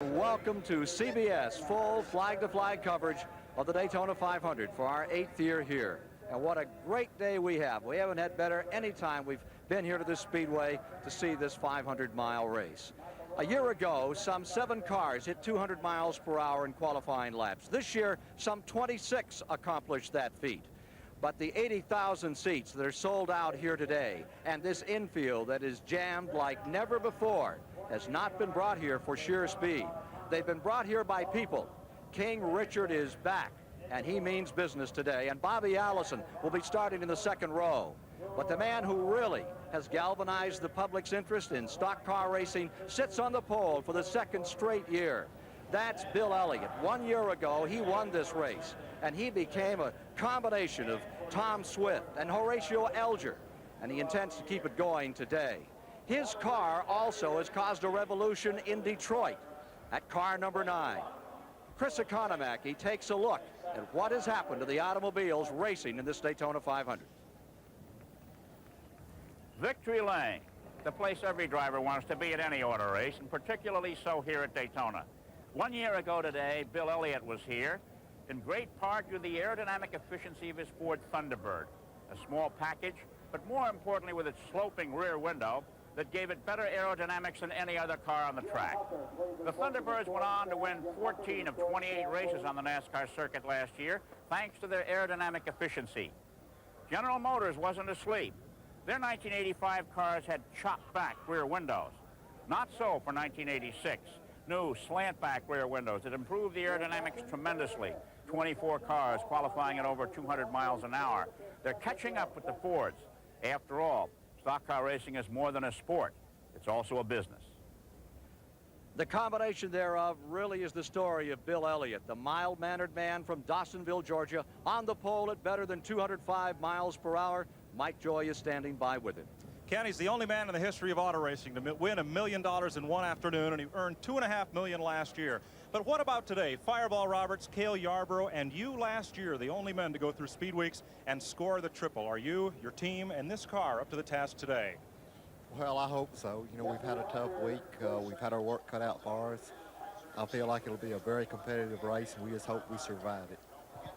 Welcome to CBS full flag-to-flag coverage of the Daytona 500 for our 8th year here. And what a great day we have. We haven't had better any time we've been here to this Speedway to see this 500-mile race. A year ago, some 7 cars hit 200 miles per hour in qualifying laps. This year, some 26 accomplished that feat. But the 80,000 seats that are sold out here today and this infield that is jammed like never before has not been brought here for sheer speed. They've been brought here by people. King Richard is back, and he means business today. And Bobby Allison will be starting in the 2nd row. But the man who really has galvanized the public's interest in stock car racing sits on the pole for the 2nd straight year. That's Bill Elliott. 1 year ago, he won this race, and he became a combination of Tom Swift and Horatio Alger, and he intends to keep it going today. His car also has caused a revolution in Detroit at car number 9. Chris Economaki takes a look at what has happened to the automobiles racing in this Daytona 500. Victory Lane, the place every driver wants to be at any auto race, and particularly so here at Daytona. 1 year ago today, Bill Elliott was here, in great part due to the aerodynamic efficiency of his Ford Thunderbird, a small package, but more importantly with its sloping rear window that gave it better aerodynamics than any other car on the track. The Thunderbirds went on to win 14 of 28 races on the NASCAR circuit last year, thanks to their aerodynamic efficiency. General Motors wasn't asleep. Their 1985 cars had chopped back rear windows. Not so for 1986. New slant-back rear windows that improved the aerodynamics tremendously. 24 cars qualifying at over 200 miles an hour. They're catching up with the Fords. After all, stock car racing is more than a sport. It's also a business. The combination thereof really is the story of Bill Elliott, the mild-mannered man from Dawsonville, Georgia, on the pole at better than 205 miles per hour. Mike Joy is standing by with him. Ken, he's the only man in the history of auto racing to win $1 million in one afternoon, and he earned $2.5 million last year. But what about today? Fireball Roberts, Cale Yarborough, and you last year, the only men to go through Speed Weeks and score the triple. Are you, your team, and this car up to the task today? Well, I hope so. You know, we've had a tough week. We've had our work cut out for us. I feel like it'll be a very competitive race, and we just hope we survive it.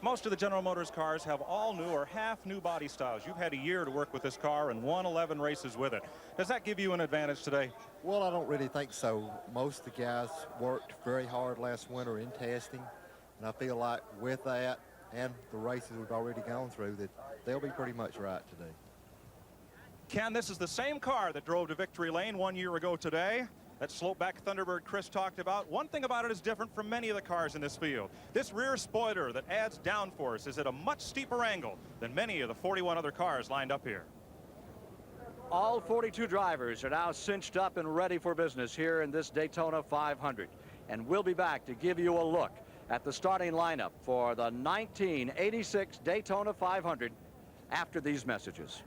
Most of the General Motors cars have all new or half new body styles. You've had a year to work with this car and won 11 races with it. Does that give you an advantage today? Well, I don't really think so. Most of the guys worked very hard last winter in testing, and I feel like with that and the races we've already gone through that they'll be pretty much right today. Ken, this is the same car that drove to Victory Lane 1 year ago today. That slope-back Thunderbird Chris talked about. One thing about it is different from many of the cars in this field. This rear spoiler that adds downforce is at a much steeper angle than many of the 41 other cars lined up here. All 42 drivers are now cinched up and ready for business here in this Daytona 500. And we'll be back to give you a look at the starting lineup for the 1986 Daytona 500 after these messages.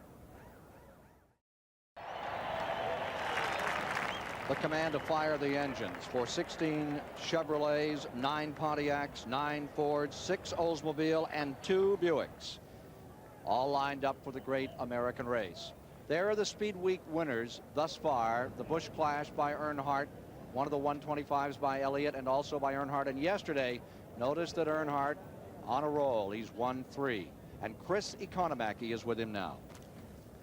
The command to fire the engines for 16 Chevrolets, 9 Pontiacs, 9 Fords, 6 Oldsmobile, and 2 Buicks. All lined up for the great American race. There are the Speed Week winners thus far. The Busch Clash by Earnhardt, one of the 125s by Elliott, and also by Earnhardt. And yesterday, notice that Earnhardt on a roll. He's won 3. And Chris Economaki is with him now.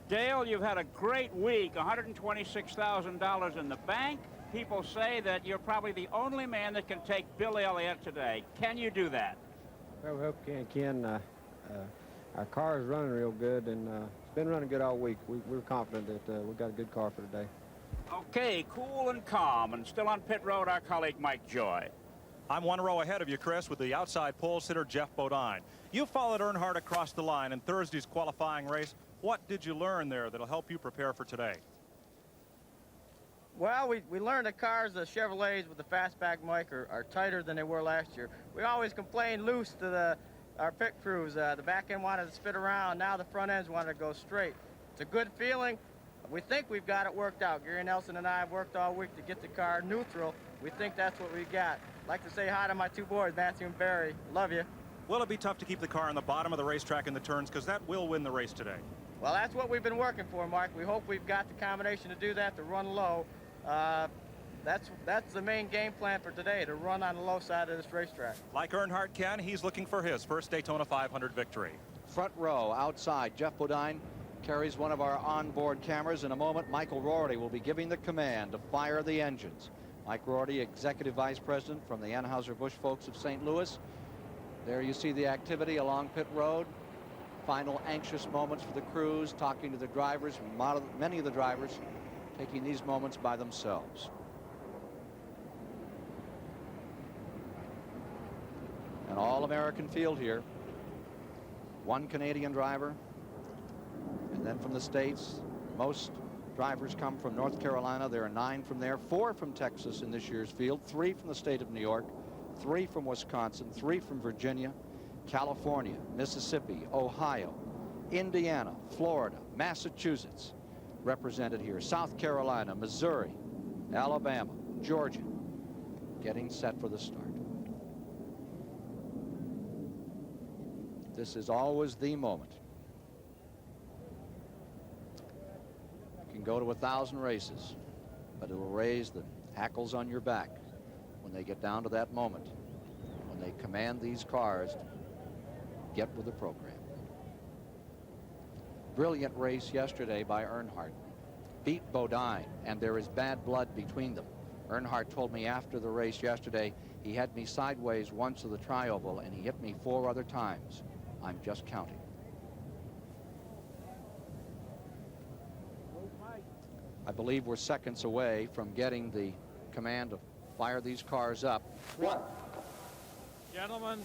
Dale, you've had a great week, $126,000 in the bank. People say that you're probably the only man that can take Bill Elliott today. Can you do that? Well, we hope we can, Ken. Our car is running real good, and it's been running good all week. We're confident that we've got a good car for today. Okay, cool and calm, and still on pit road, our colleague Mike Joy. I'm 1 row ahead of you, Chris, with the outside pole sitter, Jeff Bodine. You followed Earnhardt across the line in Thursday's qualifying race. What did you learn there that'll help you prepare for today? Well, we learned the cars, the Chevrolets with the fastback mic are tighter than they were last year. We always complained loose to our pit crews. The back end wanted to spit around. Now the front ends wanted to go straight. It's a good feeling. We think we've got it worked out. Gary Nelson and I have worked all week to get the car neutral. We think that's what we got. I'd like to say hi to my 2 boys, Matthew and Barry. Love you. Will it be tough to keep the car on the bottom of the racetrack in the turns, because that will win the race today? Well, that's what we've been working for, Mark. We hope we've got the combination to do that, to run low. That's the main game plan for today, to run on the low side of this racetrack. Like Earnhardt Ken, he's looking for his first Daytona 500 victory. Front row outside, Jeff Bodine carries one of our onboard cameras. In a moment, Michael Rorty will be giving the command to fire the engines. Mike Rorty, Executive Vice President from the Anheuser-Busch folks of St. Louis. There you see the activity along pit road. Final anxious moments for the crews, talking to the drivers. Many of the drivers taking these moments by themselves. An all-American field here. One Canadian driver, and then from the States, most drivers come from North Carolina. There are 9 from there, 4 from Texas in this year's field, 3 from the state of New York, 3 from Wisconsin, 3 from Virginia, California, Mississippi, Ohio, Indiana, Florida, Massachusetts represented here, South Carolina, Missouri, Alabama, Georgia, getting set for the start. This is always the moment. You can go to 1,000 races, but it will raise the hackles on your back when they get down to that moment, when they command these cars to get with the program. Brilliant race yesterday by Earnhardt. Beat Bodine, and there is bad blood between them. Earnhardt told me after the race yesterday, he had me sideways once of the tri-oval, and he hit me 4 other times. I'm just counting. I believe we're seconds away from getting the command to fire these cars up. One. Gentlemen.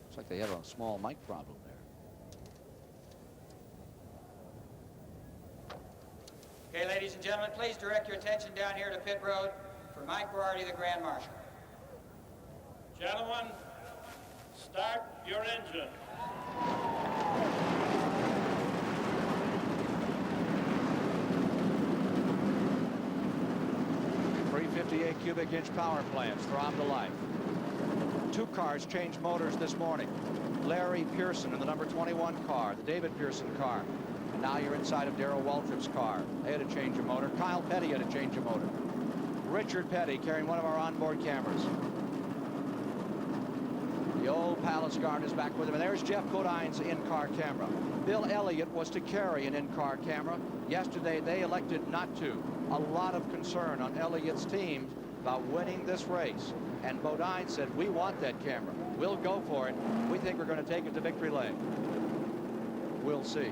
Looks like they have a small mic problem there. Okay, ladies and gentlemen, please direct your attention down here to pit road for Mike Rorty, the Grand Marshal. Gentlemen, start your engine. .358 cubic inch power plants throb to life. 2 cars changed motors this morning. Larry Pearson in the number 21 car, the David Pearson car. And now you're inside of Darrell Waltrip's car. They had to change a motor. Kyle Petty had to change a motor. Richard Petty carrying one of our onboard cameras. The old Palace Guard is back with him, and there's Jeff Bodine's in-car camera. Bill Elliott was to carry an in-car camera. Yesterday, they elected not to. A lot of concern on Elliott's team about winning this race. And Bodine said, we want that camera. We'll go for it. We think we're going to take it to victory lane. We'll see.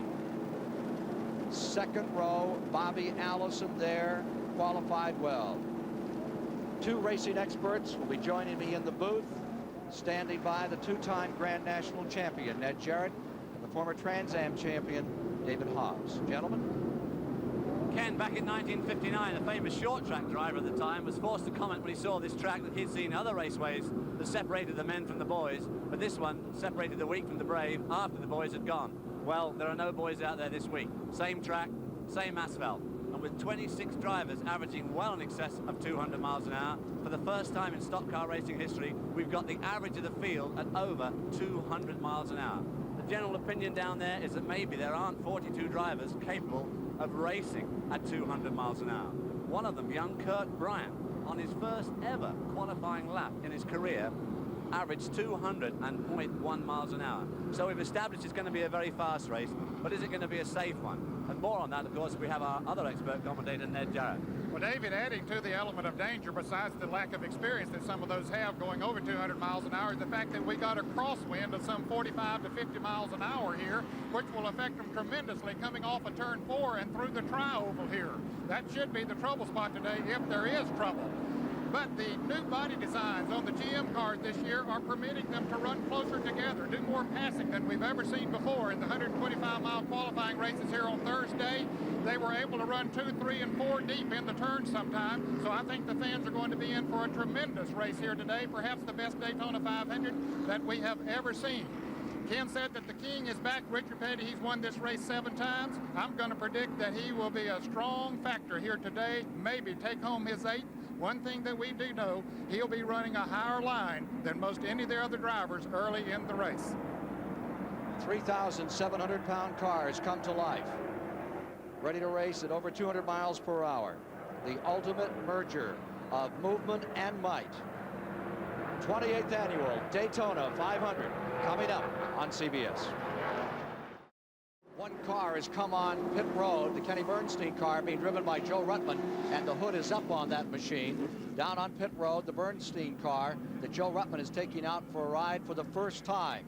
Second row, Bobby Allison there, qualified well. 2 racing experts will be joining me in the booth. Standing by, the 2-time Grand National champion, Ned Jarrett, and the former Trans Am champion, David Hobbs. Gentlemen. Ken, back in 1959, a famous short track driver at the time was forced to comment when he saw this track that he'd seen other raceways that separated the men from the boys, but this one separated the weak from the brave after the boys had gone. Well, there are no boys out there this week. Same track, same asphalt. And with 26 drivers averaging well in excess of 200 miles an hour, for the first time in stock car racing history, we've got the average of the field at over 200 miles an hour. The general opinion down there is that maybe there aren't 42 drivers capable of racing at 200 miles an hour. One of them, young Kurt Bryant, on his first ever qualifying lap in his career, averaged 200.1 miles an hour. So we've established it's going to be a very fast race, but is it going to be a safe one? And more on that, of course, we have our other expert commentator, Ned Jarrett. Well, David, adding to the element of danger, besides the lack of experience that some of those have going over 200 miles an hour, is the fact that we got a crosswind of some 45 to 50 miles an hour here, which will affect them tremendously coming off of turn 4 and through the tri-oval here. That should be the trouble spot today if there is trouble. But the new body designs on the GM cars this year are permitting them to run closer together, do more passing than we've ever seen before. In the 125-mile qualifying races here on Thursday, they were able to run 2, 3, and 4 deep in the turn sometime. So I think the fans are going to be in for a tremendous race here today, perhaps the best Daytona 500 that we have ever seen. Ken said that the king is back. Richard Petty, he's won this race 7 times. I'm going to predict that he will be a strong factor here today, maybe take home his 8th. One thing that we do know, he'll be running a higher line than most any of the other drivers early in the race. 3,700-pound cars come to life. ready to race at over 200 miles per hour. The ultimate merger of movement and might. 28th annual Daytona 500 coming up on CBS. One car has come on pit road, the Kenny Bernstein car being driven by Joe Ruttman, and the hood is up on that machine. Down on pit road, the Bernstein car that Joe Ruttman is taking out for a ride for the first time.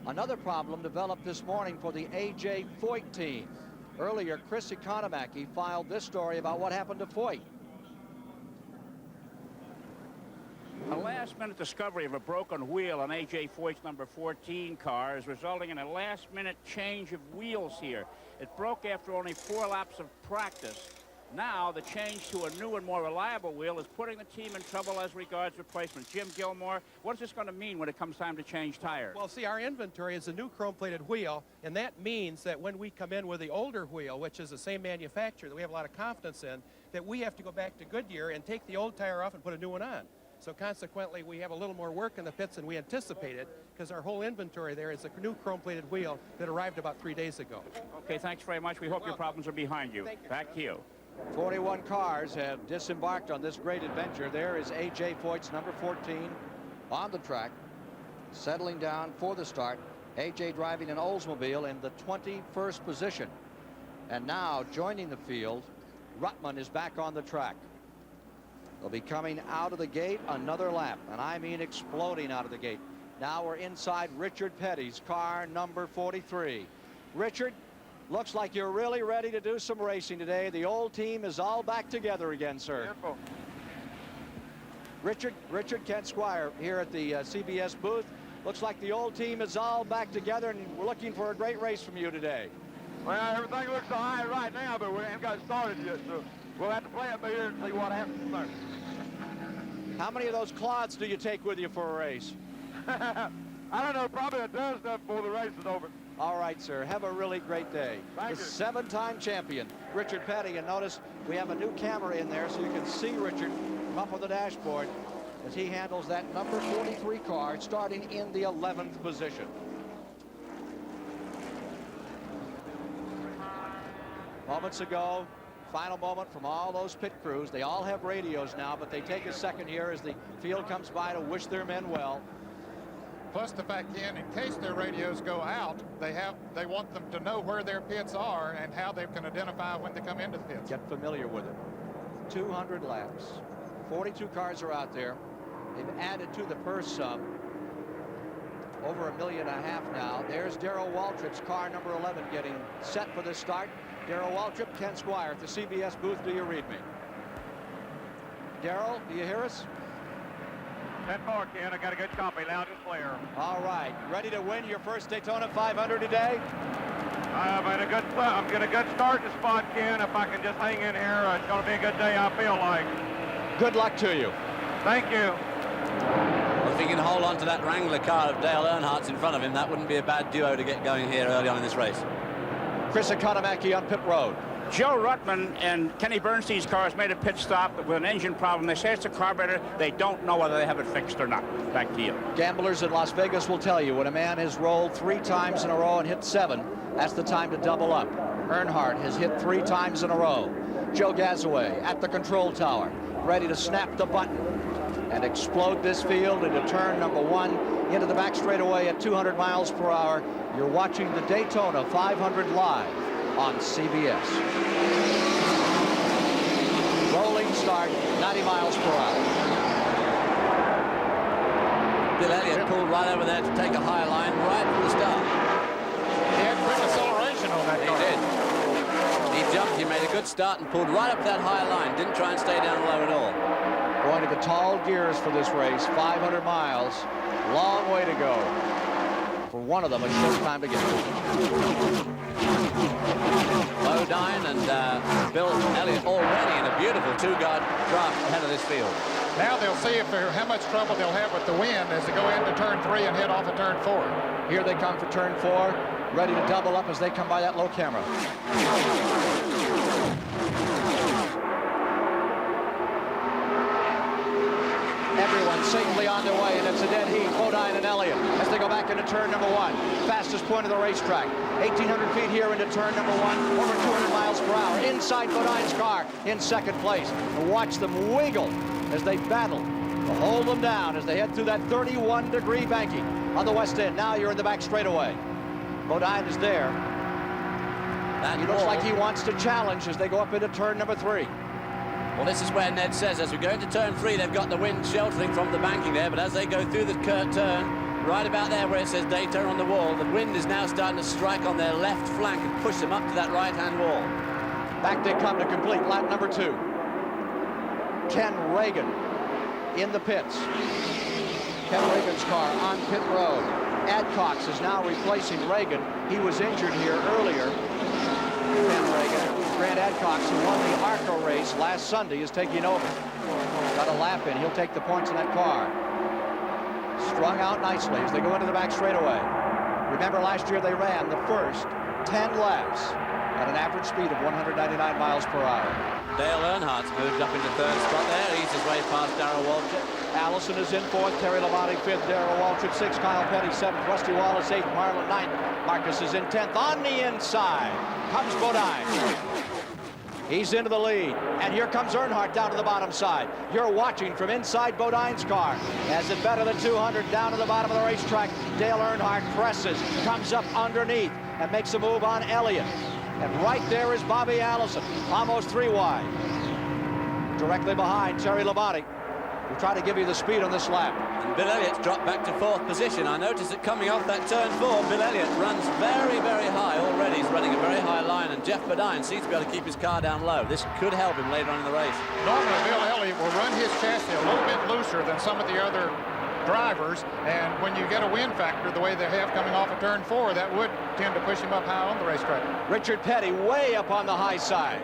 Another problem developed this morning for the A.J. Foyt team. Earlier, Chris Economaki filed this story about what happened to Foyt. A last-minute discovery of a broken wheel on A.J. Foyt's number 14 car is resulting in a last-minute change of wheels here. It broke after only 4 laps of practice. Now, the change to a new and more reliable wheel is putting the team in trouble as regards replacement. Jim Gilmore, what is this going to mean when it comes time to change tires? Well, see, our inventory is a new chrome-plated wheel, and that means that when we come in with the older wheel, which is the same manufacturer that we have a lot of confidence in, that we have to go back to Goodyear and take the old tire off and put a new one on. So consequently, we have a little more work in the pits than we anticipated, because our whole inventory there is a new chrome-plated wheel that arrived about 3 days ago. Okay, thanks very much. We hope your problems are behind you. Back to you. 41 cars have disembarked on this great adventure. There is A.J. Foyt's number 14 on the track, settling down for the start. A.J. driving an Oldsmobile in the 21st position. And now joining the field, Ruttman is back on the track. They'll be coming out of the gate another lap, and I mean exploding out of the gate. Now we're inside Richard Petty's car, number 43. Richard, looks like you're really ready to do some racing today. The old team is all back together again, sir. Careful. Richard Kent Squire here at the CBS booth. Looks like the old team is all back together, and we're looking for a great race from you today. Well, everything looks all right right now, but we ain't got started yet, so we'll have to play it by ear and see what happens there. How many of those clods do you take with you for a race? I don't know, probably a dozen before the race is over. All right, sir. Have a really great day. Thank you. The 7-time champion, Richard Petty. And notice we have a new camera in there so you can see Richard from up on the dashboard as he handles that number 43 car, starting in the 11th position. Moments ago, final moment from all those pit crews. They all have radios now, but they take a second here as the field comes by to wish their men well. Plus the fact, Ken, in case their radios go out, they want them to know where their pits are and how they can identify when they come into the pits. Get familiar with it. 200 laps. 42 cars are out there. They've added to the purse sum. Over $1.5 million now. There's Darrell Waltrip's car, number 11, getting set for the start. Darrell Waltrip, Ken Squire at the CBS booth. Do you read me? Darrell, do you hear us? 10-4, Ken. I got a good copy. Loud and clear. All right. Ready to win your first Daytona 500 today? I'm in a good starting spot, Ken. If I can just hang in here, it's going to be a good day, I feel like. Good luck to you. Thank you. Well, if he can hold on to that Wrangler car of Dale Earnhardt's in front of him, that wouldn't be a bad duo to get going here early on in this race. Chris Economaki on pit road. Joe Ruttman and Kenny Bernstein's cars made a pit stop with an engine problem. They say it's a carburetor. They don't know whether they have it fixed or not. Back to you. Gamblers in Las Vegas will tell you when a man has rolled 3 times in a row and hit 7, that's the time to double up. Earnhardt has hit 3 times in a row. Joe Gazaway at the control tower, ready to snap the button and explode this field into turn number 1 into the back straightaway at 200 miles per hour. You're watching the Daytona 500 live on CBS. Rolling start, 90 miles per hour. Bill Elliott pulled right over there to take a high line right from the start. He had quick acceleration on that car. He did. He jumped, he made a good start and pulled right up that high line. Didn't try and stay down low at all. Going to the tall gears for this race, 500 miles. Long way to go. For one of them, a short time to get there. Bodine and Bill Elliott already in a beautiful 2-guard draft ahead of this field. Now they'll see how much trouble they'll have with the wind as they go into turn 3 and head off of turn 4. Here they come for turn 4, ready to double up as they come by that low camera. everyone safely on their way, and it's a dead heat. Bodine and Elliott as they go back into turn number 1. Fastest point of the racetrack. 1,800 feet here into turn number 1. Over 200 miles per hour. Inside Bodine's car in second place. And watch them wiggle as they battle to hold them down as they head through that 31-degree banking on the west end. Now you're in the back straightaway. Bodine is there. He looks like he wants to challenge as they go up into turn number 3. Well, this is where Ned says as we go into turn 3, they've got the wind sheltering from the banking there, but as they go through the turn, right about there where it says Daytona on the wall, the wind is now starting to strike on their left flank and push them up to that right-hand wall. Back they come to complete lap number 2. Ken Reagan in the pits. Ken Reagan's car on pit road. Adcox is now replacing Reagan. He was injured here earlier. Ken Reagan. Grant Adcox, who won the ARCA race last Sunday, is taking over. Got a lap in. He'll take the points in that car. Strung out nicely as they go into the back straightaway. Remember, last year they ran the first 10 laps at an average speed of 199 miles per hour. Dale Earnhardt's moved up into third spot there. He's his way past Darrell Waltrip. Allison is in fourth. Terry Labonte fifth. Darrell Waltrip sixth. Kyle Petty seventh. Rusty Wallace eighth. Marlin ninth. Marcus is in 10th. On the inside comes Bodine. He's into the lead. And here comes Earnhardt down to the bottom side. You're watching from inside Bodine's car. As it better than 200 down to the bottom of the racetrack. Dale Earnhardt presses, comes up underneath, and makes a move on Elliott. And right there is Bobby Allison, almost 3 wide. Directly behind Terry Labonte. We'll try to give you the speed on this lap. And Bill Elliott's dropped back to 4th position. I noticed that coming off that turn 4, Bill Elliott runs very, very high already. He's running a very high line, and Jeff Bodine seems to be able to keep his car down low. This could help him later on in the race. Normally, Bill Elliott will run his chassis a little bit looser than some of the other drivers, and when you get a wind factor the way they have coming off of turn 4, that would tend to push him up high on the racetrack. Richard Petty way up on the high side.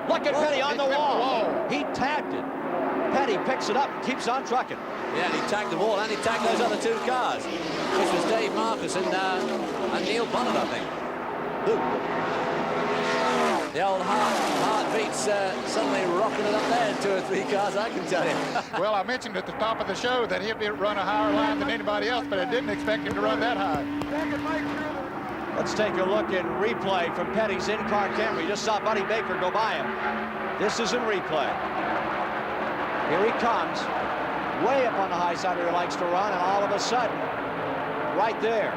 Look at Petty on the wall. He tapped it. Petty picks it up and keeps on trucking. Yeah, and he tagged the wall and he tagged those other 2 cars, which was Dave Marcus and Neil Bonnet, I think. Ooh. The old heartbeats suddenly rocking it up there in 2 or 3 cars, I can tell you. Well, I mentioned at the top of the show that he'd run a higher line than anybody else, but I didn't expect him to run that high. Let's take a look in replay from Petty's in-car camera. You just saw Buddy Baker go by him. This is in replay. Here he comes, way up on the high side where he likes to run, and all of a sudden, right there.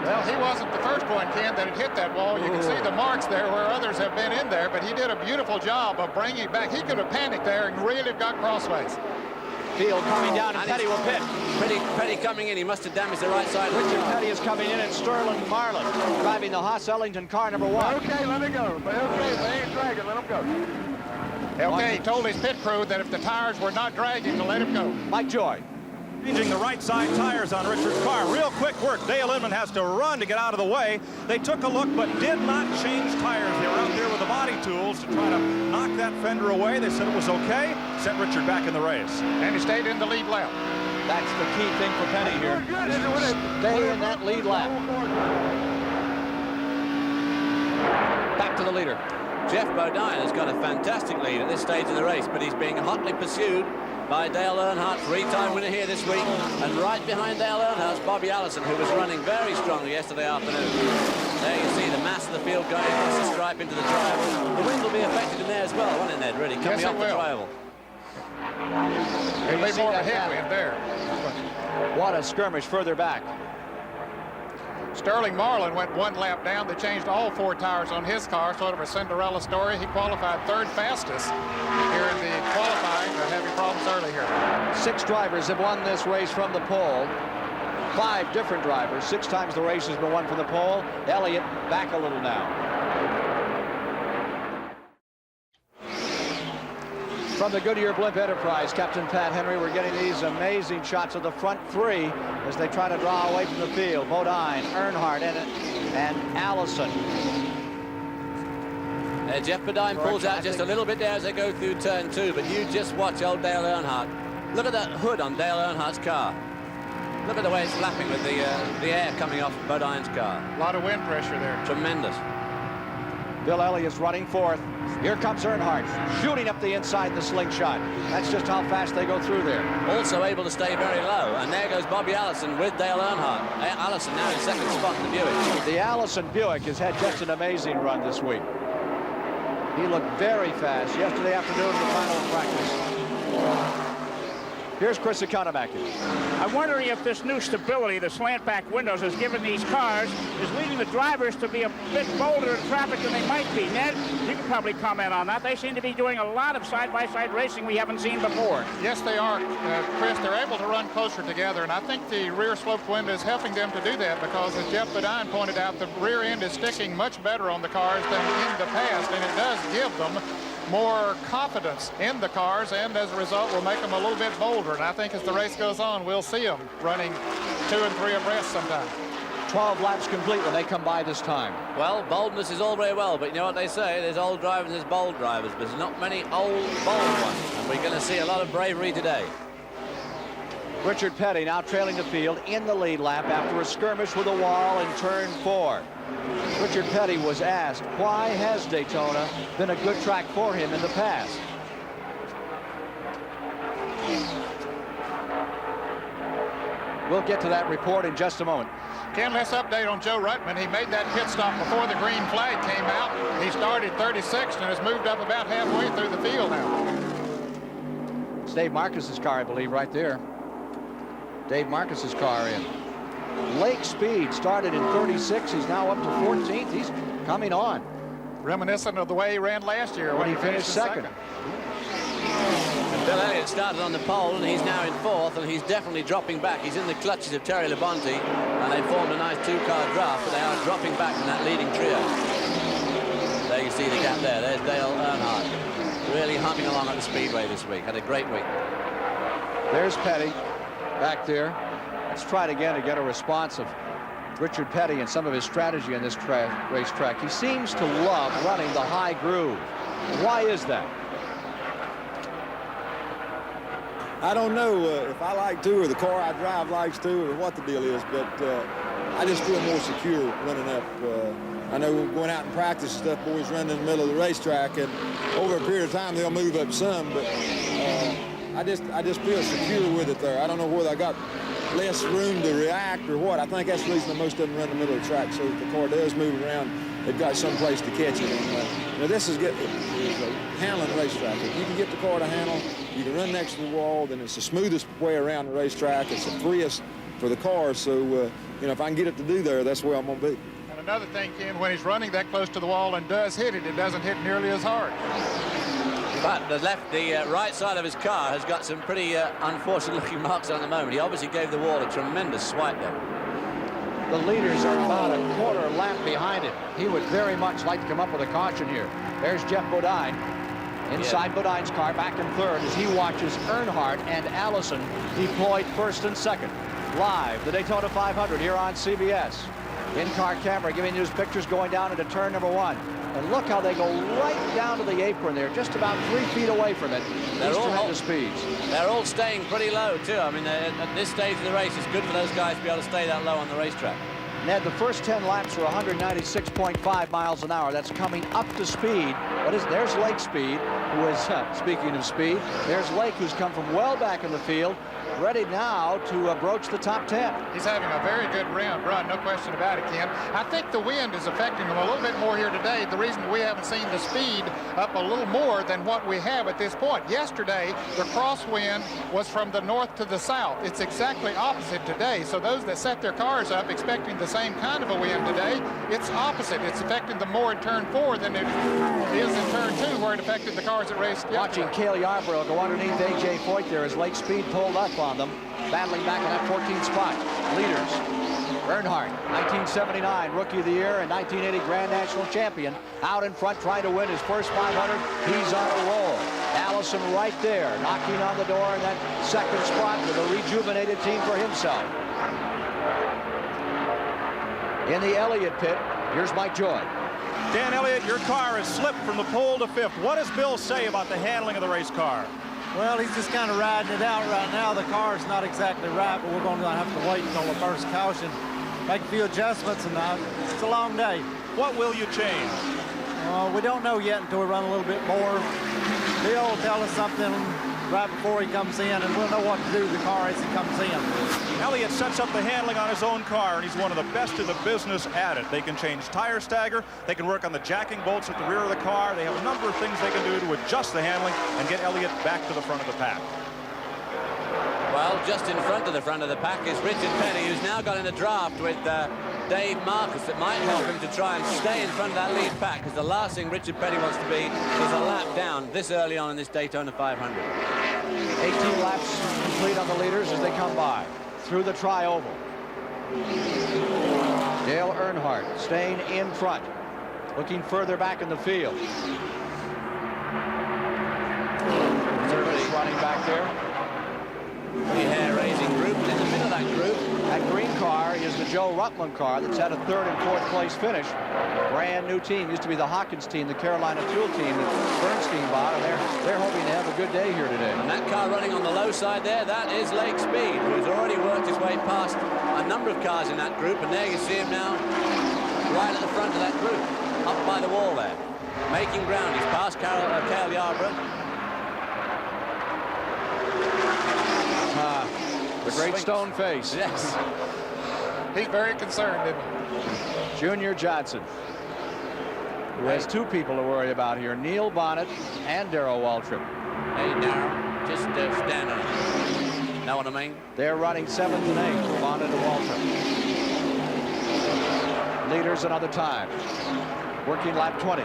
Well, he wasn't the first one, Ken, that had hit that wall. You can see the marks there where others have been in there, but he did a beautiful job of bringing it back. He could have panicked there and really got crossways. Field coming down, and Petty will pit. Petty coming in. He must have damaged the right side. Richard Petty is coming in, and Sterling Marlin driving the Haas Ellington car number 1. Okay, let it go. Okay, they ain't dragging. Let them go. Okay, he told his pit crew that if the tires were not dragging, to let him go. Mike Joy. Changing the right side tires on Richard's car. Real quick work. Dale Inman has to run to get out of the way. They took a look but did not change tires. They were out there with the body tools to try to knock that fender away. They said it was okay. Sent Richard back in the race. And he stayed in the lead lap. That's the key thing for Petty here. Stay in that lead lap. Back to the leader. Jeff Bodine has got a fantastic lead at this stage of the race, but he's being hotly pursued by Dale Earnhardt, 3-time winner here this week. And right behind Dale Earnhardt's Bobby Allison, who was running very strongly yesterday afternoon. There you see the mass of the field going across the stripe into the triangle. The wind will be affected in there as well, won't it, Ned, really? Coming up the triangle. It'll be more of a headwind there. What a skirmish further back. Sterling Marlin went 1 lap down. They changed all 4 tires on his car, sort of a Cinderella story. He qualified 3rd fastest here in the qualifying, but having problems early here. 6 drivers have won this race from the pole. 5 different drivers. 6 times the race has been won from the pole. Elliott back a little now. From the Goodyear Blimp Enterprise, Captain Pat Henry, we're getting these amazing shots of the front 3 as they try to draw away from the field. Bodine, Earnhardt, and Allison. Jeff Bodine pulls out just a little bit there as they go through turn 2, but you just watch old Dale Earnhardt. Look at that hood on Dale Earnhardt's car. Look at the way it's flapping with the air coming off Bodine's car. A lot of wind pressure there. Tremendous. Bill Elliott's running fourth. Here comes Earnhardt, shooting up the inside in the slingshot. That's just how fast they go through there. Also able to stay very low. And there goes Bobby Allison with Dale Earnhardt. Allison now in second spot in the Buick. The Allison Buick has had just an amazing run this week. He looked very fast yesterday afternoon in the final practice. Here's Chris Economaki. I'm wondering if this new stability, the slant back windows, has given these cars, is leading the drivers to be a bit bolder in traffic than they might be. Ned, you can probably comment on that. They seem to be doing a lot of side-by-side racing we haven't seen before. Yes, they are, Chris. They're able to run closer together, and I think the rear sloped window is helping them to do that because, as Jeff Bodine pointed out, the rear end is sticking much better on the cars than in the past, and it does give them more confidence in the cars, and as a result will make them a little bit bolder. And I think as the race goes on, we'll see them running 2 and 3 abreast sometime. 12 laps complete when they come by this time. Well, boldness is all very well, but you know what they say, there's old drivers and there's bold drivers, but there's not many old bold ones, and we're going to see a lot of bravery today. Richard Petty now trailing the field in the lead lap after a skirmish with a wall in turn 4. Richard Petty was asked, why has Daytona been a good track for him in the past? We'll get to that report in just a moment. Ken, let's update on Joe Ruttman. He made that pit stop before the green flag came out. He started 36th and has moved up about halfway through the field now. It's Dave Marcus's car, I believe, right there. Dave Marcus's car in. Lake Speed started in 36. He's now up to 14th. He's coming on. Reminiscent of the way he ran last year when he finished second. And Bill Elliott started on the pole, and he's now in 4th, and he's definitely dropping back. He's in the clutches of Terry Labonte, and they formed a nice 2-car draft, but they are dropping back from that leading trio. There you see the gap there. There's Dale Earnhardt, really humming along at the Speedway this week. Had a great week. There's Petty back there. Let's try it again to get a response of Richard Petty and some of his strategy on this racetrack. He seems to love running the high groove. Why is that? I don't know if I like to or the car I drive likes to or what the deal is, but I just feel more secure running up. I know going out and practice and stuff, boys run in the middle of the racetrack, and over a period of time they'll move up some, but I just feel secure with it there. I don't know whether I got less room to react or what. I think that's the reason that most of them run in the middle of the track, so if the car does move around, they've got some place to catch it. And, this is a handling racetrack. If you can get the car to handle, you can run next to the wall, then it's the smoothest way around the racetrack. It's the freest for the car, so if I can get it to do there, that's where I'm going to be. And another thing, Ken, when he's running that close to the wall and does hit it, it doesn't hit nearly as hard. But the right side of his car has got some pretty unfortunate-looking marks on the moment. He obviously gave the wall a tremendous swipe there. The leaders are about a quarter lap behind him. He would very much like to come up with a caution here. There's Jeff Bodine. Inside Bodine's car, back in third, as he watches Earnhardt and Allison deployed first and second. Live, the Daytona 500 here on CBS. In-car camera giving you his pictures going down into turn number 1. And look how they go right down to the apron there, just about 3 feet away from it. They're all tremendous speeds. They're all staying pretty low, too. I mean, at this stage of the race, it's good for those guys to be able to stay that low on the racetrack. Ned, the first 10 laps were 196.5 miles an hour. That's coming up to speed. There's Lake Speed, who is, speaking of speed, there's Lake, who's come from well back in the field, ready now to broach the top 10. He's having a very good run, no question about it, Ken. I think the wind is affecting him a little bit more here today. The reason we haven't seen the speed up a little more than what we have at this point. Yesterday, the crosswind was from the north to the south. It's exactly opposite today. So those that set their cars up expecting the same kind of a wind today, it's opposite. It's affecting them more in turn 4 than it is in turn 2, where it affected the cars that raced yesterday. Watching Cale Yarborough go underneath A.J. Foyt there as Lake Speed pulled up on them, battling back in that 14th spot. Leaders, Earnhardt, 1979 Rookie of the Year and 1980 Grand National Champion, out in front trying to win his first 500. He's on a roll. Allison right there, knocking on the door in that second spot with a rejuvenated team for himself. In the Elliott pit, here's Mike Joy. Dan Elliott, your car has slipped from the pole to 5th. What does Bill say about the handling of the race car? Well, he's just kind of riding it out right now. The car's not exactly right, but we're going to have to wait until the first caution, make a few adjustments, and it's a long day. What will you change? We don't know yet until we run a little bit more. Bill will tell us something right before he comes in, and we'll know what to do with the car as he comes in. Elliott sets up the handling on his own car, and he's one of the best in the business at it. They can change tire stagger. They can work on the jacking bolts at the rear of the car. They have a number of things they can do to adjust the handling and get Elliott back to the front of the pack. Well, just in front of the pack is Richard Petty, who's now got in a draft with Dave Marcus that might help him to try and stay in front of that lead pack, because the last thing Richard Petty wants to be is a lap down this early on in this Daytona 500. 18 laps complete on the leaders as they come by through the tri-oval. Dale Earnhardt staying in front, looking further back in the field. Service running back there. The hair-raising group, and in the middle of that group, that green car is the Joe Rutland car that's had a 3rd and 4th place finish. Brand new team, used to be the Hawkins team, the Carolina Fuel team that Bernstein bought, and they're hoping to have a good day here today. And that car running on the low side there, that is Lake Speed, who's already worked his way past a number of cars in that group, and there you see him now right at the front of that group, up by the wall there, making ground. He's past Cale Yarborough. The great stone face. Yes. He's very concerned, isn't he? Junior Johnson, who has 2 people to worry about here, Neil Bonnet and Darrell Waltrip. Hey, Darrell, just stand on it. Know what I mean? They're running 7th and 8th, Bonnet and Waltrip. Leaders another time. Working lap 20.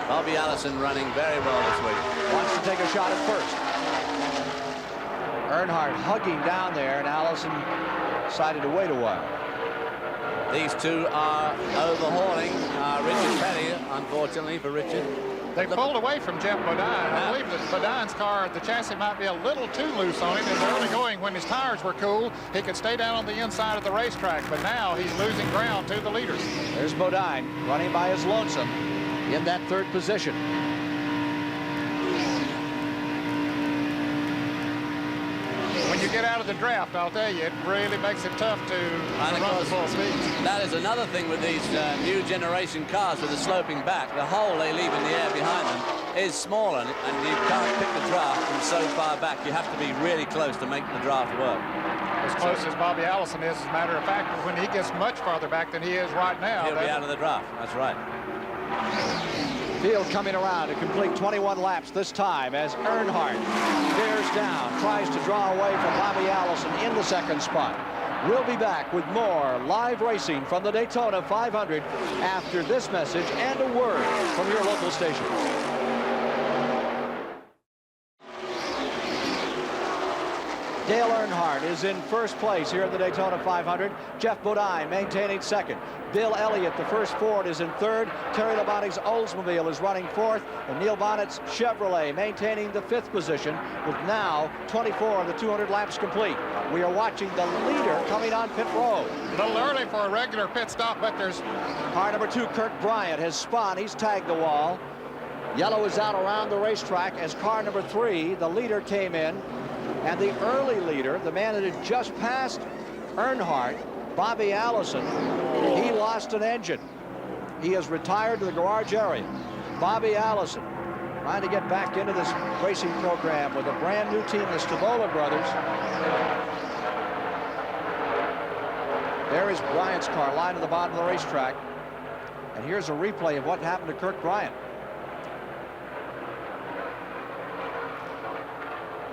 Bobby Allison running very well this week. Wants to take a shot at first. Earnhardt hugging down there, and Allison decided to wait a while. These two are overhauling Richard Petty, unfortunately for Richard. They pulled away from Jeff Bodine. I believe that Bodine's car, the chassis might be a little too loose on him. In the early going, when his tires were cool, he could stay down on the inside of the racetrack, but now he's losing ground to the leaders. There's Bodine running by his lonesome in that 3rd position. When you get out of the draft, I'll tell you, it really makes it tough to run the full speed. That is another thing with these new generation cars with the sloping back. The hole they leave in the air behind them is smaller, and you can't pick the draft from so far back. You have to be really close to make the draft work. As close as Bobby Allison is, as a matter of fact, when he gets much farther back than he is right now. He'll be out of the draft. That's right. Field coming around to complete 21 laps this time as Earnhardt bears down, tries to draw away from Bobby Allison in the 2nd spot. We'll be back with more live racing from the Daytona 500 after this message and a word from your local station. Dale Earnhardt is in 1st place here in the Daytona 500. Jeff Bodine maintaining 2nd. Bill Elliott, the first Ford, is in 3rd. Terry Labonte's Oldsmobile is running 4th. And Neil Bonnet's Chevrolet maintaining the 5th position with now 24 of the 200 laps complete. We are watching the leader coming on pit road. A little early for a regular pit stop, but there's... Car number 2, Kirk Bryant, has spun. He's tagged the wall. Yellow is out around the racetrack as car number 3, the leader, came in. And the early leader, the man that had just passed Earnhardt, Bobby Allison, he lost an engine. He has retired to the garage area. Bobby Allison trying to get back into this racing program with a brand new team, the Stavola brothers. There is Bryant's car lying at the bottom of the racetrack. And here's a replay of what happened to Kirk Bryant.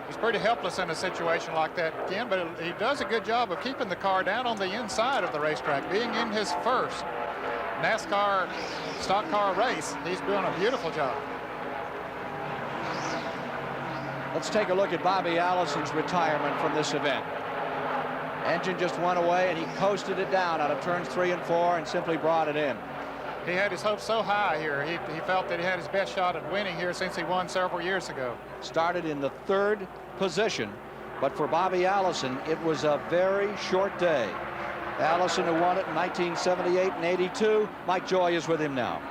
He's pretty helpless in a situation like that, Ken, but he does a good job of keeping the car down on the inside of the racetrack. Being in his first NASCAR stock car race, he's doing a beautiful job. Let's take a look at Bobby Allison's retirement from this event. Engine just went away, and he coasted it down out of turns 3 and 4 and simply brought it in. He had his hopes so high here. He felt that he had his best shot at winning here since he won several years ago. Started in the 3rd position, but for Bobby Allison, it was a very short day. Allison, who won it in 1978 and 82. Mike Joy is with him now.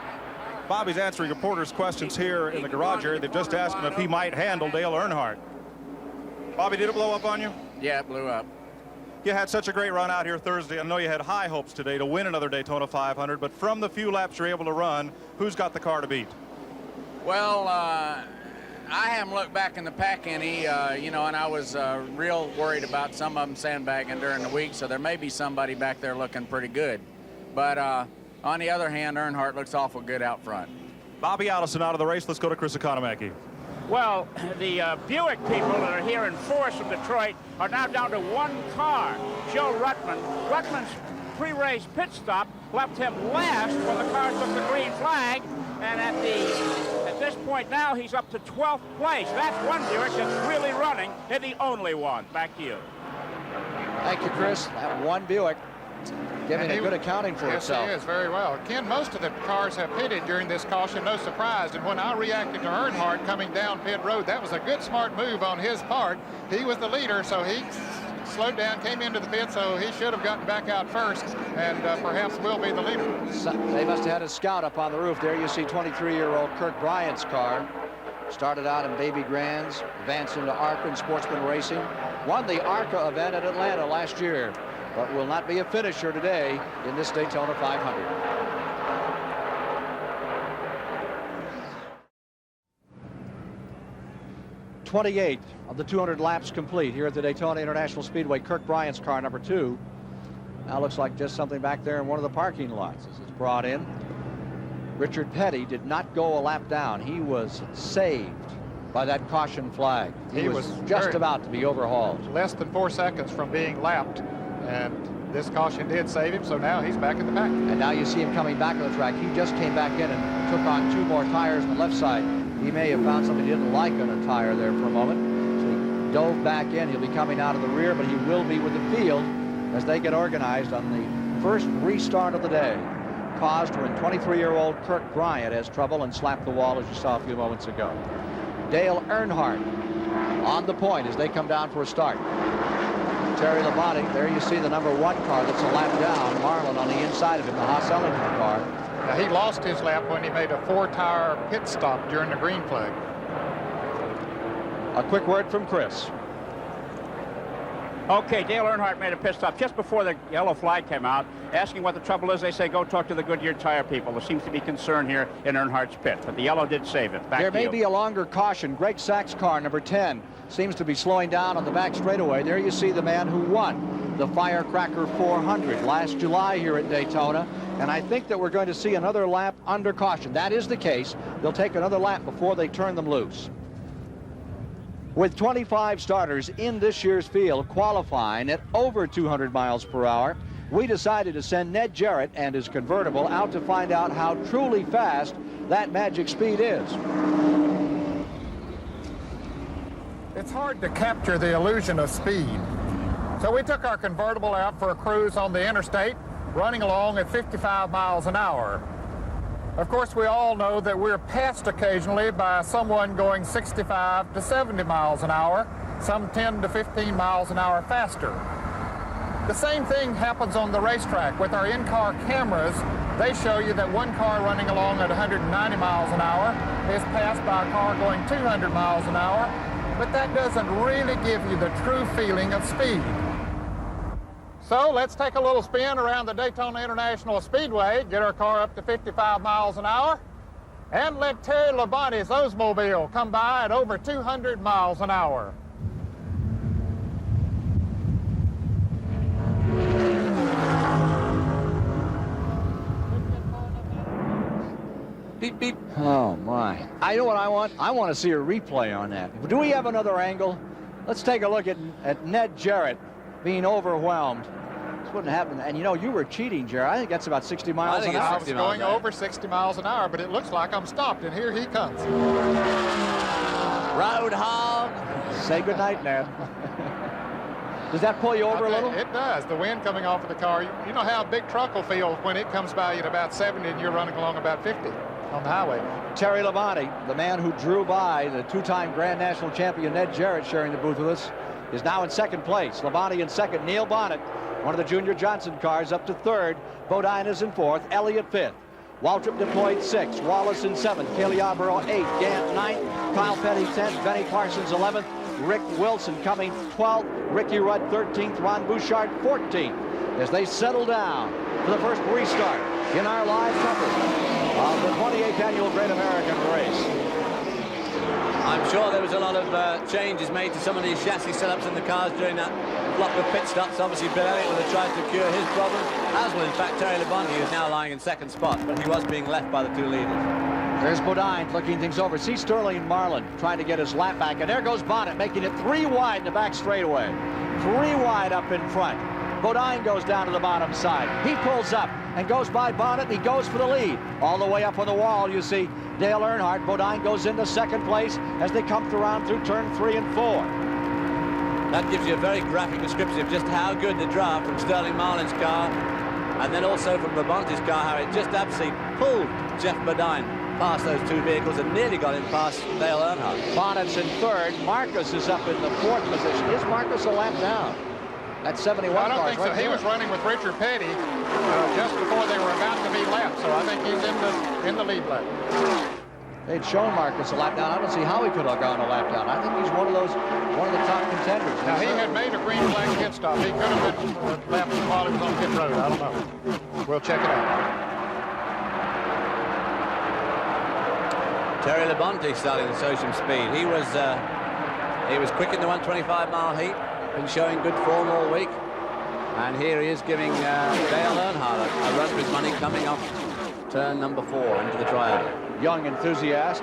Bobby's answering reporters' questions here in the garage area. They've just asked him if he might handle Dale Earnhardt. Bobby, did it blow up on you? Yeah, it blew up. You had such a great run out here Thursday. I know you had high hopes today to win another Daytona 500, but from the few laps you're able to run, who's got the car to beat? Well, I haven't looked back in the pack any, you know, and I was real worried about some of them sandbagging during the week, so there may be somebody back there looking pretty good. But on the other hand, Earnhardt looks awful good out front. Bobby Allison out of the race. Let's go to Chris Economaki. Well, the Buick people that are here in force from Detroit are now down to one car. Joe Ruttman. Ruttman's pre-race pit stop left him last when the car took the green flag, and at this point now he's up to 12th place. That's one Buick that's really running, and the only one. Back to you. Thank you, Chris. That one Buick giving a good accounting for itself. Yes, he is, very well. Ken, most of the cars have pitted during this caution, no surprise. And when I reacted to Earnhardt coming down pit road, that was a good, smart move on his part. He was the leader, so he slowed down, came into the pit, so he should have gotten back out first, and perhaps will be the leader. They must have had a scout up on the roof. There you see 23-year-old Kirk Bryant's car. Started out in Baby Grands, advanced into ARCA and Sportsman Racing. Won the ARCA event at Atlanta last year, but will not be a finisher today in this Daytona 500. .28 of the 200 laps complete here at the Daytona International Speedway. Kirk Bryant's car, number 2. Now looks like just something back there in one of the parking lots as it's brought in. Richard Petty did not go a lap down. He was saved by that caution flag. He was just about to be overhauled. Less than 4 seconds from being lapped, and this caution did save him, so now he's back in the pack. And now you see him coming back on the track. He just came back in and took on 2 more tires on the left side. He may have found something he didn't like on a tire there for a moment. So he dove back in. He'll be coming out of the rear, but he will be with the field as they get organized on the first restart of the day, caused when 23-year-old Kirk Bryant has trouble and slapped the wall, as you saw a few moments ago. Dale Earnhardt on the point as they come down for a start. Terry Labonte, there you see the number 1 car that's a lap down. Marlin on the inside of him, the Haas Ellington car. Now, he lost his lap when he made a 4-tire pit stop during the green flag. A quick word from Chris. Okay, Dale Earnhardt made a pit stop just before the yellow flag came out, asking what the trouble is. They say, go talk to the Goodyear tire people. There seems to be concern here in Earnhardt's pit, but the yellow did save it. Back there to may you. be a longer caution. Greg Sachs' car, number 10, seems to be slowing down on the back straightaway. There you see the man who won the Firecracker 400 last July here at Daytona. And I think that we're going to see another lap under caution. That is the case. They'll take another lap before they turn them loose. With 25 starters in this year's field qualifying at over 200 miles per hour, we decided to send Ned Jarrett and his convertible out to find out how truly fast that magic speed is. It's hard to capture the illusion of speed. So we took our convertible out for a cruise on the interstate, running along at 55 miles an hour. Of course, we all know that we're passed occasionally by someone going 65 to 70 miles an hour, some 10 to 15 miles an hour faster. The same thing happens on the racetrack. With our in-car cameras, they show you that one car running along at 190 miles an hour is passed by a car going 200 miles an hour, but that doesn't really give you the true feeling of speed. So let's take a little spin around the Daytona International Speedway, get our car up to 55 miles an hour, and let Terry Labonte's Oldsmobile come by at over 200 miles an hour. Beep, beep. Oh, my. I know what I want. I want to see a replay on that. Do we have another angle? Let's take a look at Ned Jarrett being overwhelmed. This wouldn't happen. And, you know, you were cheating, Jarrett. I think that's about 60 miles an hour. I was going over 60 miles an hour, but it looks like I'm stopped, and here he comes. Road hog. Say goodnight, Ned. Does that pull you over a little? It does. The wind coming off of the car. You know how a big truck will feel when it comes by you at about 70 and you're running along about 50 on the highway. Terry Labonte, the man who drew by the 2-time Grand National champion Ned Jarrett, sharing the booth with us, is now in second place. Labonte in second. Neil Bonnet, one of the Junior Johnson cars, up to third. Bodine is in fourth. Elliott fifth. Waltrip deployed sixth. Wallace in seventh. Cale Yarborough eighth. Gant ninth. Kyle Petty 10th. Benny Parsons 11th. Rick Wilson coming 12th. Ricky Rudd 13th. Ron Bouchard 14th. As they settle down for the first restart in our live coverage of the 28th Annual Great American Race. I'm sure there was a lot of changes made to some of these chassis setups in the cars during that block of pit stops. Obviously, Bill Elliott would have tried to cure his problem, as will, in fact, Terry Labonte, who's now lying in second spot, but he was being left by the two leaders. There's Bodine looking things over. See Sterling Marlin trying to get his lap back, and there goes Bonnet, making it 3 wide in the back straightaway. 3 wide up in front. Bodine goes down to the bottom side. He pulls up and goes by Bonnet, and he goes for the lead. All the way up on the wall, you see Dale Earnhardt. Bodine goes into second place as they come around through turn 3 and 4. That gives you a very graphic description of just how good the draft from Sterling Marlin's car, and then also from Labonte's car, how it just absolutely pulled Jeff Bodine past those two vehicles and nearly got him past Dale Earnhardt. Bonnet's in third. Marcus is up in the 4th position. Is Marcus a lap down? That's 71 I don't cars think so. right He there. was running with Richard Petty just before they were about to be lapped, so I think he's in the lead lap. They'd shown Marcus a lap down. I don't see how he could have gone a lap down. I think he's one of the top contenders. Now, he had made a green flag pit stop. He could have been lapped while he was on pit road. I don't know. We'll check it out. Terry Labonte starting to show some speed. He was quick in the 125-mile heat, been showing good form all week. And here he is giving Dale Earnhardt a run for his money coming off turn number 4 into the triangle. Young enthusiast.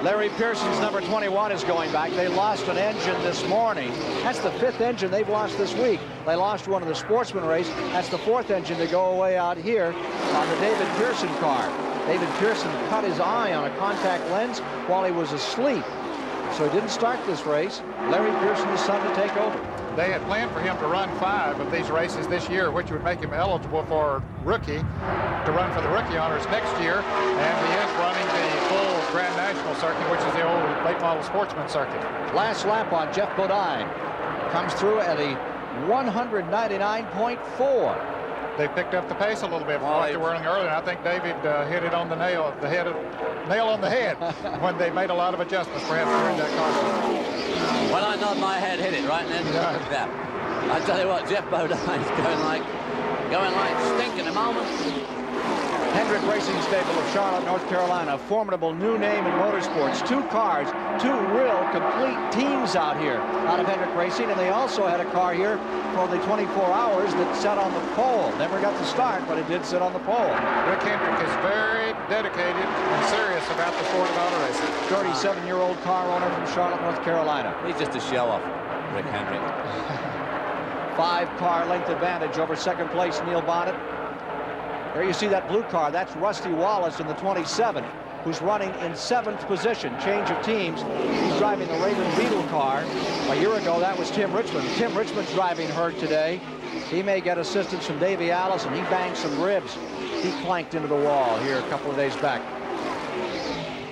Larry Pearson's number 21 is going back. They lost an engine this morning. That's the 5th engine they've lost this week. They lost one in the Sportsman race. That's the 4th engine to go away out here on the David Pearson car. David Pearson cut his eye on a contact lens while he was asleep, so he didn't start this race. Larry Pearson, his son, to take over. They had planned for him to run 5 of these races this year, which would make him eligible for rookie, to run for the rookie honors next year. And he is running the full Grand National circuit, which is the old late model sportsman circuit. Last lap on Jeff Bodine. Comes through at a 199.4. They picked up the pace a little bit from what they were running earlier. I think David hit it on the nail on the head when they made a lot of adjustments perhaps during that conference. When I nod my head, hit it right and then that. I tell you what, Jeff Bodine's going like stink in a moment. Hendrick Racing Stable of Charlotte, North Carolina. A formidable new name in motorsports. 2 cars, 2 real complete teams out here out of Hendrick Racing. And they also had a car here for the 24 hours that sat on the pole. Never got to start, but it did sit on the pole. Rick Hendrick is very dedicated and serious about the sport of auto racing. 37-year-old car owner from Charlotte, North Carolina. He's just a show-off, Rick Hendrick. 5-car length advantage over second place, Neil Bonnet. There you see that blue car. That's Rusty Wallace in the 27, who's running in 7th position. Change of teams. He's driving the Raymond Beetle car. A year ago, that was Tim Richmond. Tim Richmond's driving her today. He may get assistance from Davey Allison. He banged some ribs. He clanked into the wall here a couple of days back.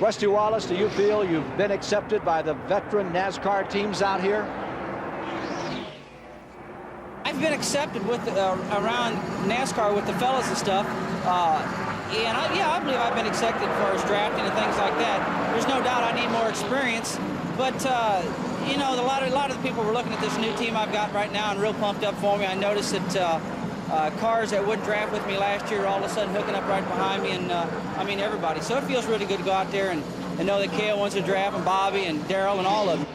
Rusty Wallace, do you feel you've been accepted by the veteran NASCAR teams out here? I've been accepted with around NASCAR with the fellas and stuff, and I believe I've been accepted for as drafting and things like that. There's no doubt I need more experience, but you know, a lot of the people were looking at this new team I've got right now and real pumped up for me. I noticed that cars that wouldn't draft with me last year are all of a sudden hooking up right behind me, and I mean everybody. So it feels really good to go out there and know that Cale wants to draft, and Bobby and Darrell and all of them.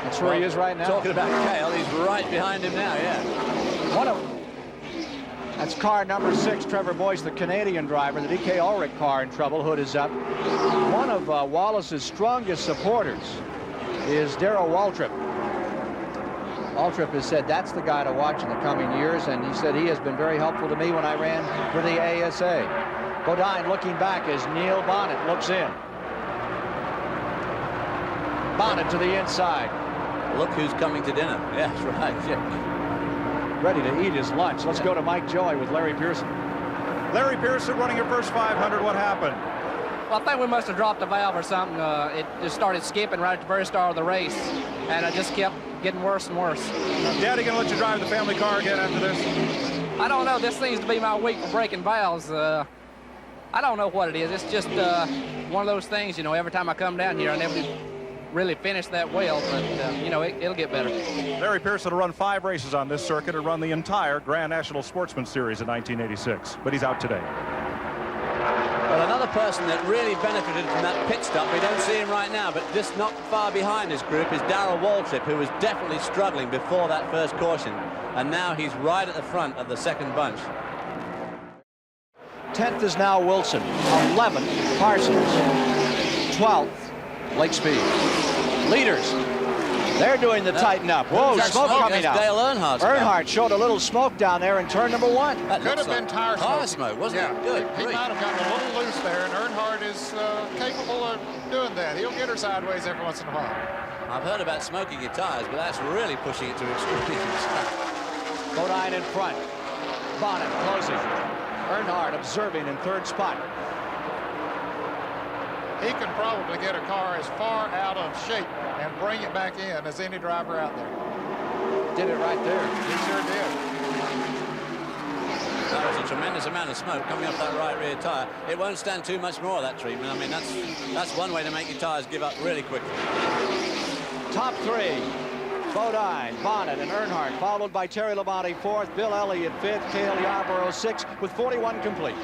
That's where he is right now. Talking about Cale, he's right behind him now, yeah. That's car number 6, Trevor Boyce, the Canadian driver. The DK Ulrich car in trouble. Hood is up. One of Wallace's strongest supporters is Darrell Waltrip. Waltrip has said that's the guy to watch in the coming years, and he said he has been very helpful to me when I ran for the ASA. Bodine looking back as Neil Bonnet looks in. Bonnet to the inside. Look who's coming to dinner. Yeah, that's right, yeah. Ready to eat his lunch. Let's go to Mike Joy with Larry Pearson. Larry Pearson running your first 500. What happened? Well, I think we must have dropped a valve or something. It just started skipping right at the very start of the race, and it just kept getting worse and worse. Daddy gonna let you drive the family car again after this? I don't know. This seems to be my week for breaking valves. I don't know what it is. It's just one of those things, you know. Every time I come down here, I never really finish that well, but you know, it'll get better. Larry Pearson will run 5 races on this circuit and run the entire Grand National Sportsman Series in 1986, but he's out today. Well, another person that really benefited from that pit stop, we don't see him right now, but just not far behind this group is Darrell Waltrip, who was definitely struggling before that first caution, and now he's right at the front of the second bunch. 10th is now Wilson. 11th, Parsons. 12th, Lake Speed. Leaders. They're doing the tighten up. Whoa, smoke coming out. Dale Earnhardt. Earnhardt showed a little smoke down there in turn number 1. That could have been tire smoke, wasn't it? Good. He might have gotten a little loose there, and Earnhardt is capable of doing that. He'll get her sideways every once in a while. I've heard about smoking your tires, but that's really pushing it to extremes. Bodine in front. Bonnet closing. Earnhardt observing in 3rd spot. He can probably get a car as far out of shape and bring it back in as any driver out there. Did it right there. He sure did. That was a tremendous amount of smoke coming off that right rear tire. It won't stand too much more of that treatment. I mean, that's one way to make your tires give up really quickly. Top 3. Bodine, Bonnet, and Earnhardt, followed by Terry Labonte 4th, Bill Elliott 5th, Cale Yarborough 6th, with 41 complete.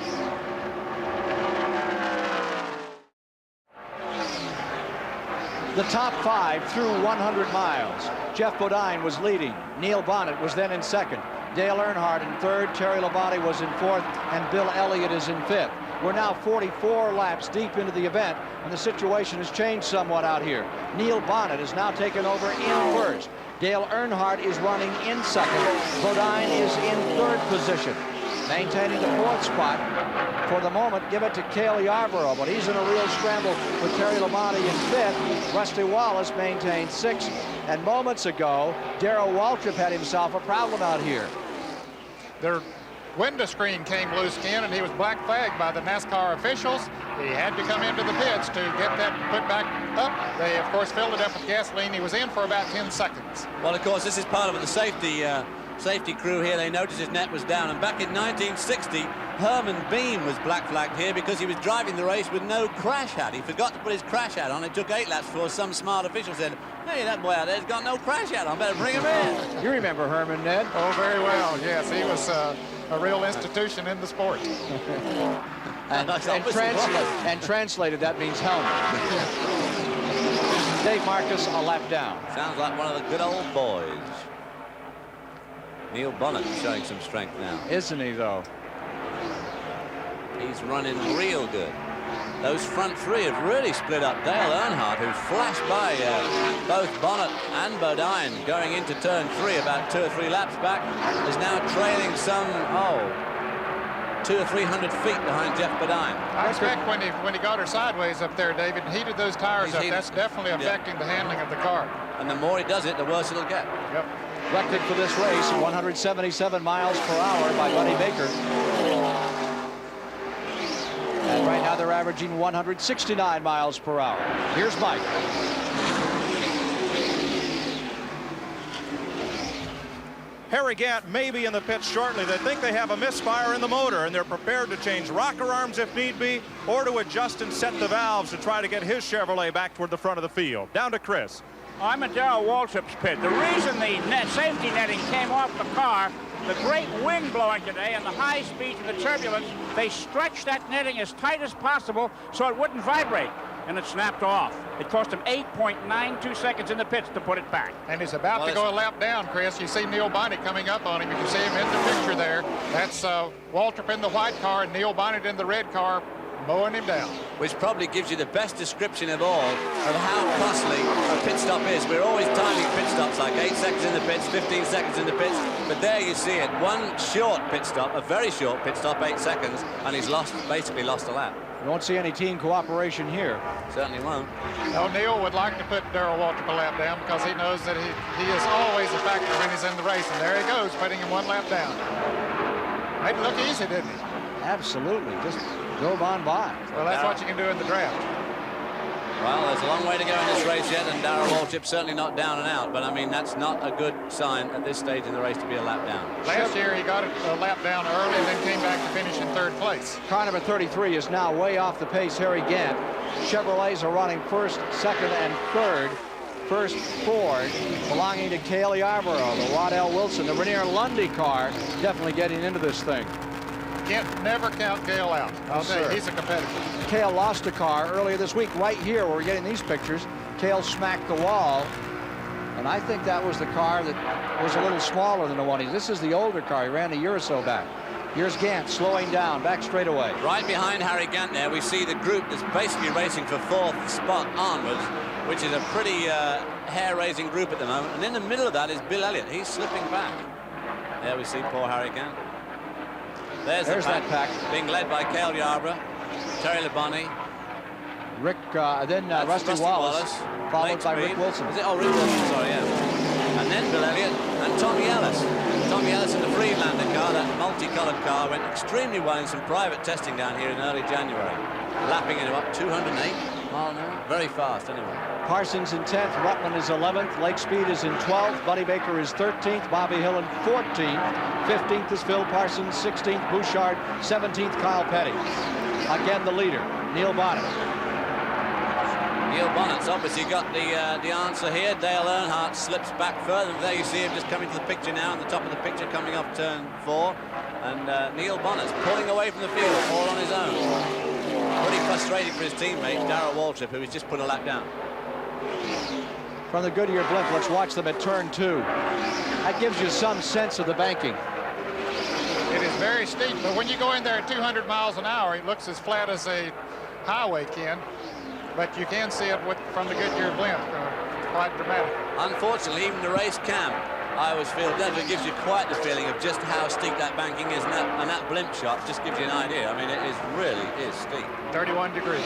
The top 5 through 100 miles. Jeff Bodine was leading. Neil Bonnet was then in 2nd. Dale Earnhardt in 3rd. Terry Labonte was in 4th. And Bill Elliott is in 5th. We're now 44 laps deep into the event, and the situation has changed somewhat out here. Neil Bonnet is now taken over in 1st. Dale Earnhardt is running in 2nd. Bodine is in 3rd position. Maintaining the 4th spot. For the moment, give it to Cale Yarborough, but he's in a real scramble with Terry Labonte in 5th. Rusty Wallace maintains 6th. And moments ago, Darrell Waltrip had himself a problem out here. Their window screen came loose again, and he was black flagged by the NASCAR officials. He had to come into the pits to get that put back up. They, of course, filled it up with gasoline. He was in for about 10 seconds. Well, of course, this is part of the safety crew here. They noticed his net was down, and back in 1960, Herman Beam was black flagged here because he was driving the race with no crash hat. He forgot to put his crash hat on. It took 8 laps before some smart official said, "Hey, that boy out there's got no crash hat on. Better bring him in." You remember Herman, Ned? Oh, very well. Yes, he was a real institution in the sport. and translated, that means helmet. Dave Marcus a lap down. Sounds like one of the good old boys. Neil Bonnet showing some strength now. Isn't he, though? He's running real good. Those front 3 have really split up. Dale Earnhardt, who flashed by both Bonnet and Bodine going into turn 3 about 2 or 3 laps back, is now trailing some, 200 or 300 feet behind Jeff Bodine. I expect when he got her sideways up there, David, and heated those tires up, that's definitely affecting the handling of the car. And the more he does it, the worse it'll get. Yep. Record for this race, 177 miles per hour by Buddy Baker. And right now they're averaging 169 miles per hour. Here's Mike. Harry Gant may be in the pits shortly. They think they have a misfire in the motor, and they're prepared to change rocker arms if need be, or to adjust and set the valves to try to get his Chevrolet back toward the front of the field. Down to Chris. I'm at Darrell Waltrip's pit. The reason the safety netting came off the car, the great wind blowing today and the high speeds and the turbulence, they stretched that netting as tight as possible so it wouldn't vibrate, and it snapped off. It cost him 8.92 seconds in the pits to put it back. And he's about to go a lap down, Chris. You see Neil Bonnet coming up on him. You can see him in the picture there. That's Waltrip in the white car and Neil Bonnet in the red car, mowing him down. Which probably gives you the best description of all of how costly a pit stop is. We're always timing pit stops like 8 seconds in the pits, 15 seconds in the pits, but there you see it. One short pit stop, a very short pit stop, 8 seconds, and he's basically lost a lap. You won't see any team cooperation here. Certainly won't. No, Neil would like to put Darrell Waltrip a lap down because he knows that he is always a factor when he's in the race, and there he goes, putting him 1 lap down. Made it look easy, didn't he? Absolutely. Just drove on by. Well, that's what you can do in the draft. Well, there's a long way to go in this race yet, and Darrell Waltrip's certainly not down and out, but I mean, that's not a good sign at this stage in the race to be a lap down. Last year, he got a lap down early and then came back to finish in 3rd place. Car number 33 is now way off the pace, Harry Gant. Chevrolets are running first, second, and third. First Ford belonging to Cale Yarborough, the Waddell Wilson, the Renier Lundy car definitely getting into this thing. Can't never count Cale out. I'll tell you, he's a competitor. Cale lost a car earlier this week right here where we're getting these pictures. Cale smacked the wall, and I think that was the car that was a little smaller than the one. This is the older car. He ran a year or so back. Here's Gant slowing down, back straight away. Right behind Harry Gant there, we see the group that's basically racing for 4th spot onwards, which is a pretty hair-raising group at the moment. And in the middle of that is Bill Elliott. He's slipping back. There we see poor Harry Gant. There's that pack being led by Cale Yarborough, Terry Labonte, Rick, then Rusty Wallace, followed by Rick Wilson. Is it? Oh, Rick Wilson, sorry, yeah. And then Bill Elliott and Tommy Ellis. Tommy Ellis in the Freelander car, that multicolored car, went extremely well in some private testing down here in early January. Lapping in about 208 miles an hour. Very fast, anyway. Parsons in 10th, Rutland is 11th, Lake Speed is in 12th, Buddy Baker is 13th, Bobby Hill in 14th, 15th is Phil Parsons, 16th Bouchard, 17th Kyle Petty. Again, the leader, Neil Bonnet. Neil Bonnet's obviously got the answer here. Dale Earnhardt slips back further. There you see him just coming to the picture now, on the top of the picture, coming off turn 4. And Neil Bonnet's pulling away from the field, all on his own. Pretty frustrating for his teammate, Darrell Waltrip, who has just put a lap down. From the Goodyear blimp, let's watch them at turn 2. That gives you some sense of the banking. It is very steep, but when you go in there at 200 miles an hour, it looks as flat as a highway can. But you can see it from the Goodyear blimp. Quite dramatic. Unfortunately, even the race cam, I always feel, definitely gives you quite the feeling of just how steep that banking is, and that blimp shot just gives you an idea. I mean, it really is steep. 31 degrees.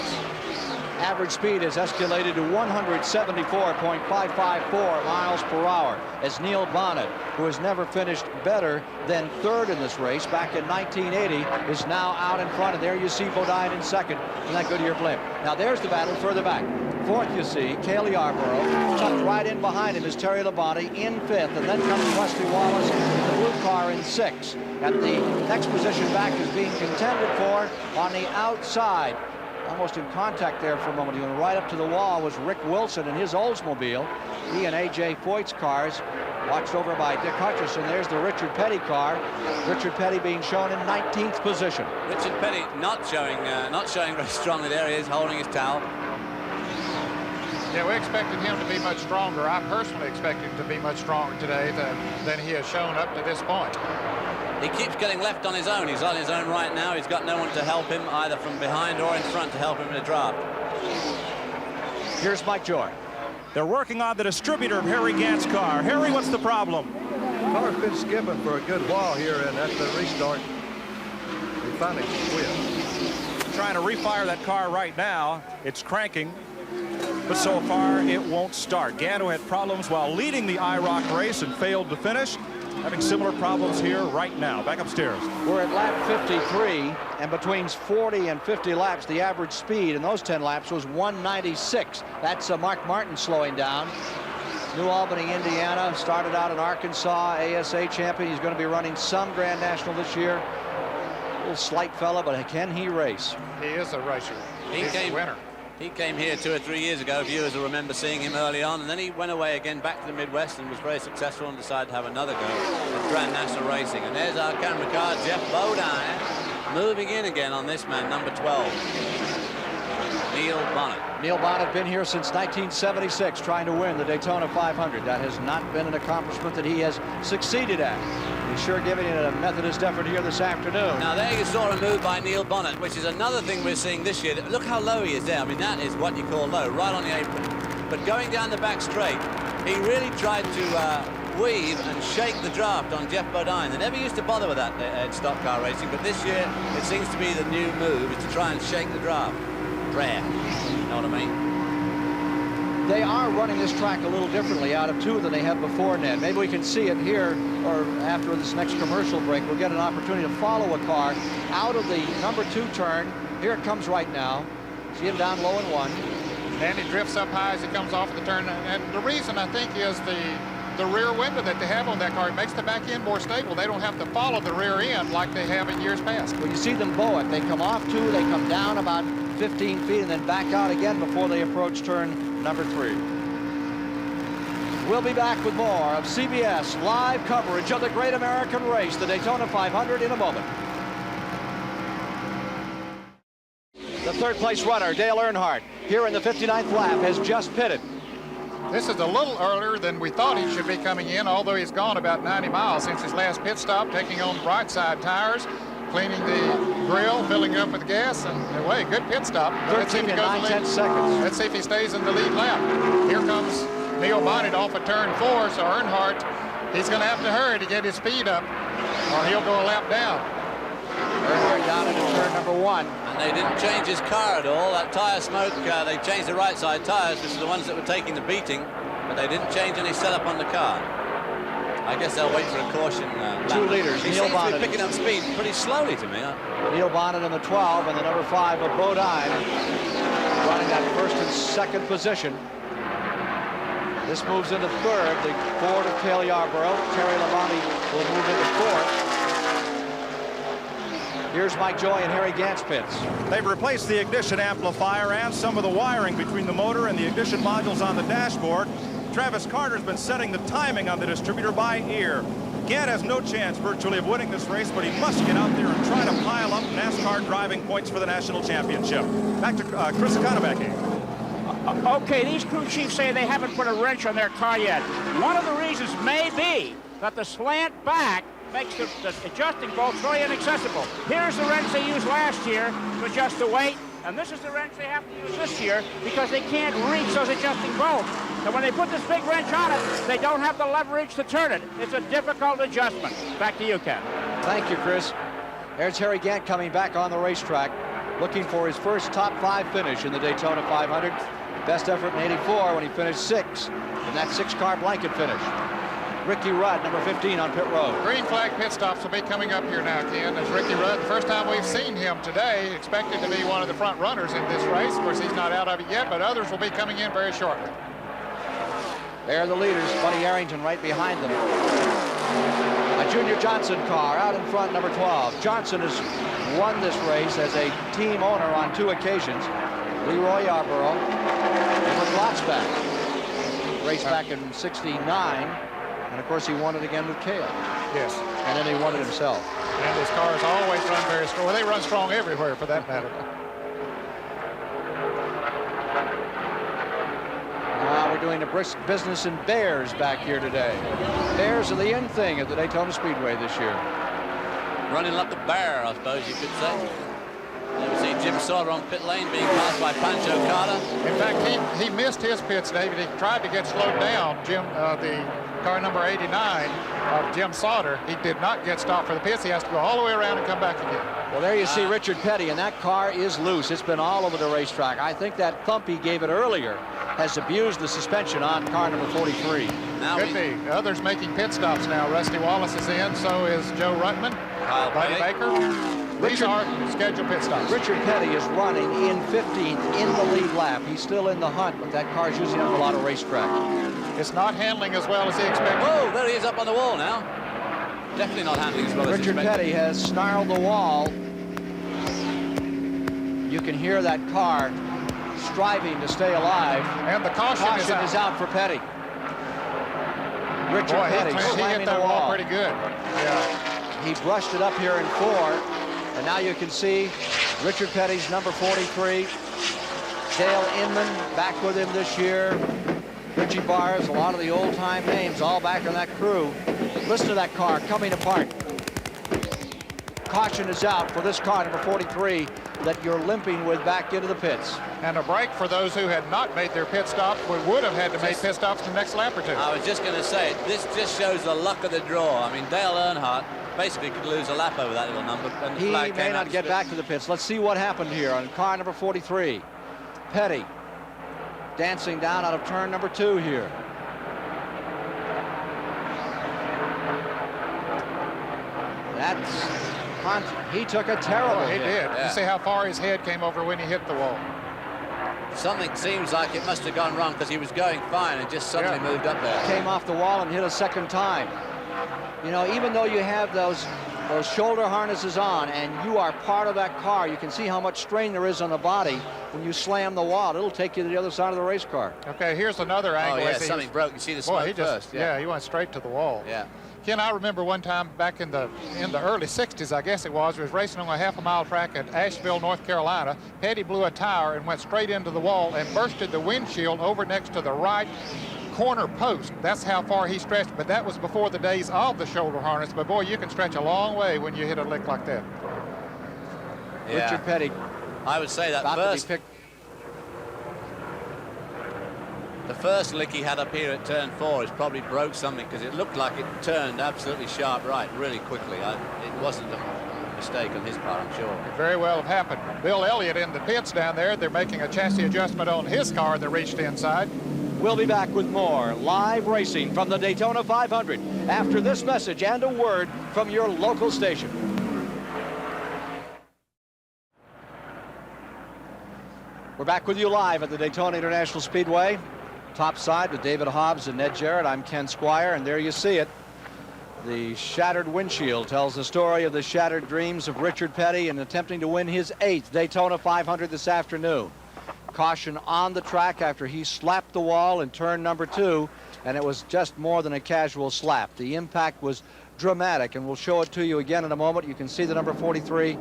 Average speed has escalated to 174.554 miles per hour as Neil Bonnet, who has never finished better than 3rd in this race back in 1980, is now out in front. And there you see Bodine in 2nd in that Goodyear blimp. Now there's the battle further back. 4th, you see Cale Yarborough. Tucked right in behind him is Terry Labonte in 5th, and then comes Rusty Wallace in the blue car in 6th. And the next position back is being contended for on the outside. Almost in contact there for a moment. He went right up to the wall was Rick Wilson in his Oldsmobile. He and A.J. Foyt's cars, watched over by Dick Hutcherson. There's the Richard Petty car. Richard Petty being shown in 19th position. Richard Petty not showing very strongly there. He is holding his towel. Yeah, we expected him to be much stronger. I personally expect him to be much stronger today than he has shown up to this point. He keeps getting left on his own. He's on his own right now. He's got no one to help him, either from behind or in front, to help him in the draft. Here's Mike Joy. They're working on the distributor of Harry Gant's car. Harry, what's the problem? The car's been skipping for a good while here, and at the restart, we finally quit. Trying to refire that car right now. It's cranking, but so far it won't start. Gant, who had problems while leading the IROC race and failed to finish, having similar problems here right now. Back upstairs. We're at lap 53, and between 40 and 50 laps, the average speed in those 10 laps was 196. That's Mark Martin slowing down. New Albany, Indiana, started out in Arkansas, ASA champion. He's going to be running some Grand National this year. A little slight fella, but can he race? He is a racer. He's a winner. He came here 2 or 3 years ago. Viewers will remember seeing him early on, and then he went away again back to the Midwest and was very successful and decided to have another go at Grand National Racing. And there's our camera car, Jeff Bodine, moving in again on this man, number 12, Neil Bonnet. Neil Bonnet been here since 1976 trying to win the Daytona 500. That has not been an accomplishment that he has succeeded at. He's sure giving it a Methodist effort here this afternoon. Now there you saw a move by Neil Bonnet, which is another thing we're seeing this year. Look how low he is there. I mean, that is what you call low, right on the apron. But going down the back straight, he really tried to weave and shake the draft on Jeff Bodine. They never used to bother with that in stock car racing, but this year it seems to be the new move, is to try and shake the draft. Rare, you know what I mean? They are running this track a little differently out of 2 than they have before, Ned. Maybe we can see it here, or after this next commercial break, we'll get an opportunity to follow a car out of the number 2 turn. Here it comes right now. See him down low in 1. And he drifts up high as he comes off the turn. And the reason, I think, is the rear window that they have on that car. It makes the back end more stable. They don't have to follow the rear end like they have in years past. Well, you see them bow it. They come off 2, they come down about 15 feet and then back out again before they approach turn number 3. We'll be back with more of CBS live coverage of the Great American Race, the Daytona 500, in a moment. The third place runner, Dale Earnhardt, here in the 59th lap, has just pitted. This is a little earlier than we thought he should be coming in, although he's gone about 90 miles since his last pit stop, taking on right side tires, cleaning the grill, filling up with gas, and away, good pit stop. 13 and 9/10 seconds. Let's see if he stays in the lead lap. Here comes Neil Bonnet off of turn 4, so Earnhardt, he's going to have to hurry to get his speed up, or he'll go a lap down. Earnhardt down into turn number 1. And they didn't change his car at all. That tire smoke, they changed the right side tires, which are the ones that were taking the beating, but they didn't change any setup on the car. I guess they'll wait for a caution. 2 leaders. He seems to be picking up speed pretty slowly to me. Neil Bonnet in the 12 and the number 5 of Bodine running that first and second position. This moves into third. The Ford of Cale Yarborough. Terry Labonte will move into 4th. Here's Mike Joy and Harry Gant's pits. They've replaced the ignition amplifier and some of the wiring between the motor and the ignition modules on the dashboard. Travis Carter's been setting the timing on the distributor by ear. Gant has no chance virtually of winning this race, but he must get out there and try to pile up NASCAR driving points for the national championship. Back to Chris Economaki. Okay, these crew chiefs say they haven't put a wrench on their car yet. One of the reasons may be that the slant back makes the adjusting bolts very inaccessible. Here's the wrench they used last year to adjust the weight, and this is the wrench they have to use this year because they can't reach those adjusting bolts. So when they put this big wrench on it, they don't have the leverage to turn it. It's a difficult adjustment. Back to you, Ken. Thank you, Chris. There's Harry Gant coming back on the racetrack, looking for his first top 5 finish in the Daytona 500. Best effort in '84 when he finished 6th in that 6-car blanket finish. Ricky Rudd, number 15 on pit road. Green flag pit stops will be coming up here now, Ken. As Ricky Rudd, the first time we've seen him today, expected to be one of the front runners in this race. Of course, he's not out of it yet, but others will be coming in very shortly. There are the leaders, Buddy Arrington right behind them. A Junior Johnson car out in front, number 12. Johnson has won this race as a team owner on 2 occasions. Leroy Yarborough and with Glotzback. Race back in '69. And, of course, he won it again with Cale. Yes. And then he won it himself. And his cars always run very strong. Well, they run strong everywhere, for that matter. Now we're doing a brisk business in bears back here today. Bears are the in thing at the Daytona Speedway this year. Running like a bear, I suppose you could say. You see Jim Sauter on pit lane being passed by Pancho Carter. In fact, he missed his pits, David. He tried to get slowed down. The car number 89 of Jim Sauter, he did not get stopped for the pits. He has to go all the way around and come back again. Well, there you see Richard Petty, and that car is loose. It's been all over the racetrack. I think that thump he gave it earlier has abused the suspension on car number 43. Could be. Others making pit stops now. Rusty Wallace is in, so is Joe Ruttman, Buddy Baker. These are scheduled pit stops. Richard Petty is running in 15th in the lead lap. He's still in the hunt, but that car's using up a lot of racetrack. It's not handling as well as he expected. Oh, there he is up on the wall now. Definitely not handling as well as he expected. Richard Petty has snarled the wall. You can hear that car striving to stay alive. And the caution is out for Petty. Richard Petty he slamming hit that the wall pretty good. Yeah. He brushed it up here in 4. And now you can see Richard Petty's number 43. Dale Inman back with him this year. Richie Bars, a lot of the old-time names all back in that crew. Listen to that car coming apart. Caution is out for this car, number 43, that you're limping with back into the pits. And a break for those who had not made their pit stops. We would have had to make pit stops the next lap or 2. I was just going to say, this just shows the luck of the draw. I mean, Dale Earnhardt basically could lose a lap over that little number. And he may not get back to the pits. Let's see what happened here on car number 43. Petty dancing down out of turn number 2 here. He took a terrible hit. He did. Yeah. You see how far his head came over when he hit the wall. Something seems like it must have gone wrong because he was going fine and just suddenly moved up there. Came off the wall and hit a second time. You know, even though you have those shoulder harnesses on and you are part of that car, you can see how much strain there is on the body when you slam the wall. It'll take you to the other side of the race car. Okay, here's another angle. Oh, yeah, something broke. You see the smoke first. Yeah, he went straight to the wall. Yeah. Ken, I remember one time back in the early 60s, I guess it was racing on a half-a-mile track at Asheville, North Carolina. Petty blew a tire and went straight into the wall and bursted the windshield over next to the right corner post. That's how far he stretched, but that was before the days of the shoulder harness. But boy, you can stretch a long way when you hit a lick like that. Yeah. Richard Petty. I would say that the first lick he had up here at turn 4 is probably broke something because it looked like it turned absolutely sharp right really quickly. It wasn't a mistake on his part, I'm sure. It very well have happened. Bill Elliott in the pits down there, they're making a chassis adjustment on his car that reached inside. We'll be back with more live racing from the Daytona 500 after this message and a word from your local station. We're back with you live at the Daytona International Speedway. Top side with David Hobbs and Ned Jarrett. I'm Ken Squire, and there you see it. The shattered windshield tells the story of the shattered dreams of Richard Petty in attempting to win his 8th Daytona 500 this afternoon. Caution on the track after he slapped the wall in turn number 2, and it was just more than a casual slap. The impact was dramatic, and we'll show it to you again in a moment. You can see the number 43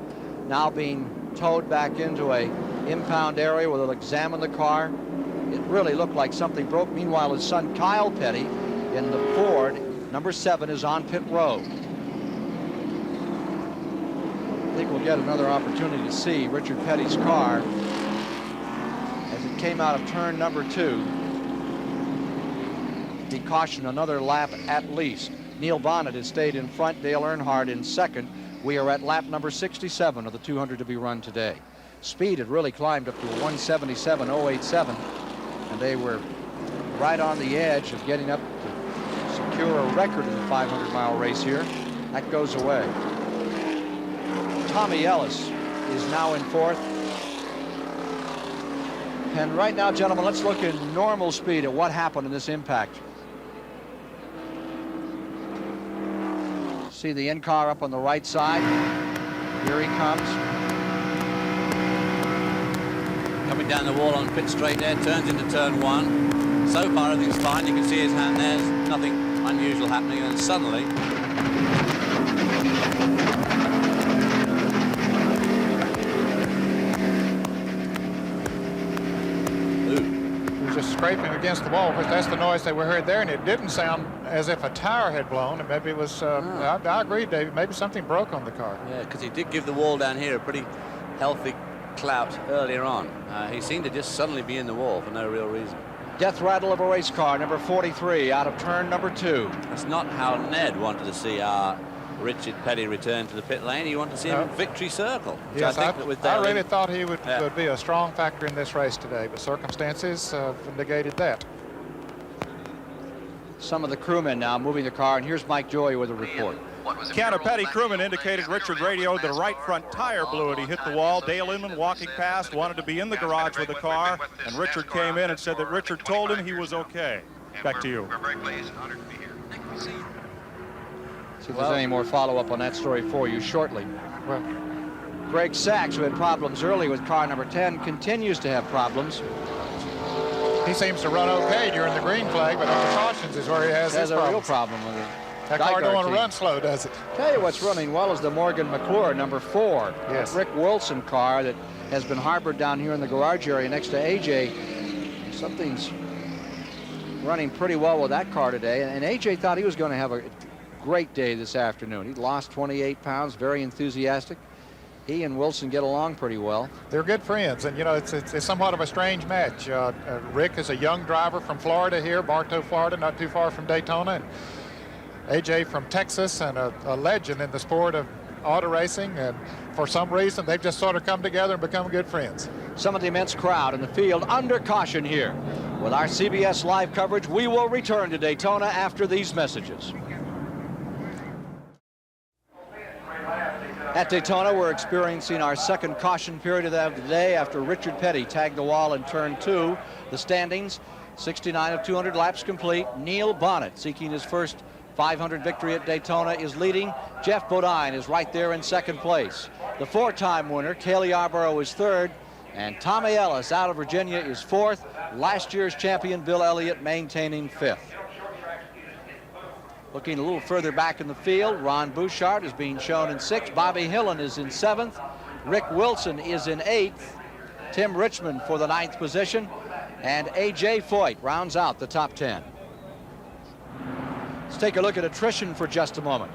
now being towed back into a impound area where they'll examine the car. It really looked like something broke. Meanwhile, his son Kyle Petty in the Ford, number 7, is on pit road. I think we'll get another opportunity to see Richard Petty's car as it came out of turn number 2. He cautioned another lap at least. Neil Bonnet has stayed in front, Dale Earnhardt in second. We are at lap number 67 of the 200 to be run today. Speed had really climbed up to 177.087. And they were right on the edge of getting up to secure a record in the 500-mile race here. That goes away. Tommy Ellis is now in 4th. And right now, gentlemen, let's look in normal speed at what happened in this impact. See the in-car up on the right side. Here he comes. Coming down the wall on pit straight there, turns into turn 1. So far everything's fine. You can see his hand there. There's nothing unusual happening, and suddenly He was just scraping against the wall, but that's the noise that we heard there, and it didn't sound as if a tire had blown. And maybe it was, I agree, David, maybe something broke on the car. Yeah, because he did give the wall down here a pretty healthy clout earlier on. He seemed to just suddenly be in the wall for no real reason. Death rattle of a race car, number 43, out of turn number 2. That's not how Ned wanted to see our Richard Petty return to the pit lane. He wanted to see him in victory circle. Yes, I think that with I really thought he would be a strong factor in this race today, but circumstances negated that. Some of the crewmen now moving the car, and here's Mike Joy with a report. Ken, a Petty crewman indicated Richard radioed the right front tire blew and he hit the wall. Dale Inman walking past wanted to be in the garage with the car, and Richard came in and said that Richard told him he was okay. Back to you. We're very pleased and honored to be here. See if there's any more follow-up on that story for you shortly. Well, Greg Sachs, who had problems early with car number 10, continues to have problems. He seems to run okay during the green flag, but on the cautions is where he has his a real problem with it. That car don't want to run slow, does it? Tell you what's running well is the Morgan McClure, number 4. Yes. Rick Wilson car that has been harbored down here in the garage area next to AJ. Something's running pretty well with that car today, and AJ thought he was going to have a great day this afternoon. He lost 28 pounds, very enthusiastic. He and Wilson get along pretty well. They're good friends, and you know, it's somewhat of a strange match. Rick is a young driver from Florida here, Bartow, Florida, not too far from Daytona, and AJ from Texas, and a legend in the sport of auto racing, and for some reason they've just sort of come together and become good friends. Some of the immense crowd in the field under caution here. With our CBS live coverage, we will return to Daytona after these messages. At Daytona, we're experiencing our second caution period of the day after Richard Petty tagged the wall in turn 2. The standings, 69 of 200 laps complete. Neil Bonnet, seeking his first 500 victory at Daytona, is leading. Jeff Bodine is right there in second place. The 4-time winner, Cale Yarborough, is third. And Tommy Ellis out of Virginia is fourth. Last year's champion, Bill Elliott, maintaining fifth. Looking a little further back in the field, Ron Bouchard is being shown in sixth. Bobby Hillen is in seventh. Rick Wilson is in eighth. Tim Richmond for the ninth position. And A.J. Foyt rounds out the top 10. Let's take a look at attrition for just a moment.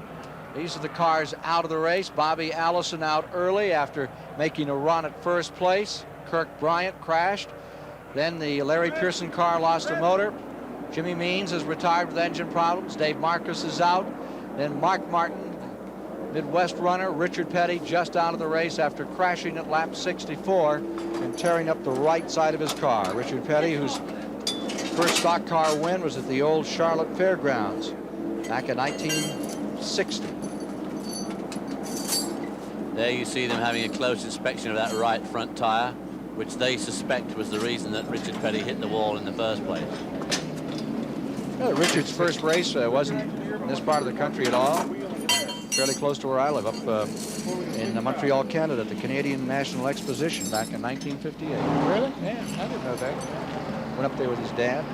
These are the cars out of the race. Bobby Allison out early after making a run at first place. Kirk Bryant crashed. Then the Larry Pearson car lost a motor. Jimmy Means is retired with engine problems. Dave Marcus is out. Then Mark Martin, Midwest runner. Richard Petty just out of the race after crashing at lap 64 and tearing up the right side of his car. Richard Petty, whose first stock car win was at the old Charlotte Fairgrounds back in 1960. There you see them having a close inspection of that right front tire, which they suspect was the reason that Richard Petty hit the wall in the first place. Well, Richard's first race wasn't in this part of the country at all. Fairly close to where I live, up in Montreal, Canada, at the Canadian National Exposition back in 1958. Really? Yeah, I didn't know that. Went up there with his dad.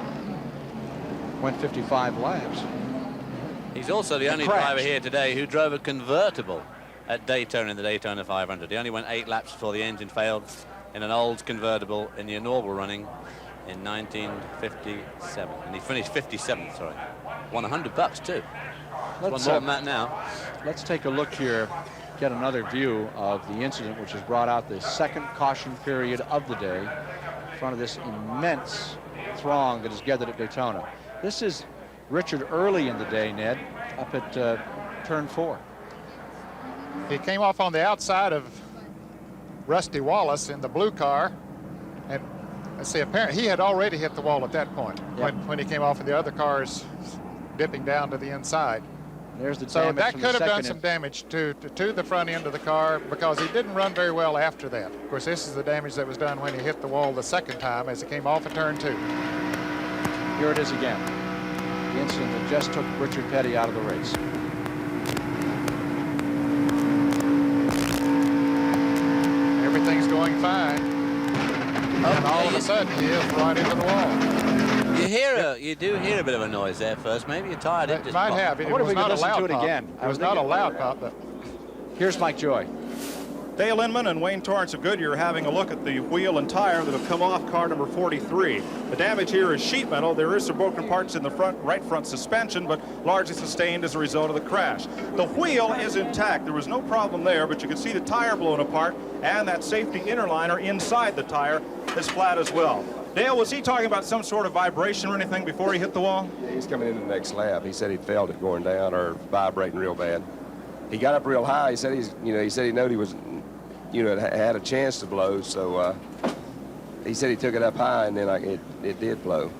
Went 55 laps. He's also the only driver here today who drove a convertible at Daytona in the Daytona 500. He only went 8 laps before the engine failed in an old convertible in the inaugural running in 1957, and he finished 57th. Sorry, won $100 too. Won more than that now. Let's take a look here, get another view of the incident, which has brought out the second caution period of the day in front of this immense throng that is gathered at Daytona. This is Richard early in the day, Ned, up at turn 4. He came off on the outside of Rusty Wallace in the blue car, and let's see, apparently he had already hit the wall at that point. Yep. when he came off, and the other cars dipping down to the inside. There's the so damage that from could the have done second some damage to the front end of the car, because he didn't run very well after that. Of course, this is the damage that was done when he hit the wall the second time as he came off of turn 2. Here it is again. The incident that just took Richard Petty out of the race. Everything's going fine. And all of a sudden, he is right into the wall. You do hear a bit of a noise there first. Maybe your tire didn't just might pop. have. It What if was we could not a listen loud to it pop. again? It was not a loud pop, but Here's Mike Joy. Dale Inman and Wayne Torrance of Goodyear having a look at the wheel and tire that have come off car number 43. The damage here is sheet metal. There is some broken parts in the right front suspension, but largely sustained as a result of the crash. The wheel is intact. There was no problem there, but you can see the tire blown apart, and that safety inner liner inside the tire is flat as well. Dale, was he talking about some sort of vibration or anything before he hit the wall? Yeah, he's coming into the next lap. He said he felt it going down or vibrating real bad. He got up real high. He said he knew he was, had a chance to blow. So he said he took it up high, and then it did blow.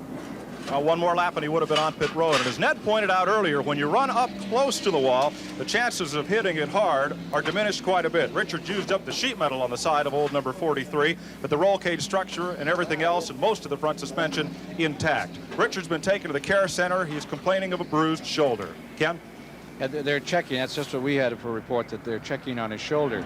One more lap and he would have been on pit road. And as Ned pointed out earlier, when you run up close to the wall, the chances of hitting it hard are diminished quite a bit. Richard used up the sheet metal on the side of old number 43, but the roll cage structure and everything else and most of the front suspension intact. Richard's been taken to the care center. He's complaining of a bruised shoulder. Ken? They're checking. That's just what we had for a report, that they're checking on his shoulder.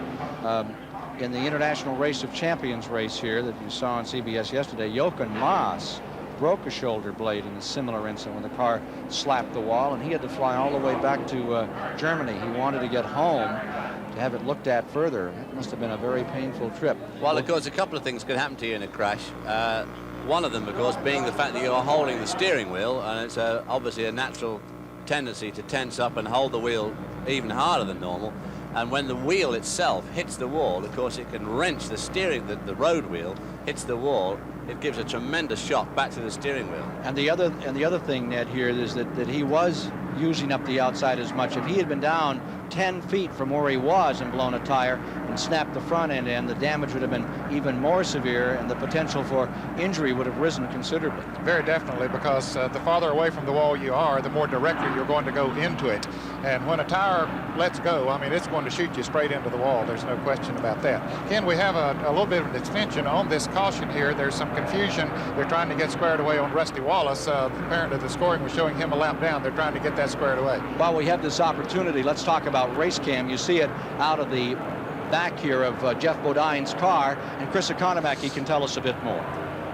In the International Race of Champions race here that you saw on CBS yesterday, Jochen Maas broke a shoulder blade in a similar incident when the car slapped the wall, and he had to fly all the way back to Germany. He wanted to get home to have it looked at further. It must have been a very painful trip. Well, of course, a couple of things could happen to you in a crash. One of them, of course, being the fact that you're holding the steering wheel, and it's obviously a natural tendency to tense up and hold the wheel even harder than normal. And when the wheel itself hits the wall, of course, it can wrench the steering, the road wheel hits the wall. It gives a tremendous shock back to the steering wheel. And the other thing, Ned, here is that he was using up the outside as much. If he had been down 10 feet from where he was and blown a tire, and snapped the front end in, the damage would have been even more severe, and the potential for injury would have risen considerably. Very definitely, because the farther away from the wall you are, the more directly you're going to go into it. And when a tire lets go, I mean, it's going to shoot you straight into the wall. There's no question about that. Ken, we have a little bit of an extension on this caution here. There's some confusion. They're trying to get squared away on Rusty Wallace. Apparently the scoring was showing him a lap down. They're trying to get that squared away. While we have this opportunity, let's talk about race cam. You see it out of the back here of Jeff Bodine's car, and Chris Economaki can tell us a bit more.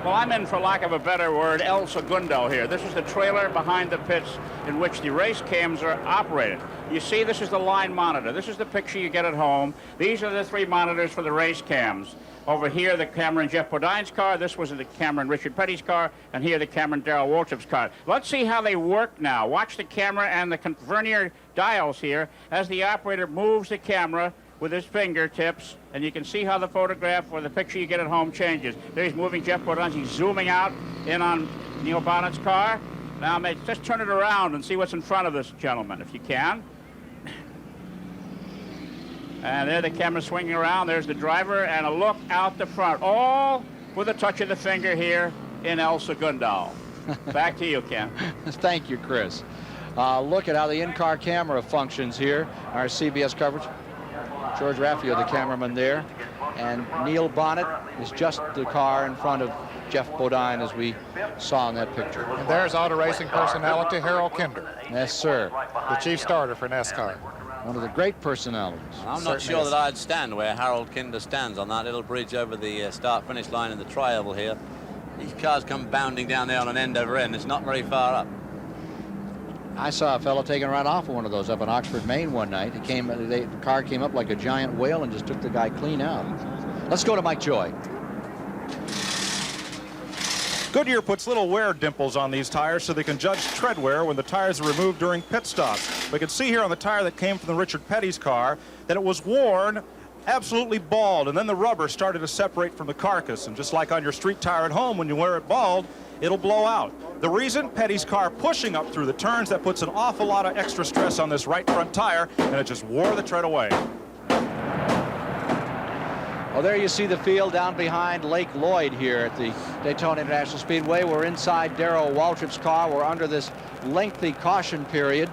Well, I'm in, for lack of a better word, El Segundo here. This is the trailer behind the pits in which the race cams are operated. You see, this is the line monitor. This is the picture you get at home. These are the 3 monitors for the race cams. Over here, the camera in Jeff Bodine's car. This was the camera in Richard Petty's car. And here, the camera in Darrell Waltrip's car. Let's see how they work now. Watch the camera and the vernier dials here as the operator moves the camera with his fingertips, and you can see how the photograph or the picture you get at home changes. There he's moving Jeff Bodine. He's zooming out in on Neil Bonnet's car. Now, just turn it around and see what's in front of this gentleman, if you can. And there the camera swinging around. There's the driver, and a look out the front, all with a touch of the finger here in El Segundo. Back to you, Ken. Thank you, Chris. Look at how the in-car camera functions here, our CBS coverage. George Raffio, the cameraman there, and Neil Bonnet is just the car in front of Jeff Bodine, as we saw in that picture. And there's auto racing personality Harold Kinder. Yes, sir. The chief starter for NASCAR. One of the great personalities. I'm not sure that I'd stand where Harold Kinder stands on that little bridge over the start-finish line in the tri-oval here. These cars come bounding down there on an end over end. It's not very far up. I saw a fellow taking right off of one of those up in Oxford, Maine one night. The car came up like a giant whale and just took the guy clean out. Let's go to Mike Joy. Goodyear puts little wear dimples on these tires so they can judge tread wear when the tires are removed during pit stops. We can see here on the tire that came from the Richard Petty's car that it was worn absolutely bald, and then the rubber started to separate from the carcass. And just like on your street tire at home, when you wear it bald, it'll blow out. The reason, Petty's car pushing up through the turns, that puts an awful lot of extra stress on this right front tire, and it just wore the tread away. Well, there you see the field down behind Lake Lloyd here at the Daytona International Speedway. We're inside Darrell Waltrip's car. We're under this lengthy caution period.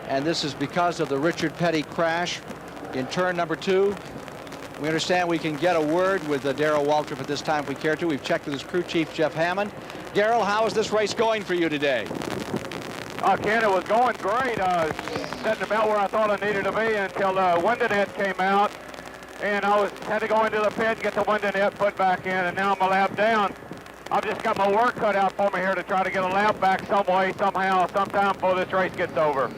And this is because of the Richard Petty crash in turn number 2. We understand we can get a word with Darrell Waltrip at this time if we care to. We've checked with his crew chief, Jeff Hammond. Darrell, how is this race going for you today? Ken, it was going great. Setting about where I thought I needed to be until the window net came out. And I had to go into the pit and get the window net put back in, and now I'm a lap down. I've just got my work cut out for me here to try to get a lap back some way, somehow, sometime before this race gets over.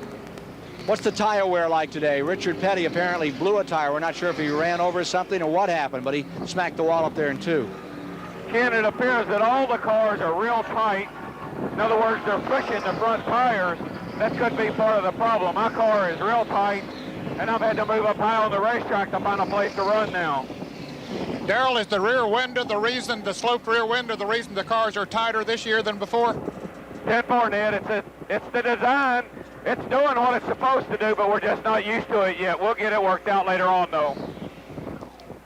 What's the tire wear like today? Richard Petty apparently blew a tire. We're not sure if he ran over something or what happened, but he smacked the wall up there in 2. Ken, it appears that all the cars are real tight. In other words, they're pushing the front tires. That could be part of the problem. My car is real tight, and I've had to move up high on the racetrack to find a place to run now. Darrell, is the rear window the reason, the sloped rear window, the reason the cars are tighter this year than before? 10-4, Ned. It's the design. It's doing what it's supposed to do, but we're just not used to it yet. We'll get it worked out later on, though.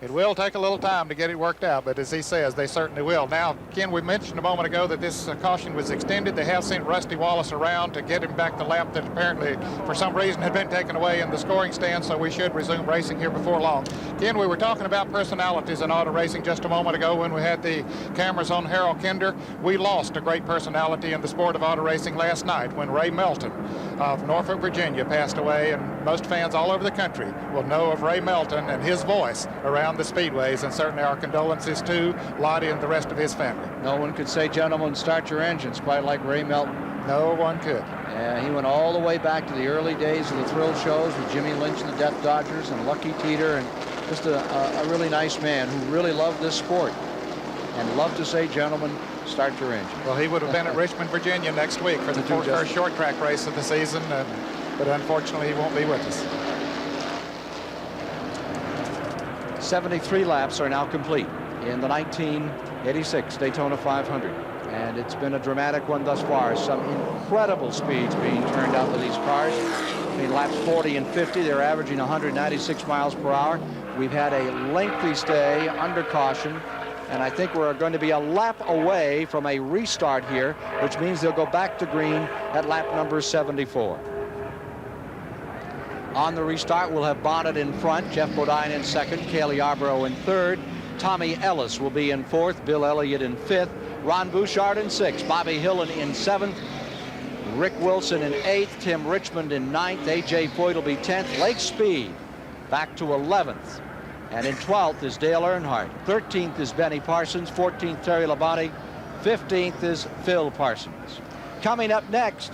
It will take a little time to get it worked out, but as he says, they certainly will. Now, Ken, we mentioned a moment ago that this caution was extended. They have sent Rusty Wallace around to get him back the lap that apparently, for some reason, had been taken away in the scoring stand, so we should resume racing here before long. Ken, we were talking about personalities in auto racing just a moment ago when we had the cameras on Harold Kinder. We lost a great personality in the sport of auto racing last night when Ray Melton of Norfolk, Virginia passed away, and most fans all over the country will know of Ray Melton and his voice around the speedways, and certainly our condolences to Lottie and the rest of his family. No one could say, gentlemen, start your engines quite like Ray Melton. No one could. Yeah, he went all the way back to the early days of the thrill shows with Jimmy Lynch and the Death Dodgers and Lucky Teeter, and just a really nice man who really loved this sport and loved to say, gentlemen, start your engine. Well, he would have been at Richmond, Virginia next week for the first short track race of the season, but unfortunately he won't be with us. 73 laps are now complete in the 1986 Daytona 500. And it's been a dramatic one thus far. Some incredible speeds being turned out with these cars. Between laps 40 and 50, they're averaging 196 miles per hour. We've had a lengthy stay under caution, and I think we're going to be a lap away from a restart here, which means they'll go back to green at lap number 74. On the restart, we'll have Bonnet in front, Jeff Bodine in second, Cale Yarborough in third, Tommy Ellis will be in fourth, Bill Elliott in fifth, Ron Bouchard in sixth, Bobby Hillen in seventh, Rick Wilson in eighth, Tim Richmond in ninth, A.J. Foyt will be 10th, Lake Speed back to 11th, and in 12th is Dale Earnhardt, 13th is Benny Parsons, 14th Terry Labonte, 15th is Phil Parsons. Coming up next,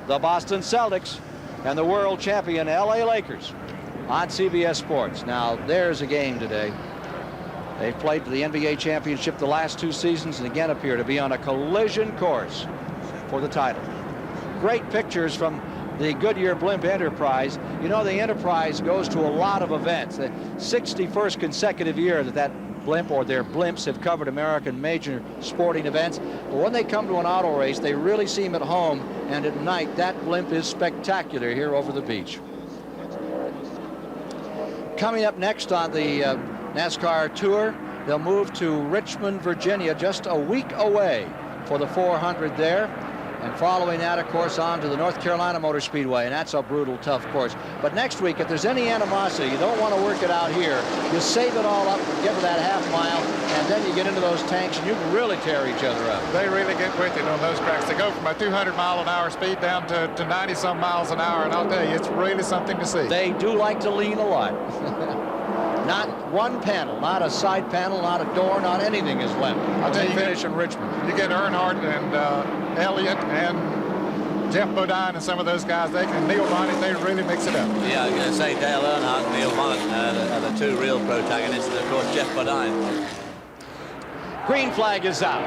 the Boston Celtics and the world champion LA Lakers on CBS Sports. Now there's a game today. They've played for the NBA championship the last 2 seasons and again appear to be on a collision course for the title. Great pictures from the Goodyear Blimp Enterprise. You know, the Enterprise goes to a lot of events. The 61st consecutive year that blimp or their blimps have covered American major sporting events. But when they come to an auto race, they really seem at home, and at night that blimp is spectacular here over the beach. Coming up next on the NASCAR Tour, they'll move to Richmond, Virginia, just a week away for the 400 there. And following that, of course, on to the North Carolina Motor Speedway, and that's a brutal, tough course. But next week, if there's any animosity, you don't want to work it out here. You save it all up and get to that half mile, and then you get into those tanks, and you can really tear each other up. They really get with it on those tracks. They go from a 200-mile-an-hour speed down to 90-some miles an hour, and I'll tell you, it's really something to see. They do like to lean a lot. Not one panel, not a side panel, not a door, not anything is left. I'll tell you, finish in Richmond. You get Earnhardt and Elliott and Jeff Bodine and some of those guys, they can, Neil Bonnet, they really mix it up. Yeah, I was going to say Dale Earnhardt and Neil Bonnet are the two real protagonists, and of course Jeff Bodine. Green flag is out.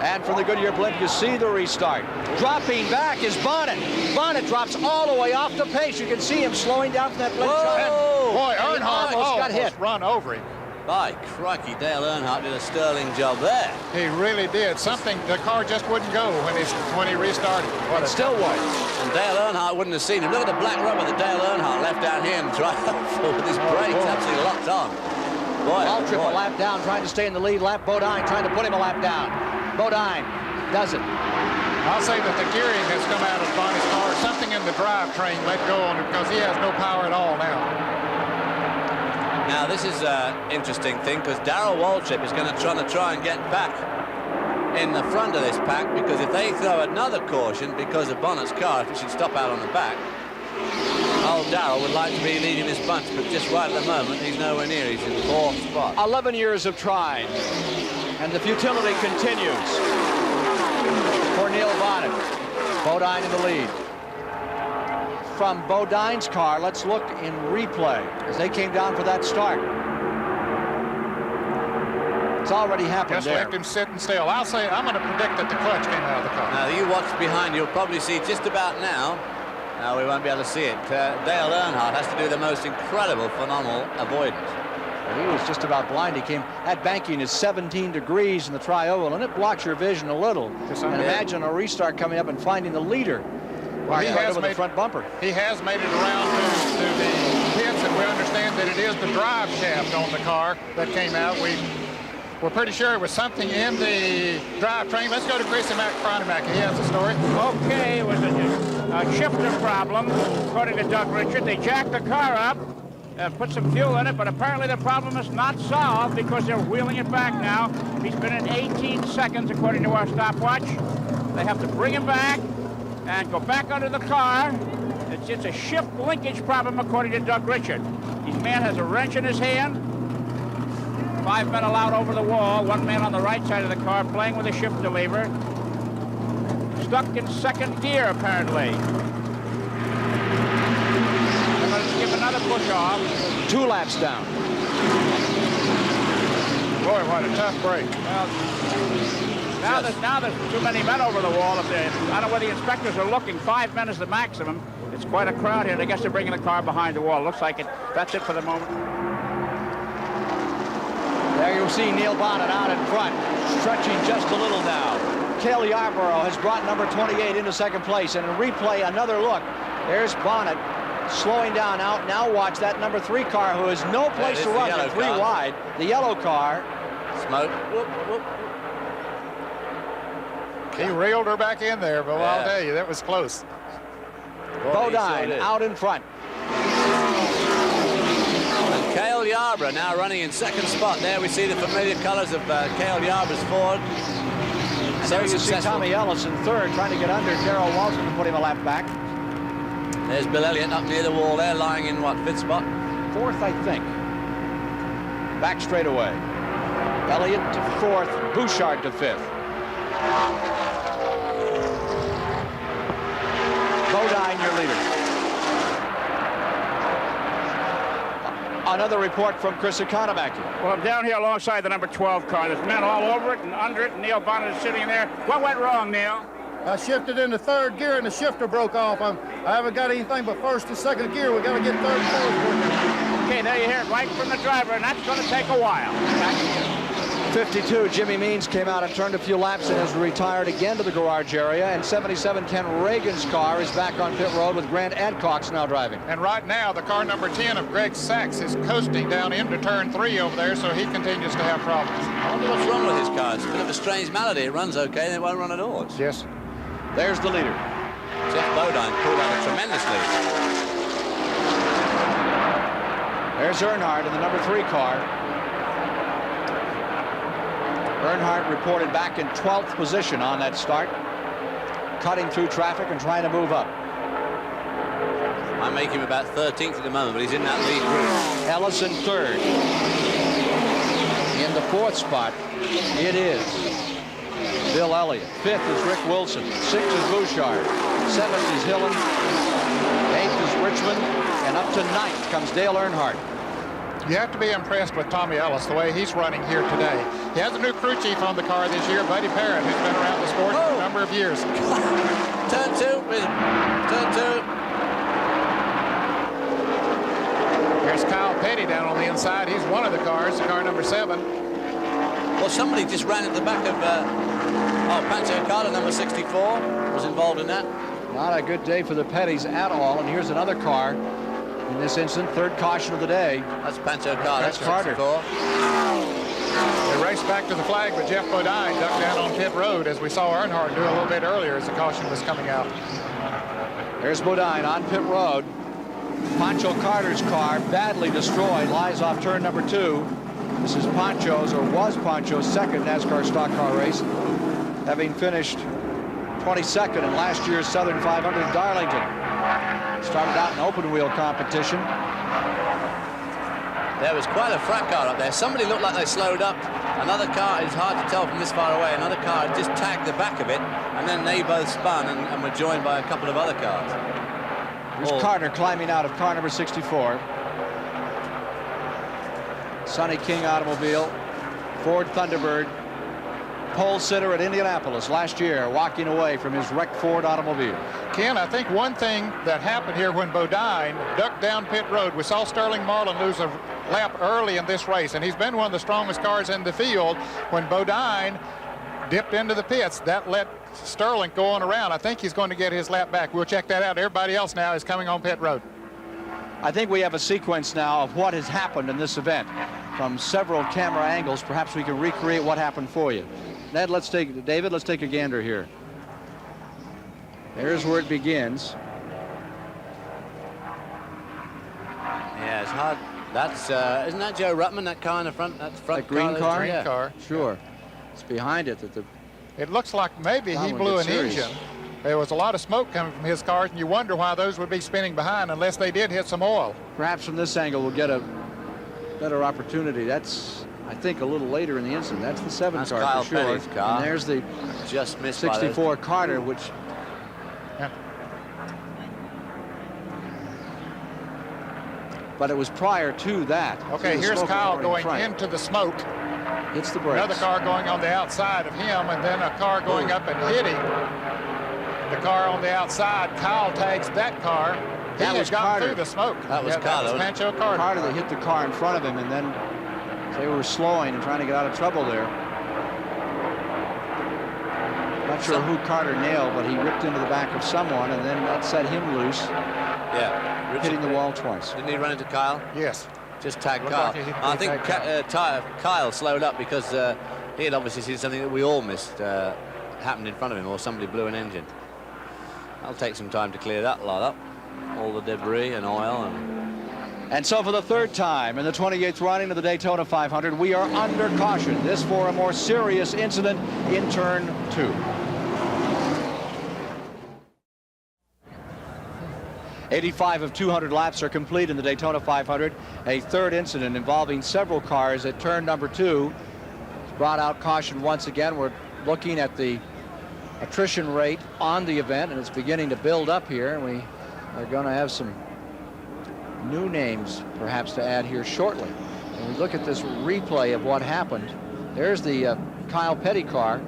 And from the Goodyear Blimp, you see the restart. Dropping back is Bonnet. Bonnet drops all the way off the pace. You can see him slowing down from that blimp shot. And boy, Earnhardt almost got hit. Run over him. By crikey, Dale Earnhardt did a sterling job there. He really did. Something, the car just wouldn't go when he restarted. It still won't. And Dale Earnhardt wouldn't have seen him. Look at the black rubber that Dale Earnhardt left down here and tried with his brakes absolutely locked on. Boy, Waltrip a lap down, trying to stay in the lead. Lap Bodine trying to put him a lap down. Bodine does it. I'll say that the gearing has come out of Bonnie's car. Something in the drivetrain let go on it because he has no power at all now. Now this is an interesting thing because Darrell Waltrip is going to try and get back in the front of this pack, because if they throw another caution because of Bonnet's car, if it should stop out on the back, old Darrell would like to be leading this bunch, but just right at the moment he's nowhere near. He's in 4th spot. 11 years of trying, and the futility continues for Neil Bonnet. Bodine in the lead. From Bodine's car, let's look in replay as they came down for that start. It's already happened Just there. left him sitting still. I'll say, I'm going to predict that the clutch came out of the car. Now you watch behind, you'll probably see just about now. Now we won't be able to see it. Dale Earnhardt has to do the most incredible, phenomenal avoidance. Well, he was just about blind. He came, that banking is 17 degrees in the tri-oval, and it blocks your vision a little. And imagine a restart coming up and finding the leader. Well, he has over the front bumper. He has made it around to the pits, and we understand that it is the drive shaft on the car that came out. We're pretty sure it was something in the drivetrain. Let's go to Chrissy Mack. He has the story. Okay, it was a shifter problem, according to Doug Richard. They jacked the car up, put some fuel in it, but apparently the problem is not solved because they're wheeling it back now. He's been in 18 seconds, according to our stopwatch. They have to bring him back and go back under the car. It's a shift linkage problem, according to Doug Richard. This man has a wrench in his hand. 5 men allowed over the wall. 1 man on the right side of the car playing with a shifter lever. Stuck in second gear, apparently. They're going to give another push off. 2 laps down. Boy, what a tough break. Well, now there's too many men over the wall. I don't know where the inspectors are looking. 5 men is the maximum. It's quite a crowd here, and I guess they're bringing the car behind the wall. Looks like it. That's it for the moment. There you'll see Neil Bonnet out in front, stretching just a little now. Cale Yarborough has brought number 28 into second place, and in replay, another look. There's Bonnet slowing down. Now watch that number 3 car, who has no place to run with 3 wide. The yellow car. Smoke. Whoop, whoop. He reeled her back in there, but I'll tell you, that was close. Bodine out in front. And Cale Yarborough now running in second spot. There we see the familiar colors of Cale Yarborough's Ford. And there you see Tommy Ellis in third, trying to get under Darrell Walton to put him a lap back. There's Bill Elliott up near the wall there, lying in what, 5th spot? 4th, I think. Back straight away. Elliott to 4th, Bouchard to 5th. Bodine, your leader. Another report from Chris Economaki. Well, I'm down here alongside the number 12 car. There's men all over it and under it, and Neil Bonnet is sitting there. What went wrong, Neil? I shifted into 3rd gear and the shifter broke off. I haven't got anything but 1st and 2nd gear. We got to get 3rd and 4th working. Okay, now you hear it right from the driver, and that's going to take a while. 52, Jimmy Means came out and turned a few laps and has retired again to the garage area. And 77, Ken Reagan's car is back on pit road with Grant Adcox now driving. And right now, the car number 10 of Greg Sachs is coasting down into turn 3 over there, so he continues to have problems. I wonder what's wrong with his car. It's a bit of a strange malady. It runs okay, and it won't run at all. Yes. There's the leader. Jeff Bodine pulled out a tremendous lead. There's Earnhardt in the number 3 car. Earnhardt reported back in 12th position on that start, cutting through traffic and trying to move up. I make him about 13th at the moment, but he's in that lead group. Ellison 3rd. In the 4th spot, it is Bill Elliott. 5th is Rick Wilson. 6th is Bouchard. 7th is Hillen. 8th is Richmond. And up to 9th comes Dale Earnhardt. You have to be impressed with Tommy Ellis, the way he's running here today. He has a new crew chief on the car this year, Buddy Parrott, who's been around the sport for a number of years. Turn 2. Turn 2. Here's Kyle Petty down on the inside. He's one of the cars, car number 7. Well, somebody just ran at the back of Pancho Carter, number 64, was involved in that. Not a good day for the Pettys at all. And here's another car. In this instant, 3rd caution of the day. That's Pancho Carter. That's Carter. They raced back to the flag, but Jeff Bodine ducked down on pit road, as we saw Earnhardt do a little bit earlier as the caution was coming out. There's Bodine on pit road. Pancho Carter's car, badly destroyed, lies off turn number 2. This is Pancho's, or was Pancho's, 2nd NASCAR stock car race, having finished 22nd in last year's Southern 500 in Darlington. Started out in open wheel competition. There was quite a fracas up there. Somebody looked like they slowed up. Another car, it's hard to tell from this far away, another car had just tagged the back of it, and then they both spun and were joined by a couple of other cars. There's Carter climbing out of car number 64. Sonny King automobile, Ford Thunderbird, pole sitter at Indianapolis last year, walking away from his wrecked Ford automobile. Ken, I think one thing that happened here when Bodine ducked down pit road, we saw Sterling Marlin lose a lap early in this race, and he's been one of the strongest cars in the field. When Bodine dipped into the pits, that let Sterling go on around. I think he's going to get his lap back. We'll check that out. Everybody else now is coming on pit road. I think we have a sequence now of what has happened in this event from several camera angles. Perhaps we can recreate what happened for you. David, let's take a gander here. There's where it begins. Yeah, it's hard. That's isn't that Joe Ruttman, that car in the front? That's front that green car. Green car. Sure. It's behind it that the. It looks like maybe he blew an engine. There was a lot of smoke coming from his cars, and you wonder why those would be spinning behind unless they did hit some oil. Perhaps from this angle we'll get a better opportunity. That's, I think, a little later in the incident. That's the 7 car Kyle for sure. Petty's car. And there's the just missed 64 Carter, which. Yeah. But it was prior to that. Okay, here's Kyle going into the smoke. Hits the brakes. Another car going on the outside of him, and then a car going up and hitting the car on the outside. Kyle tags that car. He has gotten through the smoke. That was Pancho Carter. Carter that hit the car in front of him, and then They were slowing and trying to get out of trouble there. Not sure who Carter nailed, but he ripped into the back of someone, and then that set him loose. Yeah. Richard, hitting the wall twice. Didn't he run into Kyle? Yes. Just tagged Kyle. I think Kyle slowed up because he had obviously seen something that we all missed happen in front of him, or somebody blew an engine. That'll take some time to clear that lot up. All the debris and oil. And so for the third time in the 28th running of the Daytona 500, we are under caution. This for a more serious incident in turn 2. '85 of 200 laps are complete in the Daytona 500. A third incident involving several cars at turn number 2 brought out caution once again. We're looking at the attrition rate on the event, and it's beginning to build up here. And we are going to have some new names perhaps to add here shortly. When we look at this replay of what happened, there's the Kyle Petty car.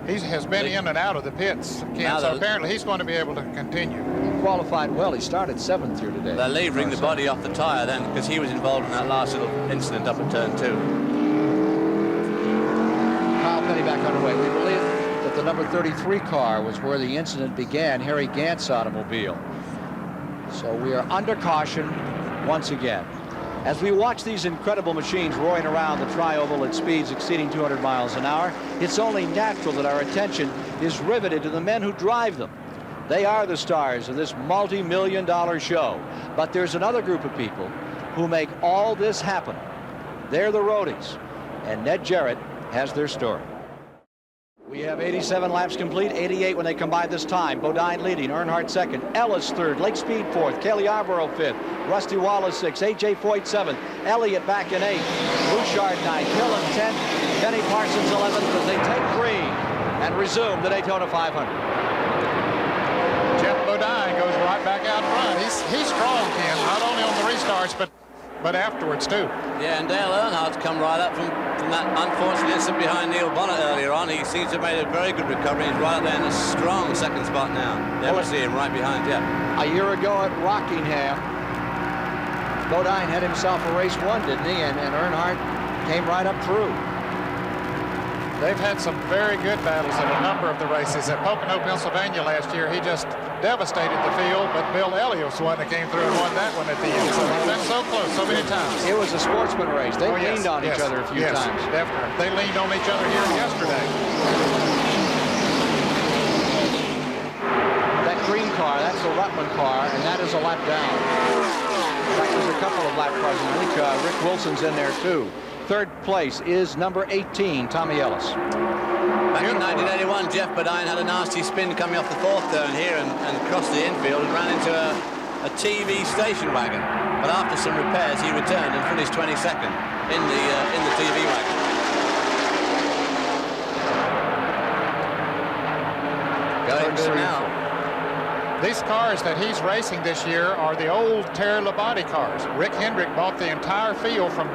He has been in and out of the pits, Ken, so apparently he's going to be able to continue. He qualified well. He started 7th here today. They're levering the body off the tire then, because he was involved in that last little incident up at turn 2. Kyle Petty back underway. We believe that the number 33 car was where the incident began, Harry Gant's automobile. So we are under caution once again. As we watch these incredible machines roaring around the tri-oval at speeds exceeding 200 miles an hour, it's only natural that our attention is riveted to the men who drive them. They are the stars of this multi-million-dollar show. But there's another group of people who make all this happen. They're the roadies, and Ned Jarrett has their story. We have 87 laps complete, 88 when they combine this time. Bodine leading, Earnhardt second, Ellis third, Lake Speed fourth, Cale Yarborough fifth, Rusty Wallace sixth, A.J. Foyt seventh, Elliott back in eighth, Bouchard ninth, Hill in 10th, Benny Parsons 11th as they take green and resume the Daytona 500. Jeff Bodine goes right back out front. He's strong, Ken, not only on the restarts, but afterwards too. Yeah, and Dale Earnhardt's come right up from that unfortunate incident behind Neil Bonnet earlier on. He seems to have made a very good recovery. He's right up there in a strong second spot now. There we see him right behind, yeah. A year ago at Rockingham, Bodine had himself a race won, didn't he? And Earnhardt came right up through. They've had some very good battles in a number of the races. At Pocono, Pennsylvania last year, he just devastated the field, but Bill Elliott's one that came through and won that one at the end. So they've been so close so many times. It was a sportsman race. They leaned on each other a few times. Definitely. They leaned on each other here yesterday. That green car, that's the Rutland car, and that is a lap down. In fact, there's a couple of lap cars. I think Rick Wilson's in there too. Third place is number 18, Tommy Ellis. Back in 1981, Jeff Bodine had a nasty spin coming off the fourth turn here and crossed the infield and ran into a TV station wagon. But after some repairs, he returned and finished 22nd in the TV wagon. Going good now. These cars that he's racing this year are the old Terry Labonte cars. Rick Hendrick bought the entire field from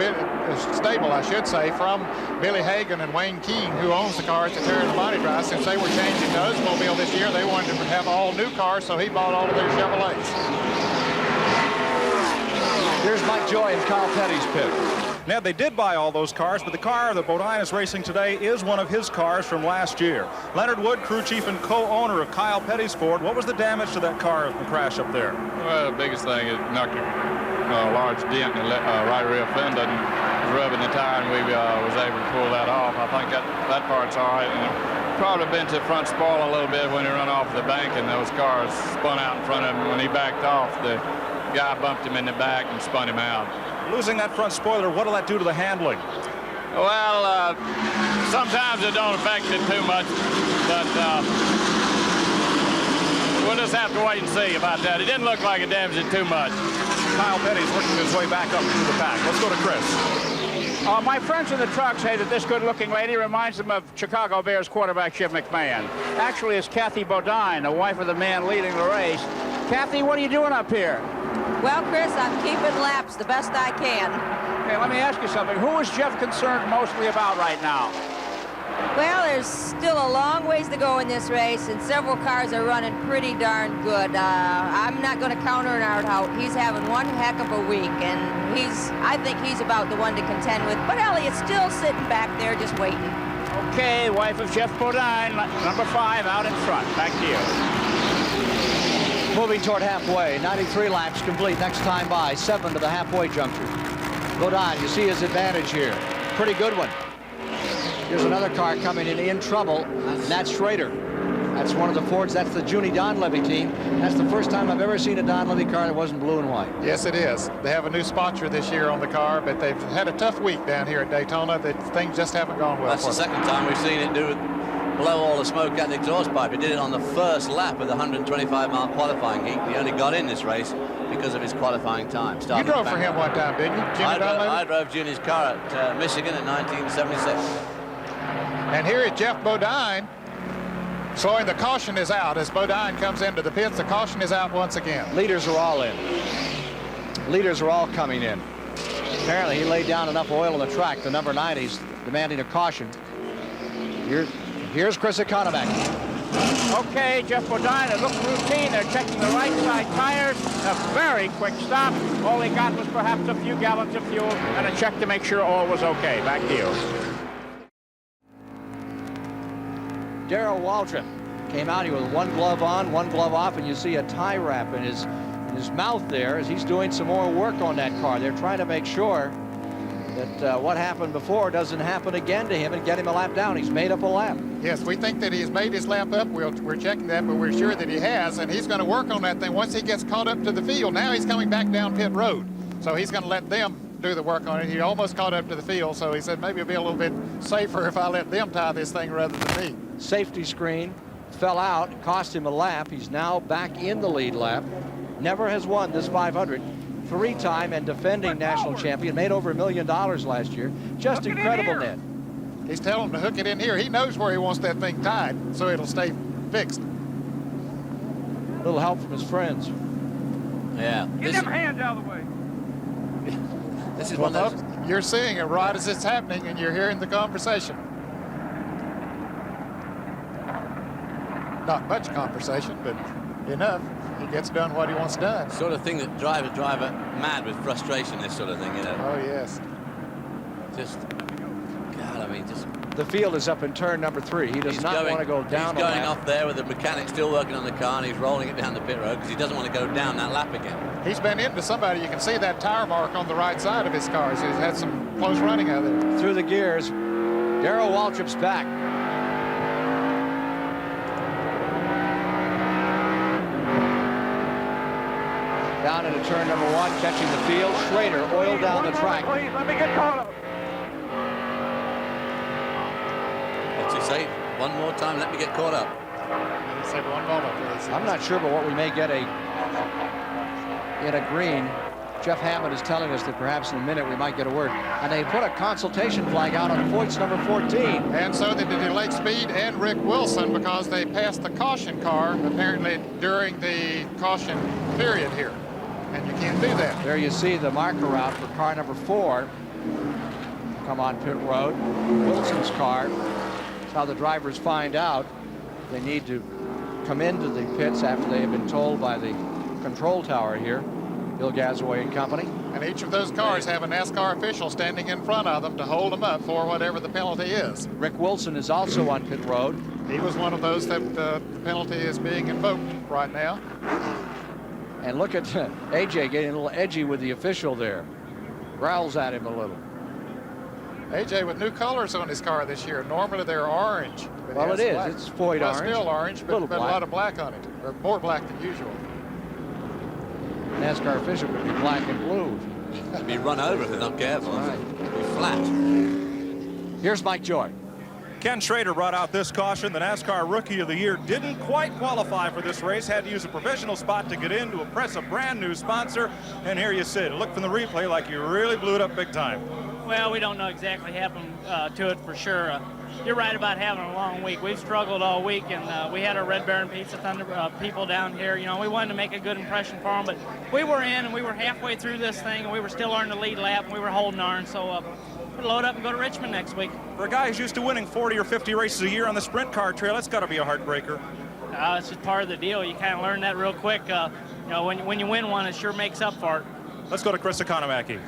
stable, I should say, from Billy Hagan and Wayne Keene, who owns the cars that Terry Labonte drives. Since they were changing to Oldsmobile this year, they wanted to have all new cars, so he bought all of their Chevrolets. Here's Mike Joy in Kyle Petty's pit. Now, they did buy all those cars, but the car that Bodine is racing today is one of his cars from last year. Leonard Wood, crew chief and co-owner of Kyle Petty's Ford. What was the damage to that car in the crash up there? Well, the biggest thing is knocked a large dent in the right rear fender and was rubbing the tire, and we was able to pull that off. I think that part's all right. And probably been to the front spoil a little bit when he run off the bank, and those cars spun out in front of him. When he backed off, the guy bumped him in the back and spun him out. Losing that front spoiler, what will that do to the handling? Well, sometimes it don't affect it too much, but we'll just have to wait and see about that. It didn't look like it damaged it too much. Kyle Petty's working his way back up through the pack. Let's go to Chris. My friends in the truck say that this good-looking lady reminds them of Chicago Bears quarterback Jim McMahon. Actually, it's Kathy Bodine, the wife of the man leading the race. Kathy, what are you doing up here? Well, Chris, I'm keeping laps the best I can. Hey, let me ask you something. Who is Jeff concerned mostly about right now? Well, there's still a long ways to go in this race, and several cars are running pretty darn good. I'm not going to counter out. He's having one heck of a week, and I think he's about the one to contend with. But Elliott's still sitting back there just waiting. Okay, wife of Jeff Bodine, number 5 out in front. Back to you. Moving toward halfway, 93 laps complete, next time by, 7 to the halfway juncture. Bodine, you see his advantage here. Pretty good one. Here's another car coming in trouble, and that's Schrader. That's one of the Fords. That's the Junie Donlevy team. That's the first time I've ever seen a Donlevy car that wasn't blue and white. Yes, it is. They have a new sponsor this year on the car, but they've had a tough week down here at Daytona. That things just haven't gone well. That's the second time we've seen it blow all the smoke out the exhaust pipe. He did it on the first lap of the 125-mile qualifying heat. He only got in this race because of his qualifying time. You drove for him one time, didn't you? I drove Junie's car at Michigan in 1976. And here is Jeff Bodine showing the caution is out. As Bodine comes into the pits, the caution is out once again. Leaders are all in. Leaders are all coming in. Apparently he laid down enough oil on the track. The number 90's demanding a caution. Here's Chris Economac. Okay, Jeff Bodine, it looked routine. They're checking the right side tires. A very quick stop. All they got was perhaps a few gallons of fuel and a check to make sure all was okay. Back to you. Darrell Waltrip came out here with one glove on, one glove off, and you see a tie wrap in his mouth there as he's doing some more work on that car. They're trying to make sure that what happened before doesn't happen again to him and get him a lap down. He's made up a lap. Yes, we think that he's made his lap up. We're checking that, but we're sure that he has, and he's going to work on that thing once he gets caught up to the field. Now he's coming back down pit road, so he's going to let them do the work on it. He almost caught up to the field, so he said maybe it'll be a little bit safer if I let them tie this thing rather than me. Safety screen fell out, cost him a lap. He's now back in the lead lap. Never has won this 500. 3-time and defending national champion. Made over $1 million last year. Just incredible, Ned. He's telling him to hook it in here. He knows where he wants that thing tied, so it'll stay fixed. A little help from his friends. Yeah. Get them hands out of the way. This is well, one of those. You're seeing it right as it's happening, and you're hearing the conversation. Not much conversation, but enough. He gets done what he wants done. Sort of thing that drives a driver mad with frustration, this sort of thing, you know. Oh, yes. Just, God, I mean, just... The field is up in turn number 3. He does not want to go down. He's going off there with the mechanic still working on the car, and he's rolling it down the pit road because he doesn't want to go down that lap again. He's been into somebody. You can see that tire mark on the right side of his car. He's had some close running out there. Through the gears, Darrell Waltrip's back. Down into turn number 1, catching the field. Schrader oiled down the track. Please, let me get caught up. What's he say? One more time, let me get caught up. He said one moment, please. I'm not sure, but what we may get in a green. Jeff Hammond is telling us that perhaps in a minute we might get a word. And they put a consultation flag out on Foyt's number 14. And so they did Lake Speed and Rick Wilson because they passed the caution car apparently during the caution period here. And you can't do that. There you see the marker out for car number 4. Come on pit road. Wilson's car. That's how the drivers find out they need to come into the pits after they have been told by the control tower here. Bill Gazaway and company. And each of those cars have a NASCAR official standing in front of them to hold them up for whatever the penalty is. Rick Wilson is also on pit road. He was one of those that the penalty is being invoked right now. And look at AJ getting a little edgy with the official there. Growls at him a little. AJ with new colors on his car this year. Normally they're orange. Well, it is. Black. It's Foyt orange. Still orange, but a lot of black on it. Or more black than usual. NASCAR official could be black and blue. It'd be run over if they're not careful. Right. It'd be flat. Here's Mike Joy. Ken Schrader brought out this caution. The NASCAR Rookie of the Year didn't quite qualify for this race. Had to use a professional spot to get in to impress a brand new sponsor. And here you see it. Look from the replay like you really blew it up big time. Well, we don't know exactly happened to it for sure. You're right about having a long week. We've struggled all week, and we had our Red Baron Pizza Thunder people down here. You know, we wanted to make a good impression for them, but we were in, and we were halfway through this thing, and we were still on the lead lap, and we were holding on. So load up and go to Richmond next week. For a guy who's used to winning 40 or 50 races a year on the sprint car trail, that's got to be a heartbreaker. It's just part of the deal. You kind of learn that real quick. You know, when you win one, it sure makes up for it. Let's go to Chris Economaki.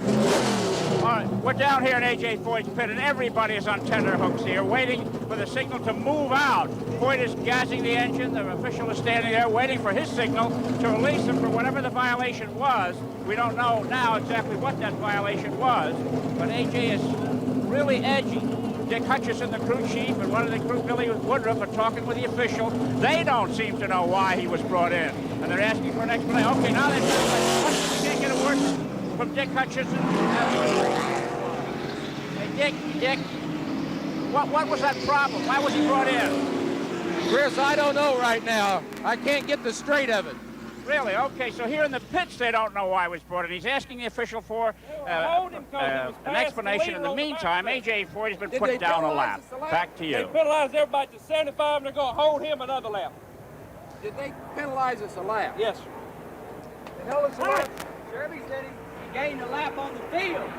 All right, we're down here in A.J. Foyt's pit, and everybody is on tender hooks here, waiting for the signal to move out. Foyt is gassing the engine. The official is standing there waiting for his signal to release him for whatever the violation was. We don't know now exactly what that violation was, but A.J. is really edgy. Dick Hutchison, the crew chief, and one of the crew, Billy Woodruff, are talking with the official. They don't seem to know why he was brought in, and they're asking for an explanation. Okay, now they can't get a word from Dick Hutchison. Hey, Dick, what was that problem? Why was he brought in? Chris, I don't know right now. I can't get the straight of it. Really? Okay, so here in the pits, they don't know why he was brought in. He's asking the official for an explanation. In the meantime, A.J. Foyt has been put down a lap. Back to you. They penalized everybody to 75, and they're going to hold him another lap. Did they penalize us a lap? Yes, sir. They held us a lap. Jeremy said he gained a lap on the field.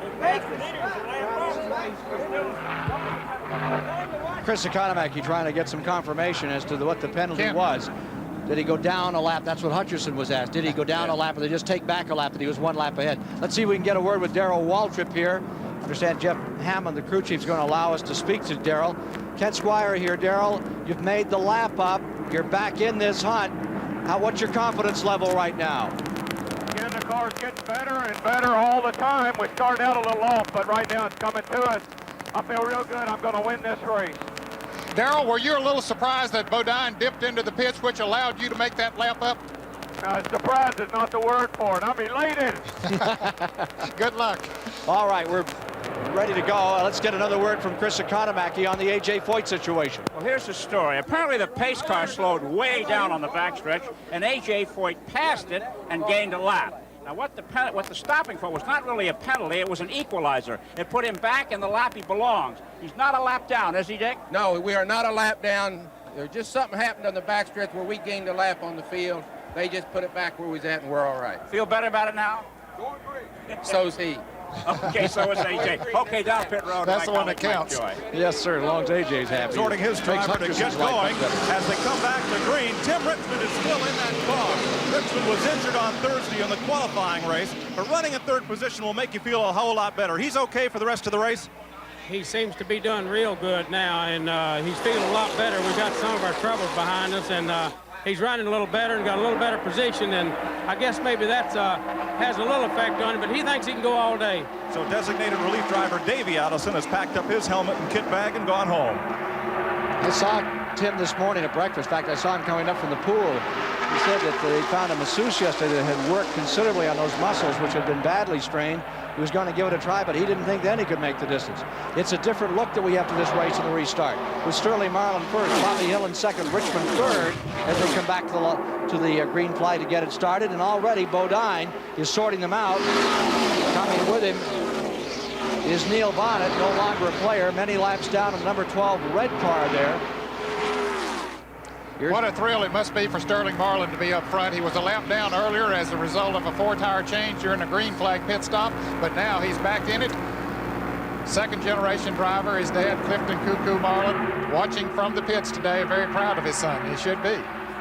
Chris Economaki trying to get some confirmation as to what the penalty was. Did he go down a lap? That's what Hutcherson was asked. Did he go down a lap, or did they just take back a lap that he was one lap ahead? Let's see if we can get a word with Darrell Waltrip here. I understand Jeff Hammond, the crew chief, is going to allow us to speak to Darrell. Ken Squire here. Darrell, you've made the lap up. You're back in this hunt. What's your confidence level right now? Again, the car's getting better and better all the time. We started out a little off, but right now it's coming to us. I feel real good. I'm going to win this race. Darrell, were you a little surprised that Bodine dipped into the pits, which allowed you to make that lap up? Surprised is not the word for it. I'm elated. Good luck. All right, we're ready to go. Let's get another word from Chris Economaki on the A.J. Foyt situation. Well, here's the story. Apparently, the pace car slowed way down on the backstretch, and A.J. Foyt passed it and gained a lap. Now, what the stopping for was not really a penalty. It was an equalizer. It put him back in the lap he belongs. He's not a lap down, is he, Dick? No, we are not a lap down. There just something happened on the backstretch where we gained a lap on the field. They just put it back where we was at, and we're all right. Feel better about it now? So's he. Okay, so is A.J. Okay, down pit road. That's the one that counts. Yes, sir, as long as A.J.'s happy. Exhorting his driver to get going as they come back to green. Tim Richmond is still in that car. Richmond was injured on Thursday in the qualifying race, but running in third position will make you feel a whole lot better. He's okay for the rest of the race? He seems to be doing real good now, and he's feeling a lot better. We've got some of our troubles behind us, and he's running a little better and got a little better position, and I guess maybe that has a little effect on him, but he thinks he can go all day. So designated relief driver Davey Addison has packed up his helmet and kit bag and gone home. I saw Tim this morning at breakfast. In fact, I saw him coming up from the pool. He said that they found a masseuse yesterday that had worked considerably on those muscles, which had been badly strained. He was going to give it a try, but he didn't think then he could make the distance. It's a different look that we have to this race in the restart. With Sterling Marlin first, Bobby Hill in second, Richmond third, as they come back to the green flag to get it started. And already Bodine is sorting them out. Coming with him is Neil Bonnet, no longer a player, many laps down in the number 12 red car there. What a thrill it must be for Sterling Marlin to be up front. He was a lap down earlier as a result of a four-tire change during a green flag pit stop, but now he's back in it. Second-generation driver, his dad, Clifton Cuckoo Marlin, watching from the pits today, very proud of his son. He should be.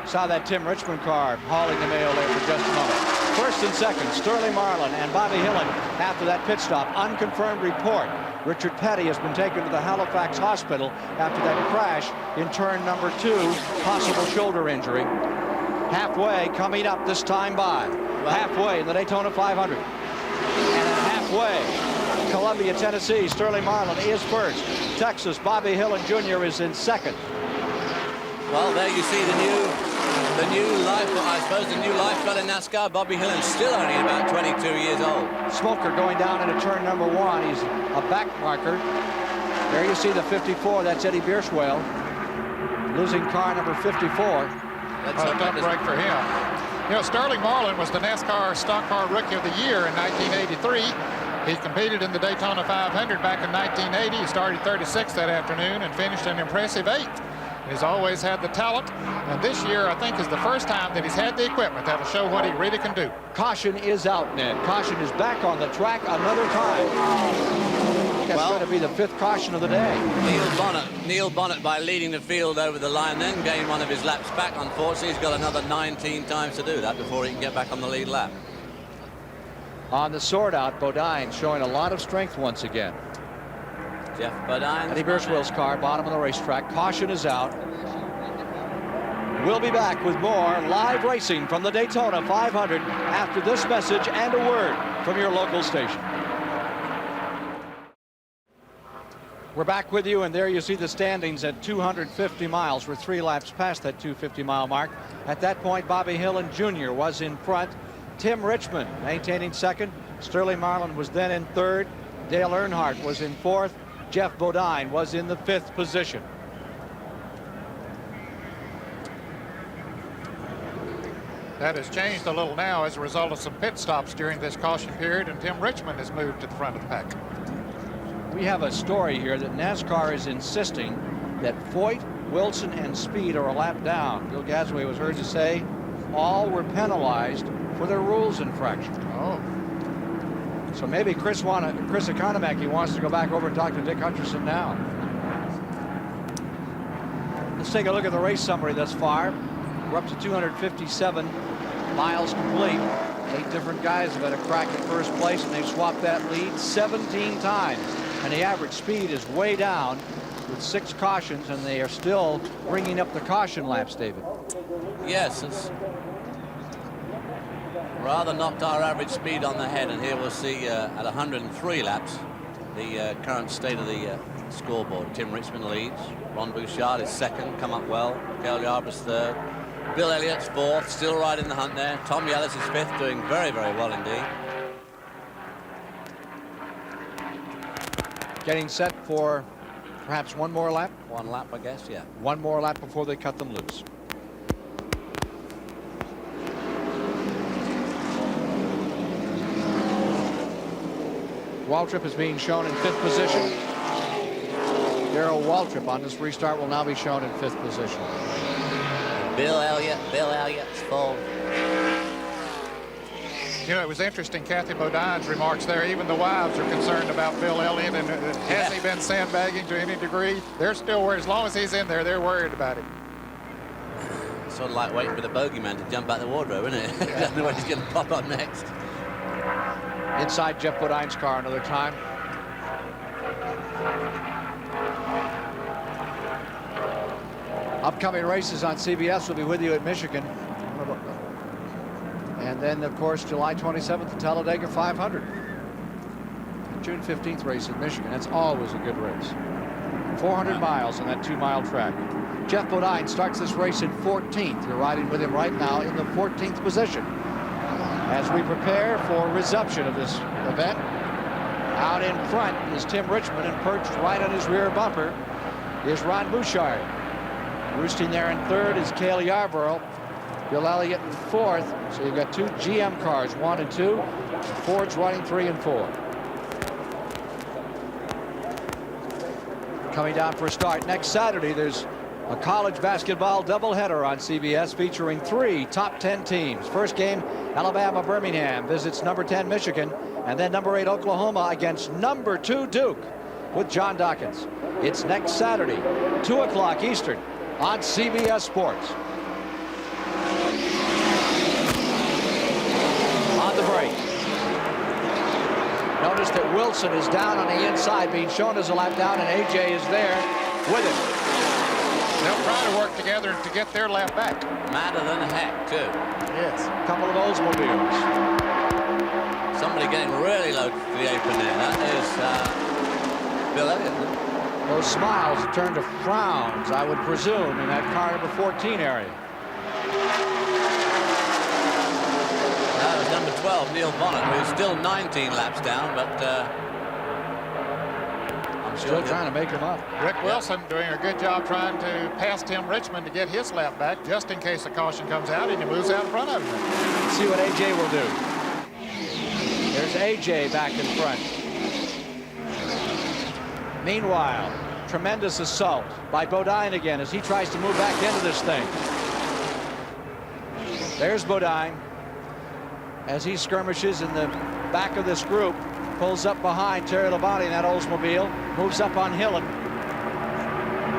Saw that Tim Richmond car hauling the mail there for just a moment. First and second, Sterling Marlin and Bobby Hillen after that pit stop. Unconfirmed report. Richard Petty has been taken to the Halifax Hospital after that crash in turn number 2, possible shoulder injury. Halfway, coming up this time by. Halfway in the Daytona 500. And halfway, Columbia, Tennessee, Sterling Marlin is first. Texas, Bobby Hillen Jr. is in second. Well, there you see the new life, I suppose, the new lifeblood in NASCAR. Bobby Hillen still only about 22 years old. Smoker going down into turn number 1. He's a back marker. There you see the 54. That's Eddie Bierswell. Losing car number 54. That's a tough break for him. You know, Sterling Marlin was the NASCAR Stock Car Rookie of the Year in 1983. He competed in the Daytona 500 back in 1980. He started 36th that afternoon and finished an impressive 8th. He's always had the talent, and this year I think is the first time that he's had the equipment that'll show what he really can do. Caution is out, Ned. Caution is back on the track another time. that's going to be the 5th caution of the day. Neil Bonnet, by leading the field over the line, then gained one of his laps back. Unfortunately, he's got another 19 times to do that before he can get back on the lead lap. On the sort out, Bodine showing a lot of strength once again. Jeff Bodine. Eddie Birchwill's car, bottom of the racetrack. Caution is out. We'll be back with more live racing from the Daytona 500 after this message and a word from your local station. We're back with you, and there you see the standings at 250 miles. We're 3 laps past that 250-mile mark. At that point, Bobby Hillin Jr. was in front. Tim Richmond maintaining second. Sterling Marlin was then in third. Dale Earnhardt was in fourth. Jeff Bodine was in the 5th position. That has changed a little now as a result of some pit stops during this caution period, and Tim Richmond has moved to the front of the pack. We have a story here that NASCAR is insisting that Foyt, Wilson, and Speed are a lap down. Bill Gasway was heard to say all were penalized for their rules infraction. Oh. So maybe Chris Economaki wants to go back over and talk to Dick Hutcherson now. Let's take a look at the race summary thus far. We're up to 257 miles complete. 8 different guys have had a crack at first place, and they've swapped that lead 17 times. And the average speed is way down with 6 cautions, and they are still bringing up the caution laps, David. Yes, it's rather knocked our average speed on the head, and here we'll see at 103 laps the current state of the scoreboard. Tim Richmond leads. Ron Bouchard is second, come up well. Cale Yarborough's third. Bill Elliott's fourth, still right in the hunt there. Tom Ellis is fifth, doing very, very well indeed. Getting set for perhaps one more lap? One lap, I guess, yeah. One more lap before they cut them loose. Waltrip is being shown in 5th position. Darrell Waltrip on this restart will now be shown in 5th position. Bill Elliott's fourth. You know, it was interesting, Kathy Bodine's remarks there. Even the wives are concerned about Bill Elliott, and has he been sandbagging to any degree? They're still worried. As long as he's in there, they're worried about him. Sort of like waiting for the bogeyman to jump out the wardrobe, isn't it? You don't know what he's going to pop up next. Inside Jeff Bodine's car another time. Upcoming races on CBS will be with you at Michigan. And then, of course, July 27th, the Talladega 500. June 15th race at Michigan. That's always a good race. 400 miles on that 2-mile track. Jeff Bodine starts this race in 14th. You're riding with him right now in the 14th position. As we prepare for resumption of this event, out in front is Tim Richmond, and perched right on his rear bumper is Ron Bouchard. Roosting there in 3rd is Cale Yarborough. Bill Elliott in 4th. So you've got 2 GM cars, 1 and 2. Ford's running 3 and 4. Coming down for a start next Saturday, there's a college basketball doubleheader on CBS featuring 3 top 10 teams. First game, Alabama Birmingham visits number 10 Michigan, and then number 8 Oklahoma against number 2 Duke with John Dawkins. It's next Saturday, 2 o'clock Eastern on CBS Sports. On the break. Notice that Wilson is down on the inside, being shown as a lap down, and AJ is there with him. They'll try to work together to get their lap back. Madder than heck, too. Yes. A couple of Oldsmobiles. Somebody getting really low to the apron there. That is Bill Elliott. Those smiles have turned to frowns, I would presume, in that car number 14 area. That was number 12, Neil Bonnet, who's still 19 laps down, but I'm sure still trying to make him up. Rick Wilson doing a good job trying to pass Tim Richmond to get his lap back, just in case the caution comes out and he moves out in front of him. Let's see what AJ will do. There's AJ back in front. Meanwhile, tremendous assault by Bodine again as he tries to move back into this thing. There's Bodine as he skirmishes in the back of this group. pulls up behind Terry Labonte in that Oldsmobile, moves up on Hillen.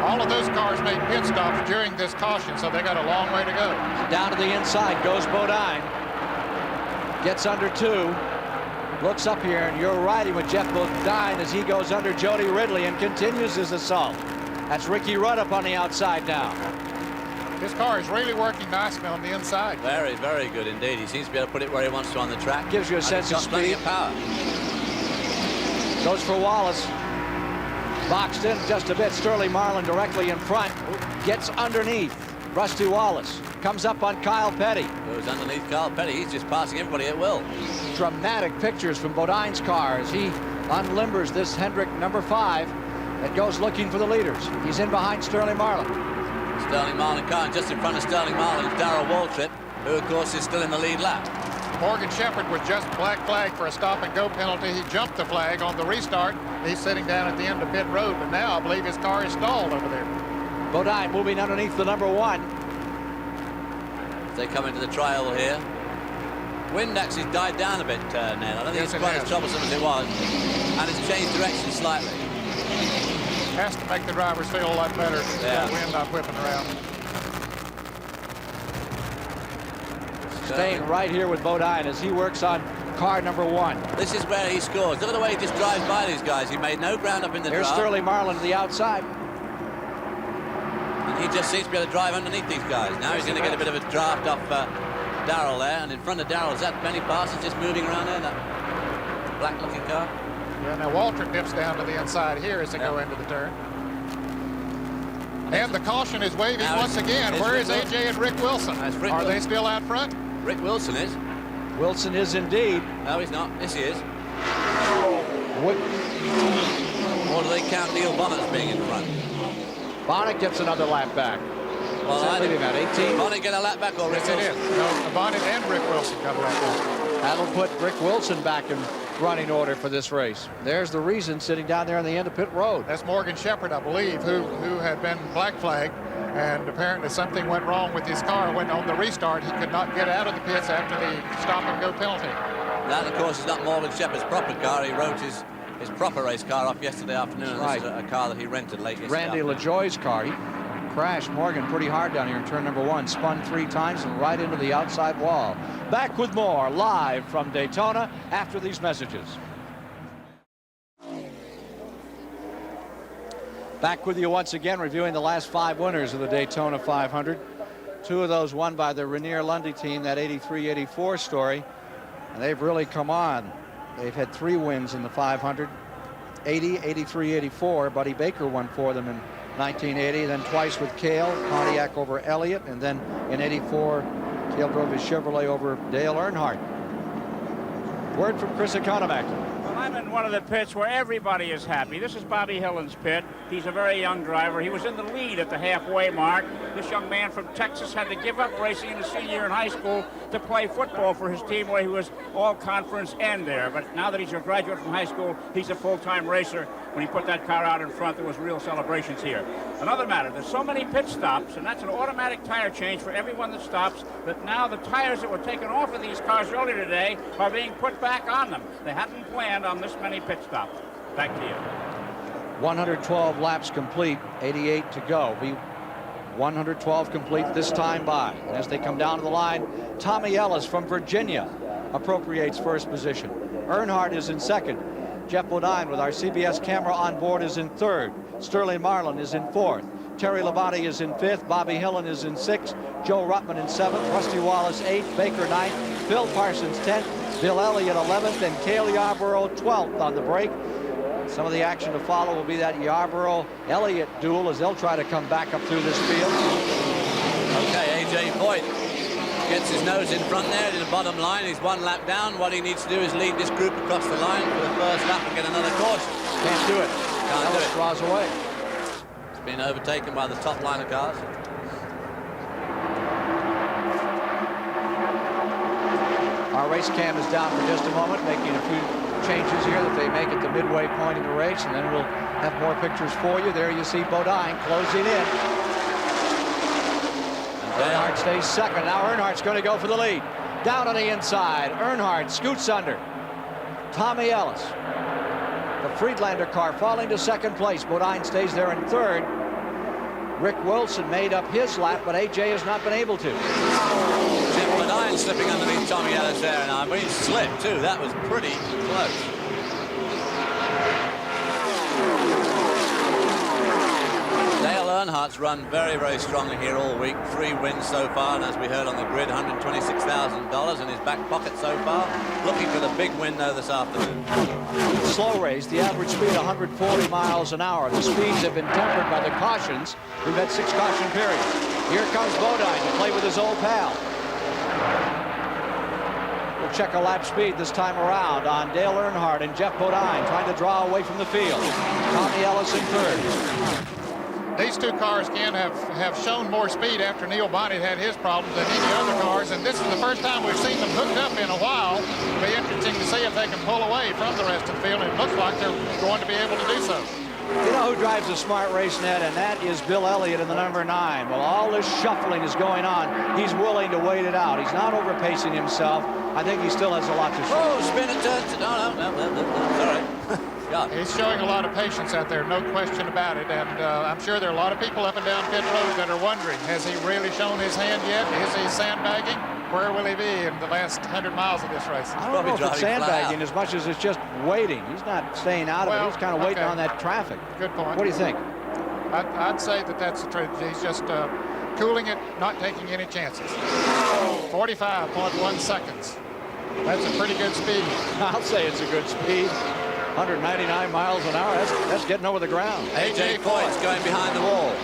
All of those cars made pit stops during this caution, so they got a long way to go. Down to the inside goes Bodine. Gets under 2. Looks up here, and you're riding with Jeff Bodine as he goes under Jody Ridley and continues his assault. That's Ricky Rudd up on the outside now. This car is really working nicely on the inside. Very, very good indeed. He seems to be able to put it where he wants to on the track. Gives you a sense of got plenty speed. of power. Goes for Wallace. Boxed in just a bit. Sterling Marlin directly in front. Gets underneath Rusty Wallace. Comes up on Kyle Petty. Goes underneath Kyle Petty. He's just passing everybody at will. Dramatic pictures from Bodine's car as he unlimbers this Hendrick number 5 that goes looking for the leaders. He's in behind Sterling Marlin. Sterling Marlin car, and just in front of Sterling Marlin is Darrell Waltrip, who of course is still in the lead lap. Morgan Shepherd was just black flag for a stop and go penalty. He jumped the flag on the restart. He's sitting down at the end of pit road, but now I believe his car is stalled over there. Bodine moving underneath the number 1. They come into the trial here. Wind actually died down a bit, Ned. I don't think it's quite as troublesome as it was, and it's changed direction slightly. Has to make the drivers feel a lot better. Yeah. Wind not whipping around. Staying right here with Bodine as he works on car number 1. This is where he scores. Look at the way he just drives by these guys. He made no ground up in the Here's draft. Sterling Marlin to the outside. And he just seems to be able to drive underneath these guys. Now he's going to get a bit of a draft off Darrell there. And in front of Darrell is that Benny Parsons just moving around there, that black-looking car. Yeah, now Waltrip dips down to the inside here as they go into the turn. And the caution is waving once again. Where is AJ and Rick Wilson? Are they still out front? Rick Wilson is. Wilson is indeed. No, he's not. Yes, he is. What? Or do they count Neil Bonnet as being in front? Bonnet gets another lap back. Well, I think about 18. Bonnet get a lap back or Rick Yes, Wilson? it is. No, Bonnet and Rick Wilson got a lap back. That'll put Rick Wilson back in running order for this race. There's the reason sitting down there on the end of pit road. That's Morgan Shepherd, I believe, who had been black flagged, and apparently something went wrong with his car. When on the restart, he could not get out of the pits after the stop and go penalty. That, of course, is not Morgan Shepherd's proper car. He wrote his proper race car off yesterday afternoon. And right. This is a car that he rented late yesterday Randy afternoon. LaJoie's car. He crashed Morgan pretty hard down here in turn number 1. Spun 3 times and right into the outside wall. Back with more live from Daytona after these messages. Back with you once again, reviewing the last 5 winners of the Daytona 500. 2 of those won by the Renier Lundy team, that 83-84 story. And they've really come on. They've had 3 wins in the 500. 80, 83, 84. Buddy Baker won for them in 1980, then twice with Cale, Pontiac over Elliott, and then in 84, Cale drove his Chevrolet over Dale Earnhardt. Word from Chris Economac. Well, I'm in one of the pits where everybody is happy. This is Bobby Hillen's pit. He's a very young driver. He was in the lead at the halfway mark. This young man from Texas had to give up racing in his senior year in high school to play football for his team, where he was all-conference end there. But now that he's a graduate from high school, he's a full-time racer. When he put that car out in front, there was real celebrations here. Another matter, there's so many pit stops, and that's an automatic tire change for everyone that stops, that now the tires that were taken off of these cars earlier today are being put back on them. They hadn't planned on this many pit stops. Back to you. 112 laps complete, 88 to go. 112 complete this time by. As they come down to the line, Tommy Ellis from Virginia appropriates first position. Earnhardt is in second. Jeff Bodine with our CBS camera on board is in third. Sterling Marlin is in fourth. Terry Labonte is in fifth. Bobby Hillen is in sixth. Joe Ruttman in seventh. Rusty Wallace eighth. Baker ninth. Phil Parsons 10th. Bill Elliott 11th. And Cale Yarborough 12th on the break. Some of the action to follow will be that Yarborough-Elliott duel as they'll try to come back up through this field. Okay, AJ Foyt gets his nose in front there to the bottom line. He's 1 lap down. What he needs to do is lead this group across the line for the first lap and get another caution. Can't do it. Can't do it. Draws away. It's been overtaken by the top line of cars. Our race cam is down for just a moment, making a few changes here that they make at the midway point in the race, and then we'll have more pictures for you. There you see Bodine closing in. Earnhardt stays second. Now Earnhardt's going to go for the lead. Down on the inside. Earnhardt scoots under. Tommy Ellis The Friedlander car falling to second place. Bodine stays there in third. Rick Wilson made up his lap, but AJ has not been able to. Jim Bodine slipping underneath Tommy Ellis there now. I mean, he slipped too. That was pretty close. Dale Earnhardt's run very, very strongly here all week. 3 wins so far, and as we heard on the grid, $126,000 in his back pocket so far. Looking for the big win, though, this afternoon. Slow race, the average speed 140 miles an hour. The speeds have been tempered by the cautions. We've had 6 caution periods. Here comes Bodine to play with his old pal. We'll check a lap speed this time around on Dale Earnhardt and Jeff Bodine trying to draw away from the field. Tommy Ellis in third. These two cars, Ken, have shown more speed after Neil Bonnet had his problems than any other cars, and this is the first time we've seen them hooked up in a while. It'll be interesting to see if they can pull away from the rest of the field, and it looks like they're going to be able to do so. You know who drives a smart race, Ned, and that is Bill Elliott in the number 9. Well, all this shuffling is going on. He's willing to wait it out. He's not overpacing himself. I think he still has a lot to show. Oh, spin it, turn. No, sorry. He's showing a lot of patience out there, no question about it. And I'm sure there are a lot of people up and down pit road that are wondering, has he really shown his hand yet? Is he sandbagging? Where will he be in the last 100 miles of this race? I don't know if it's sandbagging as much as it's just waiting. He's not staying out of it. He's kind of waiting on that traffic. Good point. What do you think? I'd say that that's the truth. He's just cooling it, not taking any chances. 45.1 seconds. That's a pretty good speed. I'll say it's a good speed. 199 miles an hour. That's getting over the ground. AJ Foyt's going behind the wall.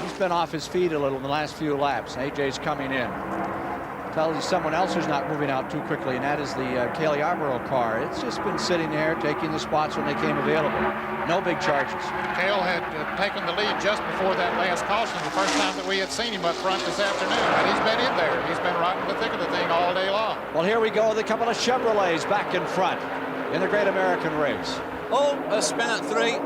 He's been off his feet a little in the last few laps. AJ's coming in. Tells you someone else who's not moving out too quickly, and that is the Cale Yarborough car. It's just been sitting there, taking the spots when they came available. No big charges. Cale had taken the lead just before that last caution, the first time that we had seen him up front this afternoon. And he's been in there. He's been right in the thick of the thing all day long. Well, here we go with a couple of Chevrolets back in front in the Great American Race. Oh, a spin at 3.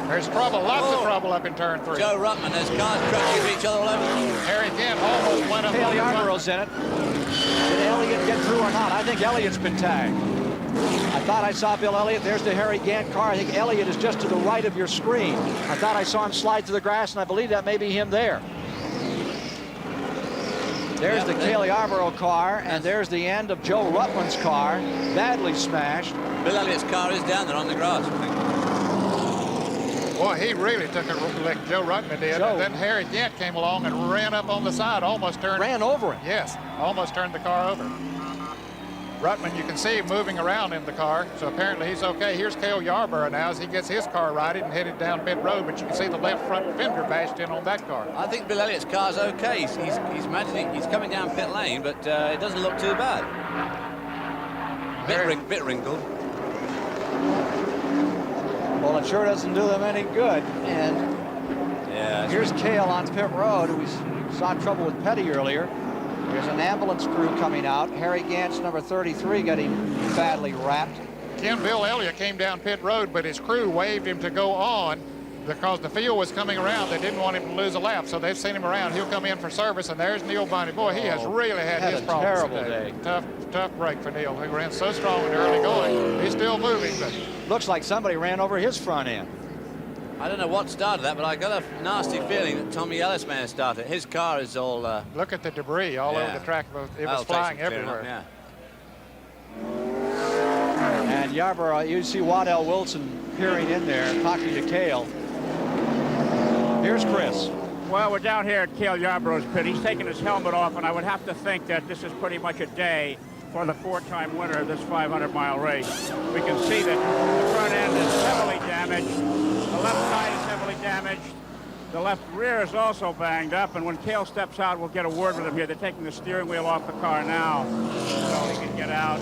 There's trouble, lots of trouble up in turn 3. Joe Ruttman, there's cars crashing into each other all over. Harry Kent almost went up. Cale Yarborough's in it. Did Elliott get through or not? I think Elliott's been tagged. I thought I saw Bill Elliott. There's the Harry Gant car. I think Elliott is just to the right of your screen. I thought I saw him slide to the grass, and I believe that may be him there. There's the Cale Yarborough car, and there's the end of Joe Ruttman's car, badly smashed. Bill Elliott's car is down there on the grass. Boy, he really took a lick, Joe Ruttman did. And then Harry Gant came along and ran up on the side, almost turned. Ran over him. Yes, almost turned the car over. Ruttman, you can see him moving around in the car, so apparently he's okay. Here's Cale Yarborough now as he gets his car righted and headed down pit road, but you can see the left front fender bashed in on that car. I think Bill Elliott's car's okay. He's managing. He's coming down pit lane, but it doesn't look too bad. Bit wrinkled. Well, it sure doesn't do them any good. And here's Cale on pit road, who we saw trouble with Petty earlier. There's an ambulance crew coming out. Harry Gant's number 33 got him badly wrapped. Ken, Bill Elliott came down pit road, but his crew waved him to go on because the field was coming around. They didn't want him to lose a lap, so they've sent him around. He'll come in for service, and there's Neil Bonnet. Boy, he has really had his problems terrible today. day. Tough break for Neil. He ran so strong in the early going. He's still moving, but looks like somebody ran over his front end. I don't know what started that, but I got a nasty feeling that Tommy Ellis may have started. His car is all... look at the debris all over the track. It was flying everywhere. Yeah. And Yarborough, you see Waddell Wilson peering in there, talking to Cale. Here's Chris. Well, we're down here at Cale Yarborough's pit. He's taking his helmet off, and I would have to think that this is pretty much a day for the 4-time winner of this 500-mile race. We can see that the front end is heavily damaged. The left side is heavily damaged. The left rear is also banged up, and when Cale steps out, we'll get a word with him here. They're taking the steering wheel off the car now so he can get out.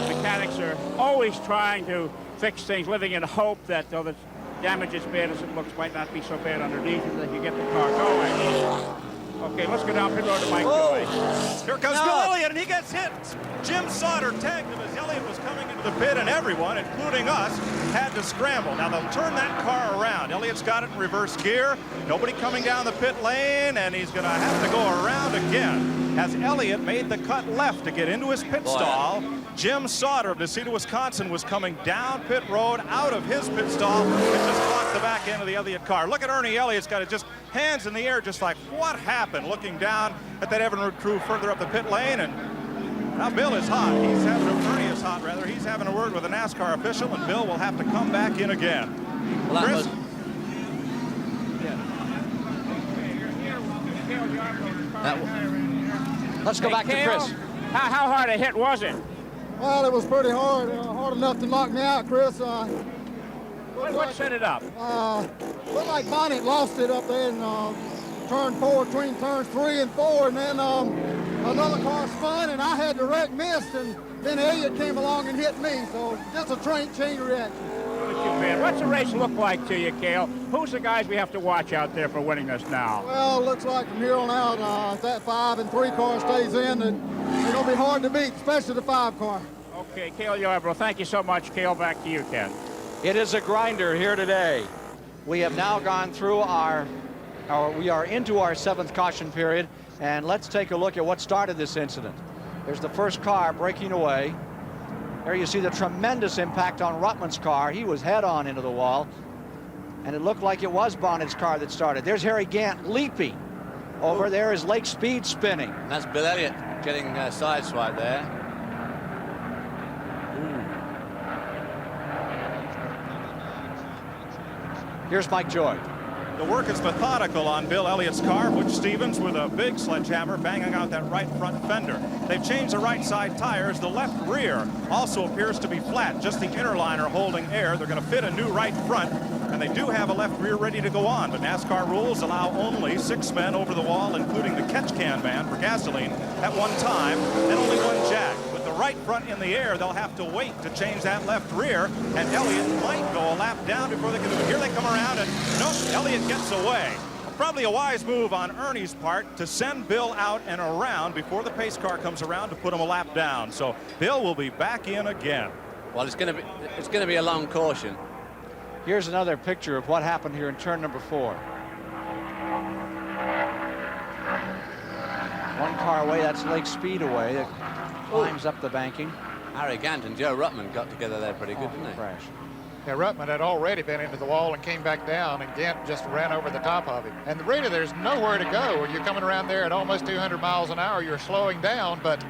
Mechanics are always trying to fix things, living in hope that though the damage, as bad as it looks, might not be so bad underneath, and that you get the car going. Okay, let's go down pit road to Mike Joy. Here comes Bill Elliott, and he gets hit. Jim Sauter tagged him as Elliott was coming into the pit, and everyone, including us, had to scramble. Now they'll turn that car around. Elliott's got it in reverse gear. Nobody coming down the pit lane, and he's going to have to go around again. as Elliott made the cut left to get into his pit stall. Jim Sauter of Necedah, Wisconsin was coming down pit road out of his pit stall and just caught the back end of the Elliott car. Look at Ernie Elliott's got it just hands in the air, just like, what happened? Looking down at that Evinrude crew further up the pit lane, and now Bill is hot. Ernie is hot, rather. He's having a word with a NASCAR official, and Bill will have to come back in again. Well, Chris? Let's go back to Chris. How hard a hit was it? Well, it was pretty hard, hard enough to knock me out, Chris. What set it up? Looked like Bonnet lost it up there in turn 4, between turns 3 and 4, and then another car spun, and I had the wreck missed, and then Elliott came along and hit me, so just a chain reaction. What's the race look like to you, Cale? Who's the guys we have to watch out there for winning this now? Well, it looks like from here on out, if that 5 and 3 car stays in, then it's going to be hard to beat, especially the 5 car. Okay, Cale Yarborough, thank you so much. Cale, back to you, Ken. It is a grinder here today. We have now gone through we are into our 7th caution period, and let's take a look at what started this incident. There's the first car breaking away. There you see the tremendous impact on Ruttman's car. He was head-on into the wall, and it looked like it was Bonnet's car that started. There's Harry Gant leaping. Over there is Lake Speed spinning. And that's Bill Elliott getting sideswiped there. Here's Mike Joy. The work is methodical on Bill Elliott's car. Butch Stevens with a big sledgehammer banging out that right front fender. They've changed the right side tires. The left rear also appears to be flat, just the inner liner holding air. They're going to fit a new right front, and they do have a left rear ready to go on, but NASCAR rules allow only 6 men over the wall, including the catch can man for gasoline at one time, and only 1 jack. With the right front in the air, they'll have to wait to change that left rear, and Elliott might go a lap down before they can do it. Here they come around, and nope, Elliott gets away. Probably a wise move on Ernie's part to send Bill out and around before the pace car comes around to put him a lap down. So Bill will be back in again. Well, it's going to be a long caution. Here's another picture of what happened here in turn number 4. 1 car away, that's Lake Speedway that climbs up the banking. Harry Gant and Joe Ruttman got together there pretty good, didn't they? Crash. Yeah, Ruttman had already been into the wall and came back down, and Gant just ran over the top of him. And really, there's nowhere to go. When you're coming around there at almost 200 miles an hour, you're slowing down, but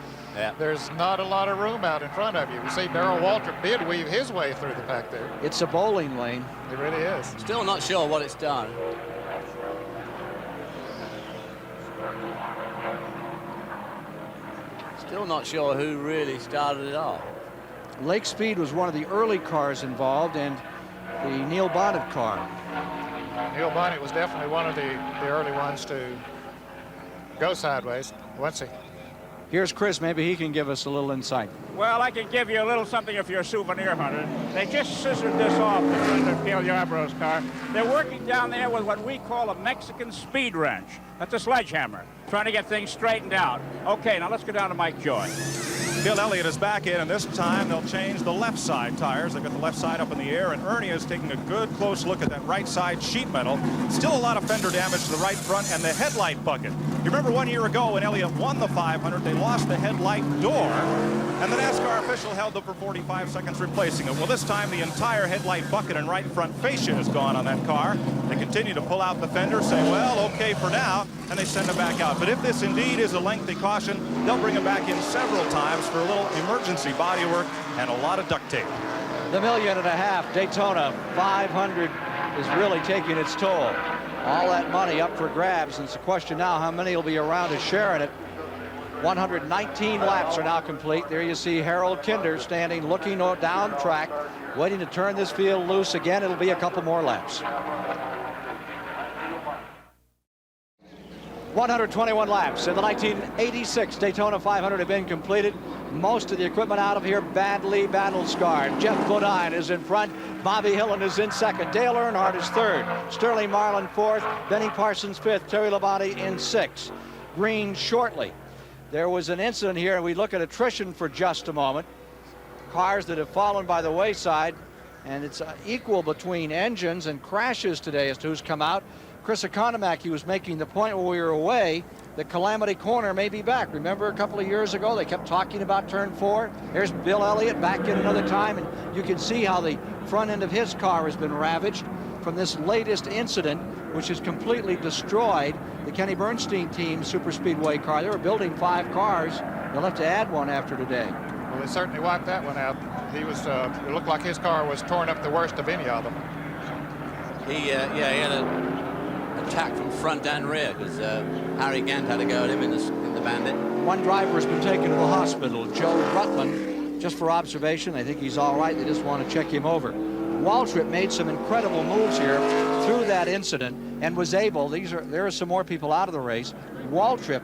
there's not a lot of room out in front of you. You see Darrell Waltrip did weave his way through the pack there. It's a bowling lane. It really is. Still not sure what it's done. Still not sure who really started it off. Lake Speed was one of the early cars involved, and the Neil Bonnet car. Neil Bonnet was definitely one of the early ones to go sideways. Let's see. Here's Chris. Maybe he can give us a little insight. Well, I can give you a little something if you're a souvenir hunter. They just scissored this off the front of Cale Yarborough's car. They're working down there with what we call a Mexican speed wrench. That's a sledgehammer, trying to get things straightened out. Okay, now let's go down to Mike Joy. Bill Elliott is back in, and this time they'll change the left side tires. They've got the left side up in the air, and Ernie is taking a good close look at that right side sheet metal. Still a lot of fender damage to the right front and the headlight bucket. You remember 1 year ago when Elliott won the 500, they lost the headlight door, and the NASCAR official held them for 45 seconds replacing it. Well, this time the entire headlight bucket and right front fascia is gone on that car. They continue to pull out the fender, say, well, okay for now, and they send it back out. But if this indeed is a lengthy caution, they'll bring it back in several times for a little emergency body work and a lot of duct tape. The $1.5 million Daytona 500 is really taking its toll. All that money up for grabs, and it's a question now how many will be around to share in it. 119 laps are now complete. There you see Harold Kinder standing, looking down the track, waiting to turn this field loose again. It'll be a couple more laps. 121 laps in the 1986 Daytona 500 have been completed. Most of the equipment out of here badly battle-scarred. Jeff Bodine is in front. Bobby Hillen is in second. Dale Earnhardt is third. Sterling Marlin fourth. Benny Parsons fifth. Terry Labonte in sixth. Green shortly. There was an incident here, and we look at attrition for just a moment. Cars that have fallen by the wayside, and it's equal between engines and crashes today as to who's come out. Chris Economaki was making the point while we were away the Calamity Corner may be back. Remember a couple of years ago, they kept talking about turn 4. There's Bill Elliott back in another time, and you can see how the front end of his car has been ravaged from this latest incident, which has completely destroyed the Kenny Bernstein team's super speedway car. They were building 5 cars. They'll have to add one after today. Well, they certainly wiped that one out. He was, it looked like his car was torn up the worst of any of them. He had an attack from front and rear because Harry Gant had to go at him in the Bandit. One driver has been taken to the hospital, Joe Rutland, just for observation. They think he's all right. They just want to check him over. Waltrip made some incredible moves here through that incident and was able, there are some more people out of the race. Waltrip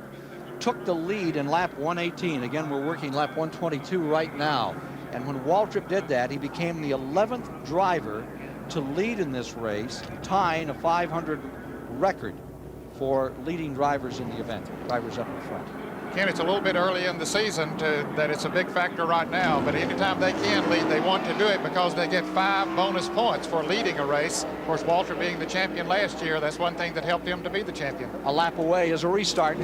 took the lead in lap 118. Again, we're working lap 122 right now. And when Waltrip did that, he became the 11th driver to lead in this race, tying a 500 record for leading drivers in the event, drivers up in front. Ken, it's a little bit early in the season that it's a big factor right now, but anytime they can lead, they want to do it because they get 5 bonus points for leading a race. Of course, Walter being the champion last year, that's one thing that helped him to be the champion. A lap away is a restart.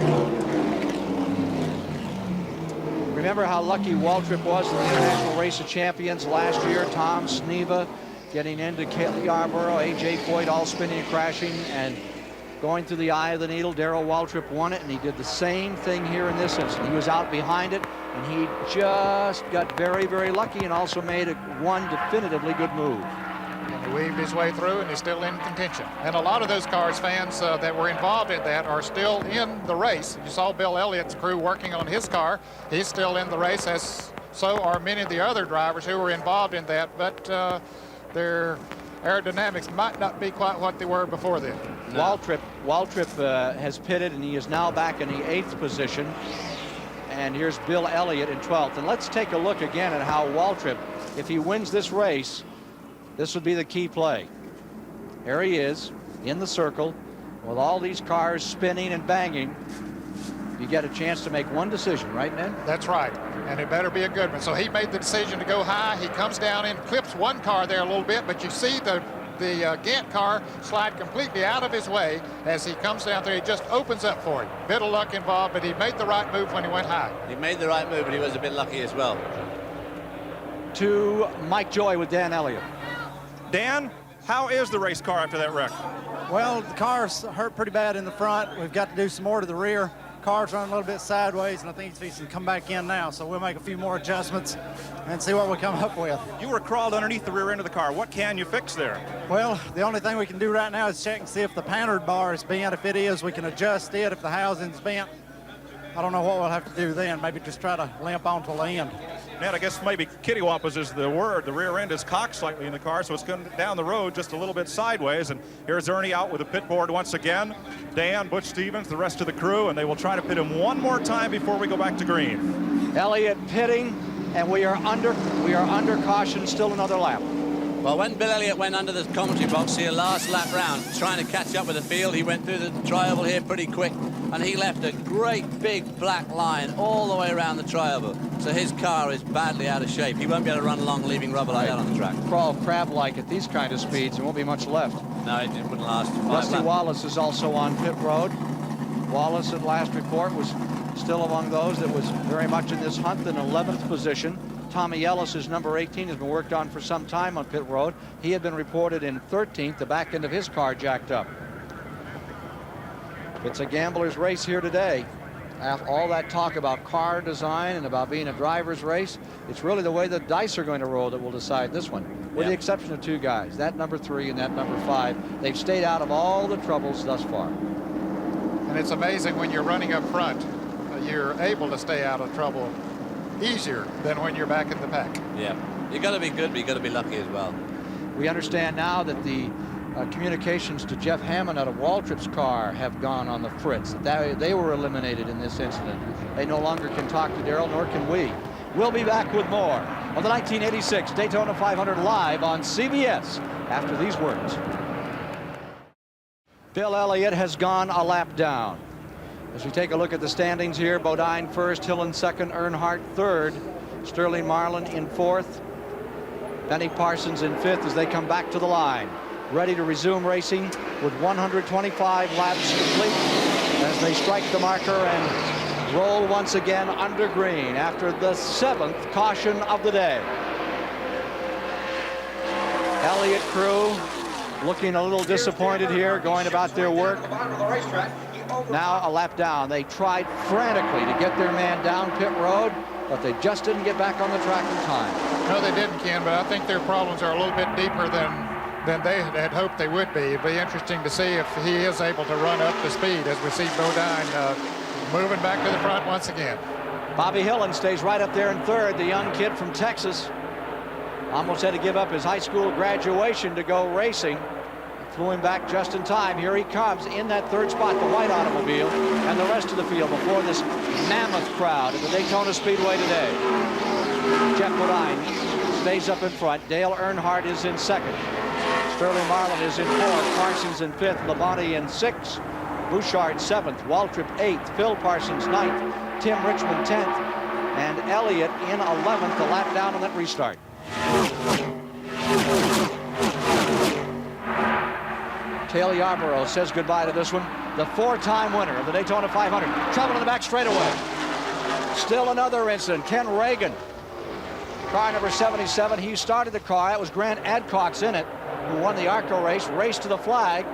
Remember how lucky Waltrip was in the International Race of Champions last year. Tom Sneva getting into Cale Yarborough, A.J. Foyt all spinning and crashing and going through the eye of the needle. Darrell Waltrip won it, and he did the same thing here in this instance. He was out behind it, and he just got very, very lucky and also made one definitively good move. He weaved his way through, and he's still in contention. And a lot of those Cars fans that were involved in that are still in the race. You saw Bill Elliott's crew working on his car. He's still in the race, as so are many of the other drivers who were involved in that, but their aerodynamics might not be quite what they were before then. No. Waltrip has pitted, and he is now back in the 8th position. And here's Bill Elliott in 12th. And let's take a look again at how Waltrip, if he wins this race, this would be the key play. Here he is in the circle with all these cars spinning and banging. You get a chance to make one decision, right, Ned? That's right, and it better be a good one. So he made the decision to go high. He comes down and clips one car there a little bit, but you see the Gant car slide completely out of his way as he comes down there. He just opens up for him. Bit of luck involved, but he made the right move when he went high. He made the right move, but he was a bit lucky as well. To Mike Joy with Dan Elliott. Dan, how is the race car after that wreck? Well, the car's hurt pretty bad in the front. We've got to do some more to the rear. Car's running a little bit sideways, and I think he's fixing to come back in now. So we'll make a few more adjustments and see what we come up with. You were crawled underneath the rear end of the car. What can you fix there? Well, the only thing we can do right now is check and see if the pantard bar is bent. If it is, we can adjust it. If the housing's bent, I don't know what we'll have to do then. Maybe just try to limp onto the end. Man, I guess maybe kittywampus is the word. The rear end is cocked slightly in the car, so it's going down the road just a little bit sideways. And here's Ernie out with the pit board once again. Dan, Butch Stevens, the rest of the crew, and they will try to pit him one more time before we go back to green. Elliott pitting, and we are under caution, still another lap. Well, when Bill Elliott went under the commentary box here last lap round, trying to catch up with the field, he went through the tri-oval here pretty quick, and he left a great big black line all the way around the tri-oval. So his car is badly out of shape. He won't be able to run along leaving rubber like that on the track. Crawl crab-like at these kind of speeds. There won't be much left. No, it wouldn't last. Rusty Wallace is also on pit road. Wallace at last report was still among those that was very much in this hunt in 11th position. Tommy Ellis, is number 18, has been worked on for some time on pit road. He had been reported in 13th, the back end of his car jacked up. It's a gambler's race here today. After all that talk about car design and about being a driver's race, it's really the way the dice are going to roll that will decide this one, with the exception of 2 guys, that number 3 and that number 5. They've stayed out of all the troubles thus far. And it's amazing when you're running up front, you're able to stay out of trouble easier than when you're back in the pack. Yeah, you got to be good, but you got to be lucky as well. We understand now that the communications to Jeff Hammond out of Waltrip's car have gone on the fritz. They were eliminated in this incident. They no longer can talk to Darrell, nor can we. We'll be back with more of the 1986 Daytona 500 live on CBS after these words. Bill Elliott has gone a lap down. As we take a look at the standings here, Bodine first, Hillen second, Earnhardt third, Sterling Marlin in fourth, Benny Parsons in fifth as they come back to the line. Ready to resume racing with 125 laps complete. As as they strike the marker and roll once again under green after the 7th caution of the day. Elliott crew looking a little disappointed here, going about their work. Now a lap down. They tried frantically to get their man down pit road, but they just didn't get back on the track in time. No, they didn't, Ken, but I think their problems are a little bit deeper than they had hoped they would be. It'd be interesting to see if he is able to run up to speed as we see Bodine moving back to the front once again. Bobby Hillen stays right up there in third, the young kid from Texas. Almost had to give up his high school graduation to go racing. Flew him back just in time. Here he comes in that third spot, the white automobile, and the rest of the field before this mammoth crowd at the Daytona Speedway today. Jeff Bodine stays up in front. Dale Earnhardt is in second. Sterling Marlin is in fourth. Parsons in fifth. Labonte in sixth. Bouchard seventh. Waltrip eighth. Phil Parsons ninth. Tim Richmond 10th. And Elliott in 11th, a lap down on that restart. Cale Yarborough says goodbye to this one. The 4-time winner of the Daytona 500. Trouble in the back straightaway. Still another incident. Ken Reagan, car number 77. He started the car. It was Grant Adcox in it, who won the ARCO race, raced to the flag.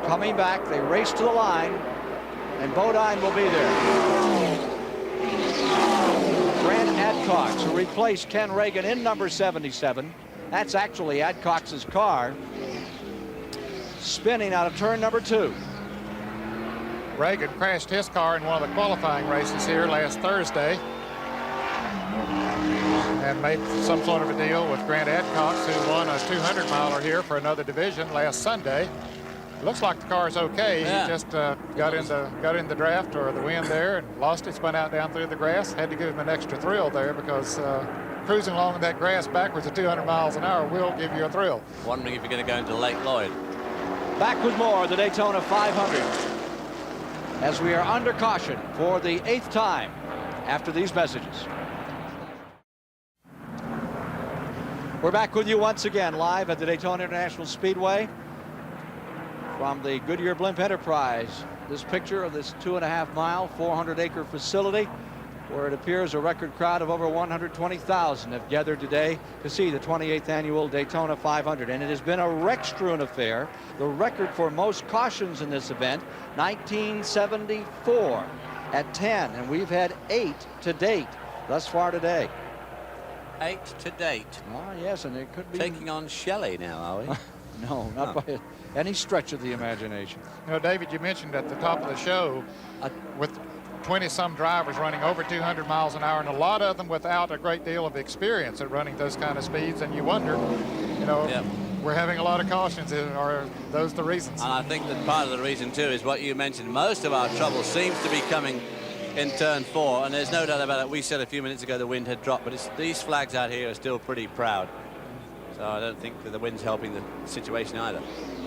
Coming back, they raced to the line, and Bodine will be there. Grant Adcox, who replaced Ken Reagan in number 77. That's actually Adcox's car. Spinning out of turn number 2. Reagan crashed his car in one of the qualifying races here last Thursday and made some sort of a deal with Grant Adcox, who won a 200-miler here for another division last Sunday. Looks like the car's okay. Yeah. He just got in the draft or the wind there and lost it, spun out down through the grass. Had to give him an extra thrill there because cruising along that grass backwards at 200 miles an hour will give you a thrill. Wondering if you're going to go into Lake Lloyd. Back with more of the Daytona 500 as we are under caution for the 8th time after these messages. We're back with you once again live at the Daytona International Speedway from the Goodyear Blimp Enterprise. This picture of this 2.5-mile, 400-acre facility where it appears a record crowd of over 120,000 have gathered today to see the 28th annual Daytona 500. And it has been a wreck-strewn affair. The record for most cautions in this event, 1974 at 10. And we've had 8 to date thus far today. 8 to date. Oh, yes, and it could be... Taking on Shelley now, are we? No, not by any stretch of the imagination. You know, David, you mentioned at the top of the show with 20-some drivers running over 200 miles an hour, and a lot of them without a great deal of experience at running those kind of speeds, and you wonder, you know, we're having a lot of cautions. Are those the reasons? And I think that part of the reason, too, is what you mentioned. Most of our trouble seems to be coming in turn 4, and there's no doubt about it. We said a few minutes ago the wind had dropped, but these flags out here are still pretty proud. So I don't think that the wind's helping the situation either.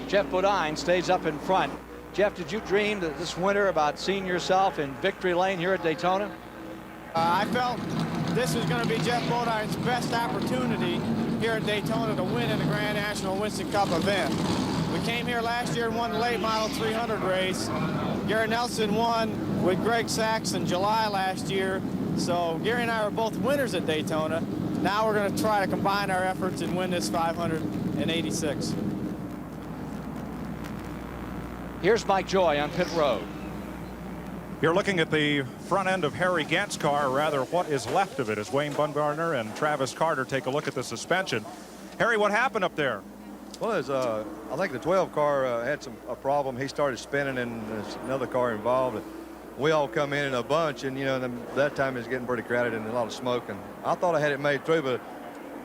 Jeff Bodine stays up in front. Jeff, did you dream that this winter about seeing yourself in victory lane here at Daytona? I felt this was going to be Jeff Bodine's best opportunity here at Daytona to win in the Grand National Winston Cup event. We came here last year and won the late model 300 race. Gary Nelson won with Greg Sachs in July last year. So Gary and I are both winners at Daytona. Now we're going to try to combine our efforts and win this 586. Here's Mike Joy on pit road. You're looking at the front end of Harry Gant's car, or rather what is left of it, as Wayne Bumgarner and Travis Carter take a look at the suspension. Harry, what happened up there? Well, I think the 12 car had a problem. He started spinning, and there's another car involved. We all come in a bunch, and, you know, that time it was getting pretty crowded and a lot of smoke. And I thought I had it made through, but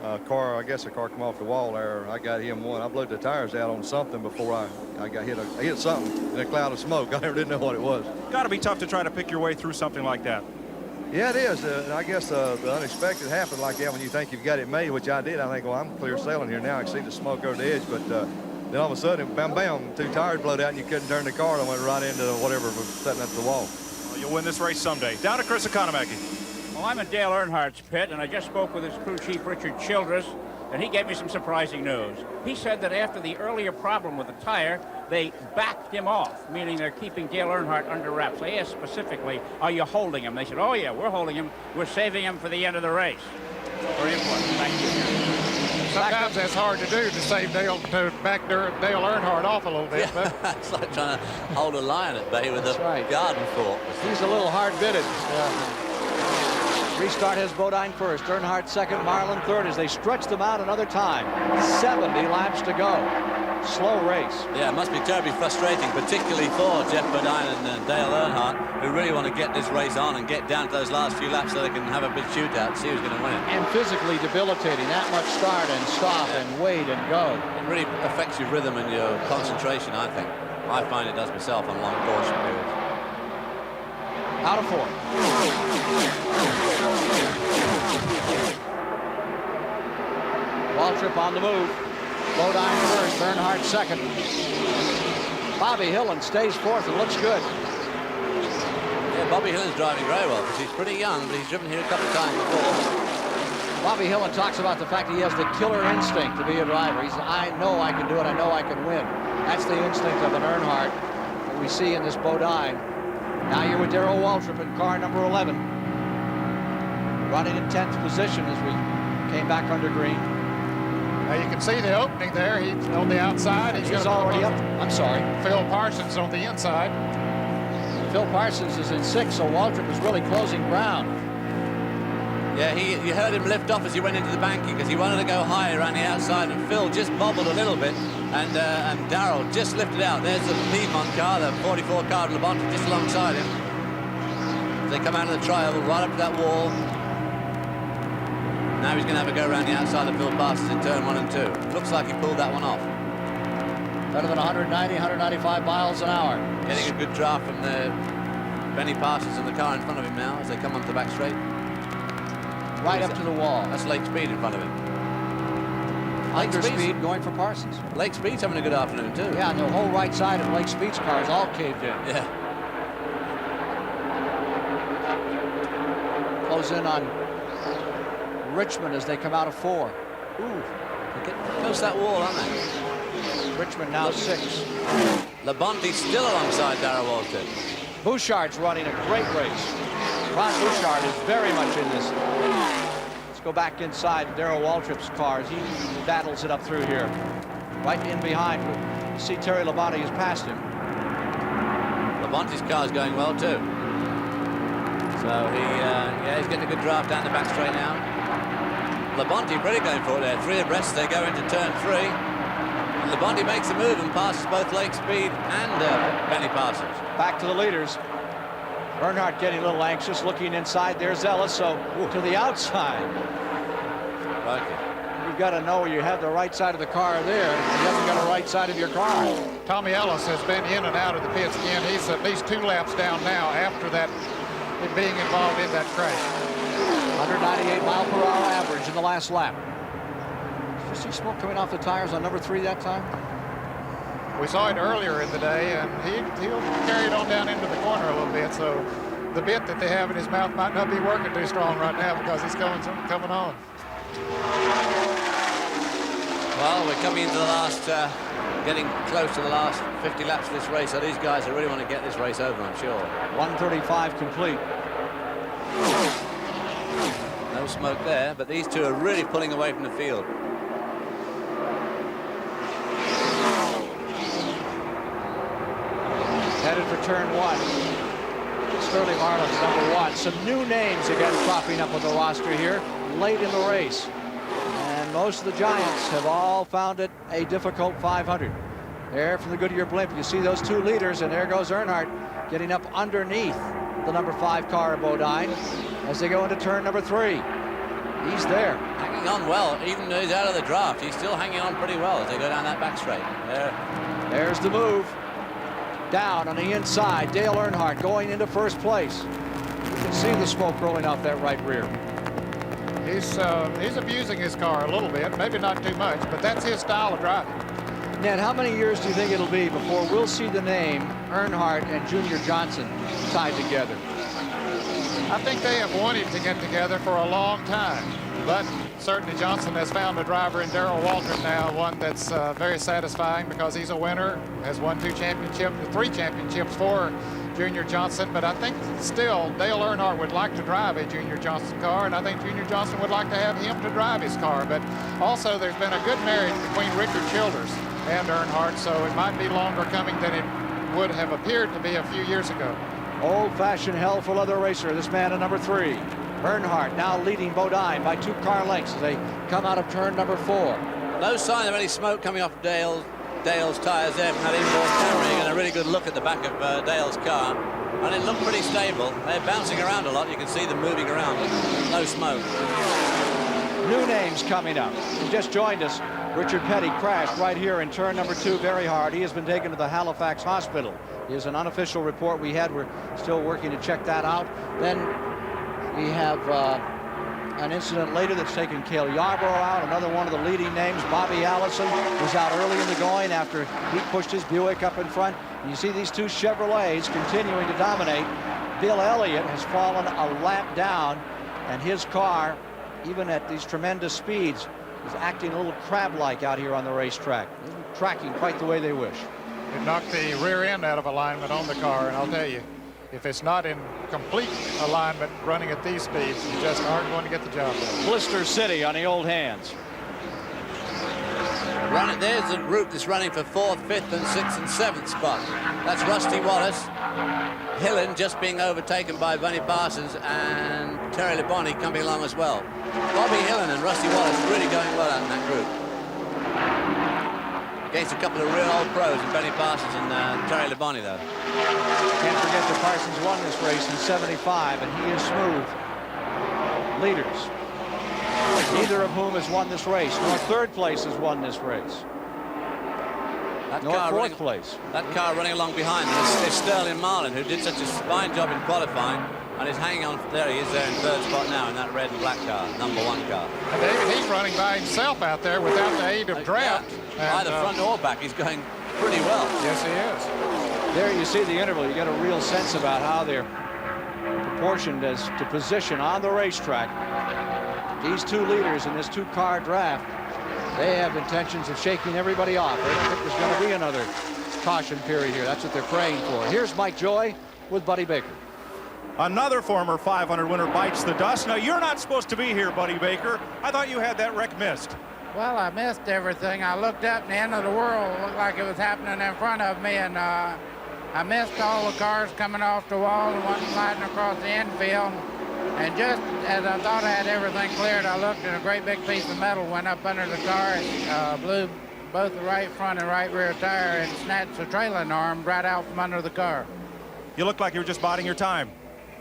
I guess a car come off the wall there. I got him one. I blew the tires out on something before I got hit. I hit something in a cloud of smoke. I never did know what it was. Got to be tough to try to pick your way through something like that. Yeah, it is. And I guess the unexpected happened like that when you think you've got it made, which I did. I think, well, I'm clear sailing here now. I can see the smoke over the edge. But then all of a sudden, bam, bam, 2 tires blowed out and you couldn't turn the car. And I went right into whatever was setting up the wall. Well, you'll win this race someday. Down to Chris Economaki. Well, I'm at Dale Earnhardt's pit, and I just spoke with his crew chief, Richard Childress. and he gave me some surprising news. He said that after the earlier problem with the tire, they backed him off, meaning they're keeping Dale Earnhardt under wraps. I asked specifically, are you holding him? They said, oh yeah, we're holding him. We're saving him for the end of the race. Very important. Thank you. Sometimes that's hard to do, to save Dale, to back Dale Earnhardt off a little bit. Yeah, it's like trying to hold a lion at bay with a garden fork. He's a little hard-bitted. Restart has Bodine first, Earnhardt second, Marlin third as they stretch them out another time. 70 laps to go. Slow race. Yeah, it must be terribly frustrating, particularly for Jeff Bodine and Dale Earnhardt, who really want to get this race on and get down to those last few laps so they can have a big shootout, see who's going to win it. And physically debilitating, that much start and stop and wait and go. It really affects your rhythm and your concentration, I think. I find it does myself on long caution periods. Out of 4. Waltrip on the move. Bodine first, Earnhardt second. Bobby Hillin stays fourth and looks good. Yeah, Bobby Hillin's driving very well because he's pretty young, but he's driven here a couple of times before. Bobby Hillin talks about the fact that he has the killer instinct to be a driver. He says, I know I can do it. I know I can win. That's the instinct of an Earnhardt that we see in this Bodine. Now you're with Darrell Waltrip in car number 11. Running in 10th position as we came back under green. Now you can see the opening there. He's on the outside. He's already up. I'm sorry. Phil Parsons on the inside. Phil Parsons is in 6th, so Waltrip is really closing ground. Yeah, you heard him lift off as he went into the banking because he wanted to go higher around the outside, and Phil just bobbled a little bit, and Darrell just lifted out. There's the Piedmont car, the 44 car, Labonte just alongside him. As they come out of the trial, right up to that wall. Now he's going to have a go around the outside of Phil Parsons in turn 1 and 2. Looks like he pulled that one off. Better than 190, 195 miles an hour. Getting a good draft from the Benny Parsons and the car in front of him now as they come onto the back straight. Right up to the wall. That's Lake Speed in front of him. Under Speed going for Parsons. Lake Speed's having a good afternoon too. Yeah, and the whole right side of Lake Speed's car is all caved in. Yeah. Close in on Richmond as they come out of 4. Ooh, they're getting close to that wall, aren't they? Richmond now 6. Labonte still alongside Darrell Waltrip. Bouchard's running a great race. Ron Bouchard is very much in this. Let's go back inside Darrell Waltrip's car as he battles it up through here. Right in behind. You see Terry Labonte has passed him. Labonte's car's going well too. So he's getting a good draft down the back straight now. Labonte really going for it there. 3 abreast, they go into turn 3. And Labonte makes a move and passes both Lake Speed and Benny Parsons. Back to the leaders. Earnhardt getting a little anxious, looking inside. There's Ellis, so to the outside. Okay. You've got to know you have the right side of the car there. You haven't got the right side of your car. Tommy Ellis has been in and out of the pits again. He's at least 2 laps down now after that, being involved in that crash. 198 mile per hour average in the last lap. Did you see smoke coming off the tires on number 3 that time? We saw it earlier in the day, and he'll carry it on down into the corner a little bit. So the bit that they have in his mouth might not be working too strong right now because he's coming on. Well, we're coming into the last, getting close to the last 50 laps of this race. So these guys really want to get this race over, I'm sure. 135 complete. No smoke there, but these two are really pulling away from the field. Headed for turn 1. Sterling Marlin's number 1. Some new names again cropping up on the roster here late in the race. And most of the Giants have all found it a difficult 500. There from the Goodyear blimp, you see those 2 leaders, and there goes Earnhardt getting up underneath the number 5 car of Bodine as they go into turn number 3. He's there. Hanging on well, even though he's out of the draft. He's still hanging on pretty well as they go down that back straight. There's the move. Down on the inside, Dale Earnhardt going into first place. You can see the smoke rolling off that right rear. He's abusing his car a little bit, maybe not too much, but that's his style of driving. Ned, how many years do you think it'll be before we'll see the name Earnhardt and Junior Johnson tied together? I think they have wanted to get together for a long time. But certainly Johnson has found a driver in Darrell Waltrip now, one that's very satisfying because he's a winner, has won 3 championships for Junior Johnson. But I think still Dale Earnhardt would like to drive a Junior Johnson car, and I think Junior Johnson would like to have him to drive his car. But also there's been a good marriage between Richard Childers and Earnhardt, so it might be longer coming than it would have appeared to be a few years ago. Old-fashioned hell for leather racer, this man in number 3. Earnhardt now leading Bodine by 2 car lengths as they come out of turn number 4. No sign of any smoke coming off Dale's tyres there from that inboard camera. You get a really good look at the back of Dale's car, and it looked pretty stable. They're bouncing around a lot. You can see them moving around, but no smoke. New names coming up. He just joined us. Richard Petty crashed right here in turn number 2 very hard. He has been taken to the Halifax hospital. Here's an unofficial report we had. We're still working to check that out. Then we have an incident later that's taken Cale Yarborough out. Another one of the leading names, Bobby Allison, was out early in the going after he pushed his Buick up in front. And you see these 2 Chevrolets continuing to dominate. Bill Elliott has fallen a lap down, and his car, even at these tremendous speeds, is acting a little crab-like out here on the racetrack. Isn't tracking quite the way they wish. It knocked the rear end out of alignment on the car, and I'll tell you, if it's not in complete alignment running at these speeds, you just aren't going to get the job done. Blister City on the old hands. There's a group that's running for 4th, 5th, and 6th and 7th spot. That's Rusty Wallace, Hillen just being overtaken by Bunny Parsons, and Terry Labonte coming along as well. Bobby Hillen and Rusty Wallace really going well out in that group. Against a couple of real old pros, and Benny Parsons and Terry Labonte, though. Can't forget that Parsons won this race in '75, and he is smooth. Leaders, neither of whom has won this race, nor 3rd place has won this race. Nor 4th place. That car running along behind them is Sterling Marlin, who did such a fine job in qualifying, and is hanging on. There he is there in 3rd spot now in that red and black car, number 1 car. And David, he's running by himself out there without the aid of draft. Yeah. Either front or back, he's going pretty well. Yes, he is. There you see the interval. You get a real sense about how they're proportioned as to position on the racetrack. These 2 leaders in this 2-car draft, they have intentions of shaking everybody off. They don't think there's going to be another caution period here. That's what they're praying for. Here's Mike Joy with Buddy Baker. Another former 500 winner bites the dust. Now, you're not supposed to be here, Buddy Baker. I thought you had that wreck missed. Well, I missed everything. I looked up and the end of the world looked like it was happening in front of me, and I missed all the cars coming off the wall and one sliding across the infield. And just as I thought I had everything cleared, I looked and a great big piece of metal went up under the car and blew both the right front and right rear tire and snatched the trailing arm right out from under the car. You look like you were just biding your time.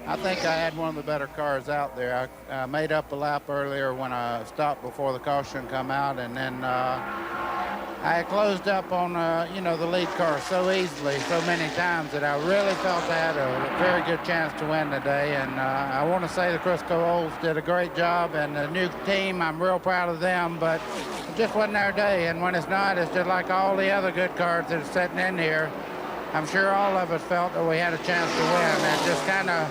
I think I had one of the better cars out there. I made up a lap earlier when I stopped before the caution come out, and then I had closed up on the lead car so easily, so many times that I really felt I had a very good chance to win today. And I want to say the Crisco Olds did a great job, and the new team, I'm real proud of them, but it just wasn't their day. And when it's not, it's just like all the other good cars that are sitting in here. I'm sure all of us felt that we had a chance to win. And it just kind of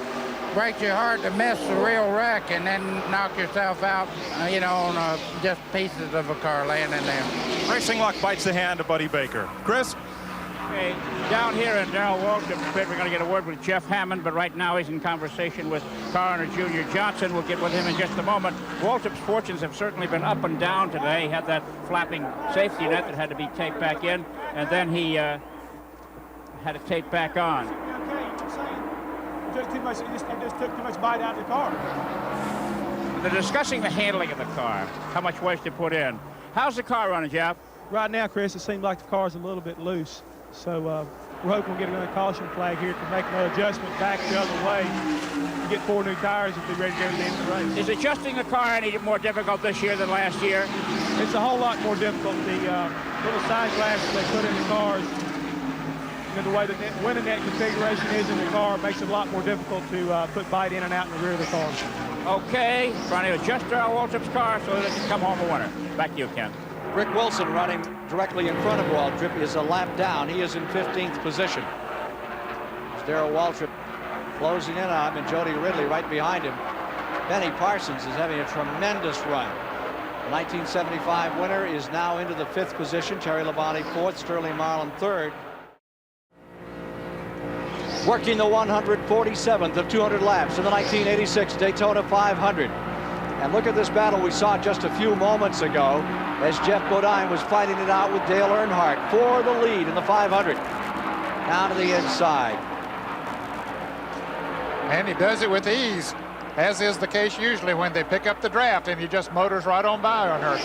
breaks your heart to miss the real wreck and then knock yourself out, on just pieces of a car laying in there. Racing luck bites the hand of Buddy Baker. Chris? Okay, down here in Darrell Waltrip's pit, we're going to get a word with Jeff Hammond, but right now he's in conversation with car owner Junior Johnson. We'll get with him in just a moment. Waltrip's fortunes have certainly been up and down today. He had that flapping safety net that had to be taped back in, and then he had it taped back on. Just took too much bite out of the car. They're discussing the handling of the car, how much waste to put in. How's the car running, Jeff? Right now, Chris, it seems like the car's a little bit loose. So we're hoping we'll get another caution flag here to make another adjustment back the other way. Get 4 new tires and be ready to go to the end of the race. Is adjusting the car any more difficult this year than last year? It's a whole lot more difficult. The little side glasses they put in the cars, and the way the winning net configuration is in the car makes it a lot more difficult to put bite in and out in the rear of the car. Okay, trying to adjust our Waltrip's car so that it can come home a winner. Back to you, Ken. Rick Wilson running directly in front of Waltrip is a lap down. He is in 15th position. Darrell Waltrip closing in on him, and Jody Ridley right behind him. Benny Parsons is having a tremendous run. The 1975 winner is now into the 5th position. Terry Labonte 4th, Sterling Marlin 3rd. Working the 147th of 200 laps in the 1986 Daytona 500. And look at this battle we saw just a few moments ago as Jeff Bodine was fighting it out with Dale Earnhardt for the lead in the 500. Down to the inside. And he does it with ease, as is the case usually when they pick up the draft, and he just motors right on by Earnhardt.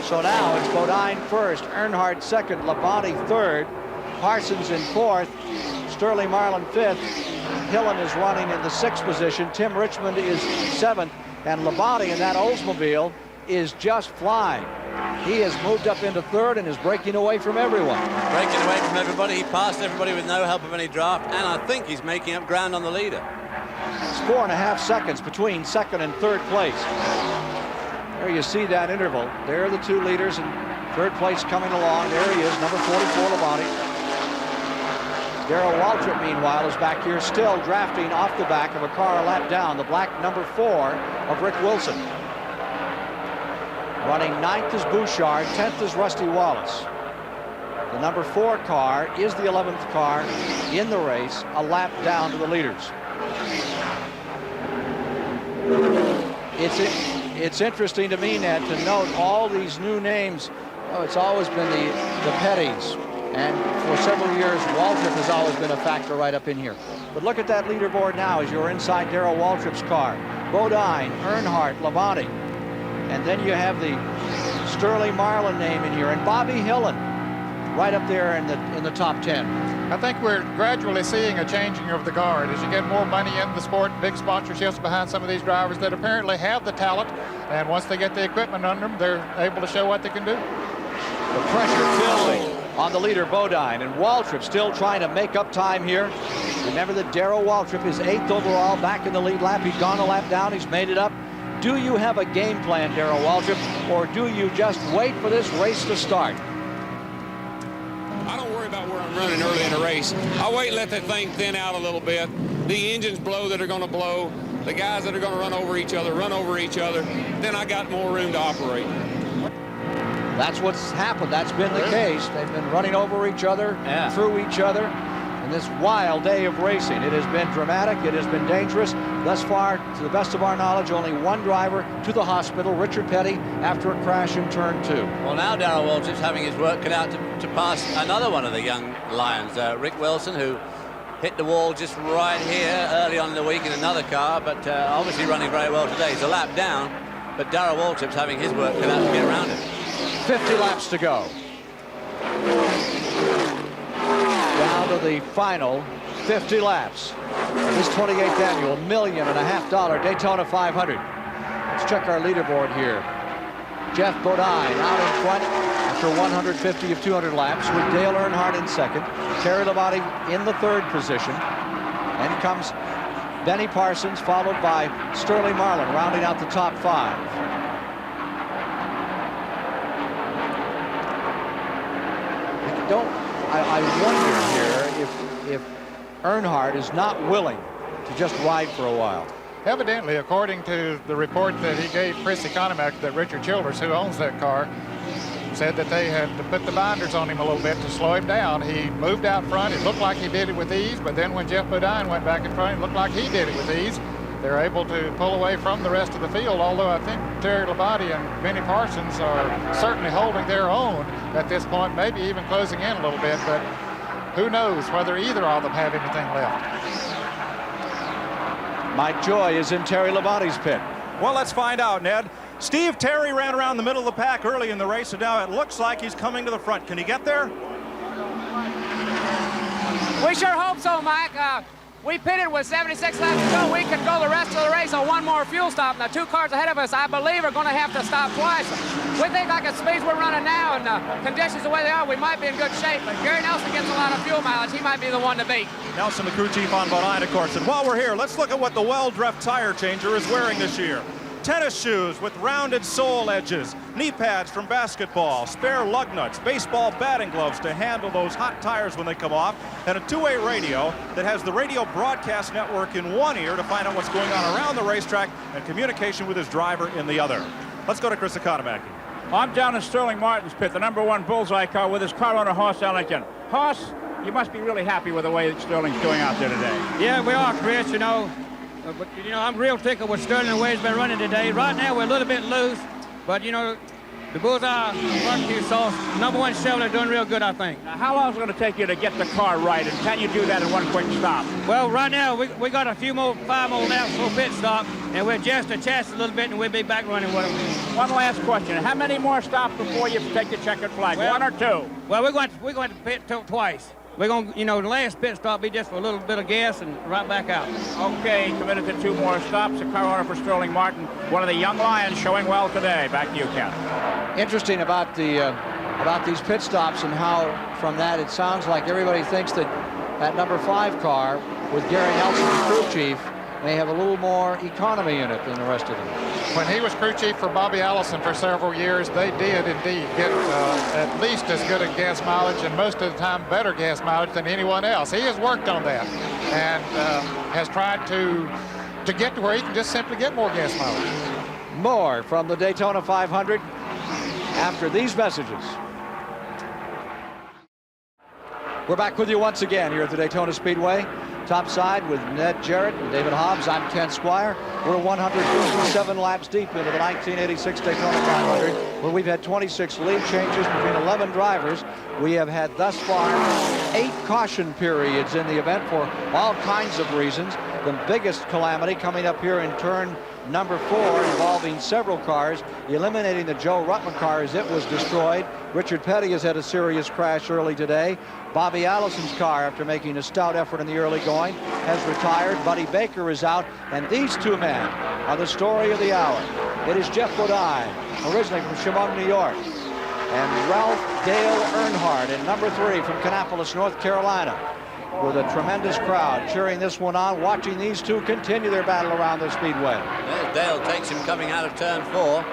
So now it's Bodine first, Earnhardt 2nd, Labonte 3rd, Parsons in 4th, Sterling Marlin 5th. Hillen is running in the 6th position. Tim Richmond is 7th, and Labonte in that Oldsmobile is just flying. He has moved up into 3rd and is breaking away from everyone. Breaking away from everybody. He passed everybody with no help of any draft, and I think he's making up ground on the leader. It's 4.5 seconds between 2nd and 3rd place. There you see that interval. There are the 2 leaders, and 3rd place coming along. There he is, number 44, Labonte. Darrell Waltrip, meanwhile, is back here still drafting off the back of a car a lap down, the black number 4 of Rick Wilson. Running 9th is Bouchard, 10th is Rusty Wallace. The number 4 car is the 11th car in the race, a lap down to the leaders. It's interesting to me, Ned, to note all these new names. Oh, it's always been the Petties. And for several years, Waltrip has always been a factor right up in here. But look at that leaderboard now as you're inside Darrell Waltrip's car. Bodine, Earnhardt, Labonte. And then you have the Sterling Marlin name in here, and Bobby Hillen right up there in the top 10. I think we're gradually seeing a changing of the guard as you get more money in the sport, big sponsorships behind some of these drivers that apparently have the talent, and once they get the equipment under them, they're able to show what they can do. The pressure building on the leader, Bodine, and Waltrip still trying to make up time here. Remember that Darrell Waltrip is 8th overall, back in the lead lap. He's gone a lap down, he's made it up. Do you have a game plan, Darrell Waltrip, or do you just wait for this race to start? I don't worry about where I'm running early in the race. I wait and let that thing thin out a little bit. The engines blow that are going to blow. The guys that are going to run over each other. Then I got more room to operate. That's what's happened. That's been the case. They've been running over each other, through each other, in this wild day of racing. It has been dramatic. It has been dangerous. Thus far, to the best of our knowledge, only one driver to the hospital, Richard Petty, after a crash in turn 2. Well, now Darrell Waltrip's having his work cut out to pass another one of the young lions, Rick Wilson, who hit the wall just right here early on in the week in another car, but obviously running very well today. He's a lap down, but Darrell Waltrip's having his work cut out to get around him. 50 laps to go. Down to the final 50 laps. This 28th annual $1.5 million Daytona 500. Let's check our leaderboard here. Jeff Bodine out in front after 150 of 200 laps with Dale Earnhardt in 2nd. Terry Labonte in the 3rd position. Then comes Benny Parsons, followed by Sterling Marlin, rounding out the top 5. I wonder here if Earnhardt is not willing to just ride for a while. Evidently, according to the report that he gave Chris Economac, that Richard Childers, who owns that car, said that they had to put the binders on him a little bit to slow him down. He moved out front. It looked like he did it with ease, but then when Jeff Bodine went back in front, it looked like he did it with ease. They're able to pull away from the rest of the field, although I think Terry Labonte and Benny Parsons are certainly holding their own at this point, maybe even closing in a little bit, but who knows whether either of them have anything left. Mike Joy is in Terry Labonte's pit. Well, let's find out, Ned. Steve Terry ran around the middle of the pack early in the race, and now it looks like he's coming to the front. Can he get there? We sure hope so, Mike. We pitted with 76 laps to go. We can go the rest of the race on one more fuel stop. Now, 2 cars ahead of us, I believe, are going to have to stop twice. We think like at speeds we're running now and conditions the way they are, we might be in good shape. But Gary Nelson gets a lot of fuel mileage. He might be the one to beat. Nelson, the crew chief on Bodine, of course. And while we're here, let's look at what the well-dressed tire changer is wearing this year. tennis shoes with rounded sole edges, knee pads from basketball, spare lug nuts, baseball batting gloves to handle those hot tires when they come off, and a two-way radio that has the radio broadcast network in one ear to find out what's going on around the racetrack and communication with his driver in the other. Let's go to Chris Economaki. I'm down in Sterling Martin's pit, the #1 bullseye car with his car owner, Hoss Ellington. Hoss, you must be really happy with the way that Sterling's doing out there today. Yeah, we are, Chris, you know. But, you know, I'm real tickled with Sterling and the way he's been running today. Right now, we're a little bit loose, but, you know, the bullseye barbecue sauce, #1 Chevrolet doing real good, I think. Now, how long is it going to take you to get the car right, and can you do that in one quick stop? Well, right now, we got 5 more laps for pit stop, and we'll adjust the chassis a little bit, and we'll be back running with them. One last question. How many more stops before you take the checkered flag? Well, 1 or 2? Well, we're going to pit twice. We're going to, you know, the last pit stop be just for a little bit of gas and right back out. Okay, committed to 2 more stops. The car owner for Sterling Martin, one of the young lions showing well today. Back to you, Ken. Interesting about these pit stops and how from that it sounds like everybody thinks that that #5 car with Gary Nelson, the crew chief, may have a little more economy in it than the rest of them. When he was crew chief for Bobby Allison for several years, they did indeed get at least as good a gas mileage, and most of the time better gas mileage than anyone else. He has worked on that and has tried to get to where he can just simply get more gas mileage. More from the Daytona 500 after these messages. We're back with you once again here at the Daytona Speedway. Topside with Ned Jarrett and David Hobbs. I'm Ken Squire. We're 157 laps deep into the 1986 Daytona 500, where we've had 26 lead changes between 11 drivers. We have had thus far 8 caution periods in the event for all kinds of reasons. The biggest calamity coming up here in turn #4 involving several cars, eliminating the Joe Ruttman car as it was destroyed. Richard Petty has had a serious crash early today. Bobby Allison's car, after making a stout effort in the early going, has retired. Buddy Baker is out, and these two men are the story of the hour. It is Jeff Bodine, originally from Chemung, New York, and Ralph Dale Earnhardt in #3 from Kannapolis, North Carolina, with a tremendous crowd cheering this one on, watching these two continue their battle around the speedway. There's Dale takes him coming out of turn 4.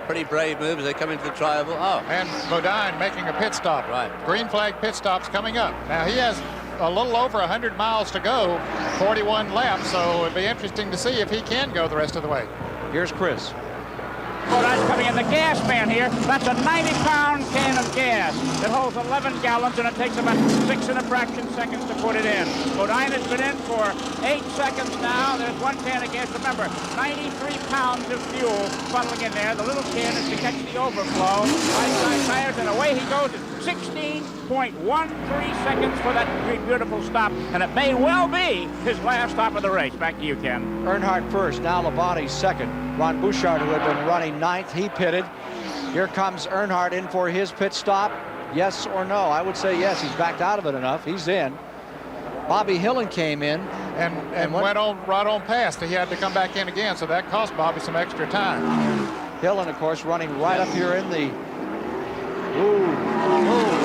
Pretty brave move as they come into the tri-oval. Oh. And Bodine making a pit stop. Right. Green flag pit stops coming up. Now he has a little over 100 miles to go, 41 laps, so it'd be interesting to see if he can go the rest of the way. Here's Chris. Bodine's coming in. The gas man here. That's a 90-pound can of gas. It holds 11 gallons, and it takes about 6 and a fraction seconds to put it in. Bodine has been in for 8 seconds now. There's 1 can of gas. Remember, 93 pounds of fuel funneling in there. The little can is to catch the overflow. High-side tires, and away he goes at 16.13 seconds for that beautiful stop, and it may well be his last stop of the race. Back to you, Ken. Earnhardt first, now Labonte second. Ron Bouchard, who had been running 9th, he pitted. Here comes Earnhardt in for his pit stop. Yes or no? I would say yes. He's backed out of it enough. He's in. Bobby Hillen came in and went on right on past. He had to come back in again, so that cost Bobby some extra time. Hillen, of course, running right up here in the...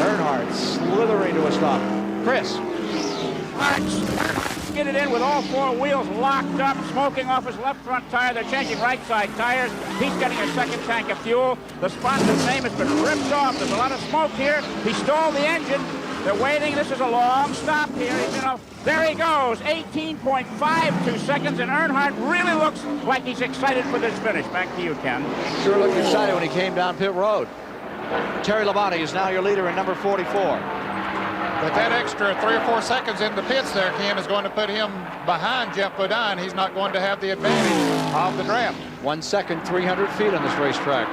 Earnhardt slithering to a stop. Chris. Get it in with all 4 wheels locked up, smoking off his left front tire. They're changing right side tires. He's getting a second tank of fuel. The sponsor's name has been ripped off. There's a lot of smoke here. He stalled the engine. They're waiting. This is a long stop here. There he goes. 18.52 seconds, and Earnhardt really looks like he's excited for this finish. Back to you, Ken. Sure looked excited when he came down pit road. Terry Labonte is now your leader in #44. But that extra 3 or 4 seconds in the pits there, Ken, is going to put him behind Jeff Bodine. He's not going to have the advantage of the draft. 1 second, 300 feet on this racetrack.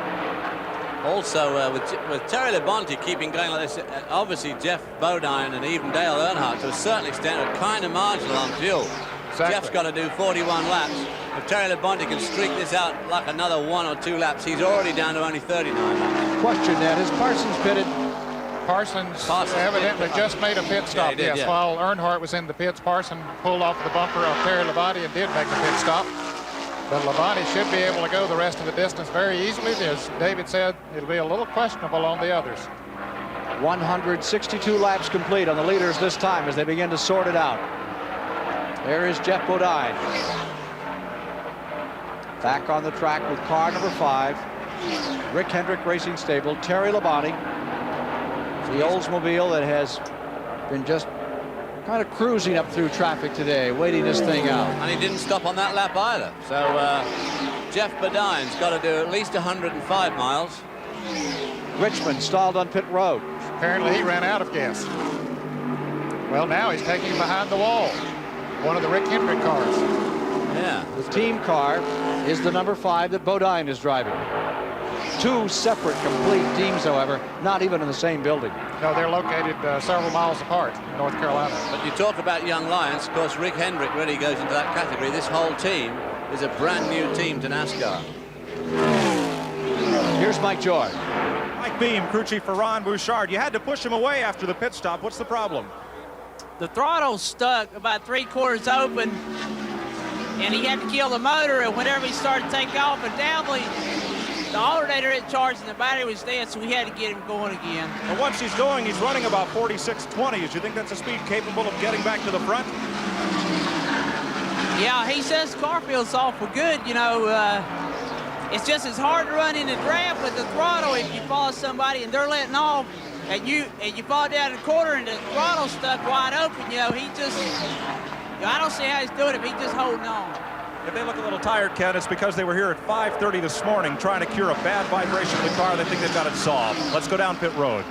Also, with Terry Labonte keeping going like this, obviously Jeff Bodine and even Dale Earnhardt, to a certain extent, are kind of marginal on fuel. Exactly. Jeff's got to do 41 laps. If Terry Labonte can streak this out like another 1 or 2 laps, he's already down to only 39 laps. Question, Ned, is Parsons pitted? Parsons evidently just made a pit stop. Yeah, yes, while Earnhardt was in the pits, Parsons pulled off the bumper of Terry Labonte and did make a pit stop. But Labonte should be able to go the rest of the distance very easily. As David said, it'll be a little questionable on the others. 162 laps complete on the leaders this time as they begin to sort it out. There is Jeff Bodine. Back on the track with car number 5, Rick Hendrick Racing Stable, Terry Labonte. The Oldsmobile that has been just kind of cruising up through traffic today, waiting this thing out. And he didn't stop on that lap either. So Jeff Bodine's got to do at least 105 miles. Richmond stalled on pit road. Apparently he ran out of gas. Well, now he's taking him behind the wall. One of the Rick Hendrick cars. Yeah. The team car is the number 5 that Bodine is driving. 2 separate complete teams, however, not even in the same building. No, they're located several miles apart in North Carolina. But you talk about young lions. Of course, Rick Hendrick really goes into that category. This whole team is a brand new team to NASCAR. Here's Mike Joy. Mike Beam, crew chief for Ron Bouchard. You had to push him away after the pit stop. What's the problem? The throttle's stuck about 3/4 open, and he had to kill the motor, and whenever he started to take off and downly, the alternator had charged and the battery was dead, so we had to get him going again. And once he's going, he's running about 46.20. Do you think that's a speed capable of getting back to the front? Yeah, he says the car feels awful good. You know, it's just as hard to run in the draft with the throttle if you follow somebody and they're letting off, and you fall down the corner and the throttle's stuck wide open. You know, he just, you know, I don't see how he's doing it, but he's just holding on. If they look a little tired, Ken, it's because they were here at 5:30 this morning trying to cure a bad vibration in the car. They think they've got it solved. Let's go down pit road.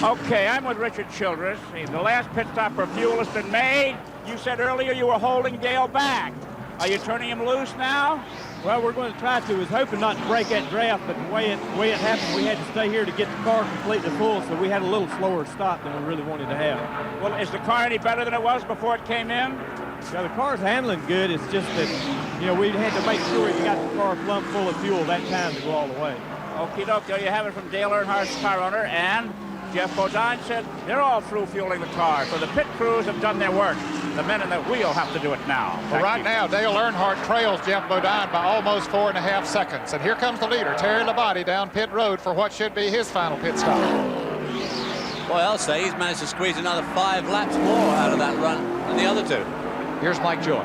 Okay, I'm with Richard Childress. The last pit stop for fuel has been made. You said earlier you were holding Dale back. Are you turning him loose now? Well, we're going to try to. I was hoping not to break that draft, but the way it happened, we had to stay here to get the car completely full, so we had a little slower stop than we really wanted to have. Well, is the car any better than it was before it came in? Yeah, the car's handling good. It's just that, you know, we had to make sure we got the car plumb full of fuel that time to go all the way. Okie doke, there you have it from Dale Earnhardt's car owner, and Jeff Bodine said they're all through fueling the car, so the pit crews have done their work. The men in the wheel have to do it now. Well, right now, Dale Earnhardt trails Jeff Bodine by almost 4.5 seconds. And here comes the leader, Terry Labonte, down pit road for what should be his final pit stop. Boy, I'll say he's managed to squeeze another 5 laps more out of that run than the other 2. Here's Mike Joy.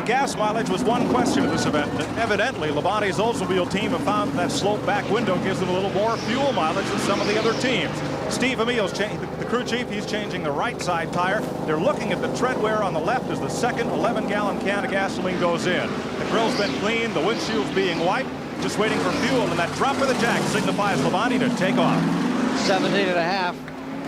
Gas mileage was one question at this event. Evidently, Labonte's Oldsmobile team have found that slope back window gives them a little more fuel mileage than some of the other teams. Steve Emil's the crew chief. He's changing the right side tire. They're looking at the tread wear on the left as the second 11-gallon can of gasoline goes in. The grill's been cleaned, the windshield's being wiped, just waiting for fuel, and that drop of the jack signifies Labonte to take off. 17.5,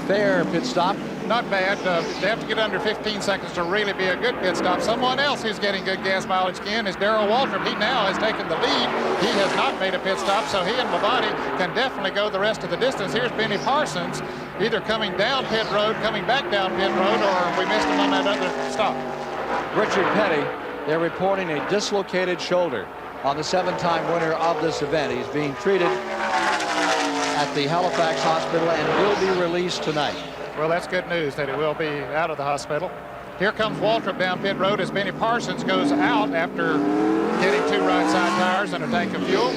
fair pit stop. Not bad. They have to get under 15 seconds to really be a good pit stop. Someone else who's getting good gas mileage again is Darrell Waltrip. He now has taken the lead. He has not made a pit stop, so he and Labonte can definitely go the rest of the distance. Here's Benny Parsons, either coming down pit road, coming back down pit road, or we missed him on that other stop. Richard Petty, they're reporting a dislocated shoulder on the 7-time winner of this event. He's being treated at the Halifax Hospital and will be released tonight. Well, that's good news that he will be out of the hospital. Here comes Waltrip down pit road as Benny Parsons goes out after getting 2 right side tires and a tank of fuel.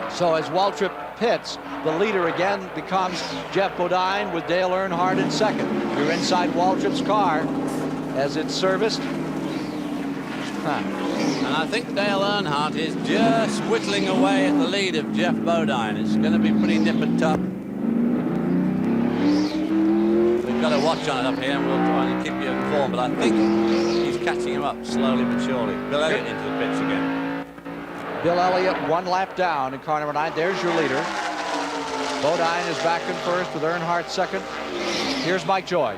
So as Waltrip pits, the leader again becomes Jeff Bodine with Dale Earnhardt in second. You're inside Waltrip's car as it's serviced. And I think Dale Earnhardt is just whittling away at the lead of Jeff Bodine. It's going to be pretty nip and tuck. We've got a watch on it up here, and we'll try and keep you informed, but I think he's catching him up slowly but surely. Bill Elliott into the pits again. Bill Elliott 1 lap down in car number 9. There's your leader. Bodine is back in first with Earnhardt second. Here's Mike Joy.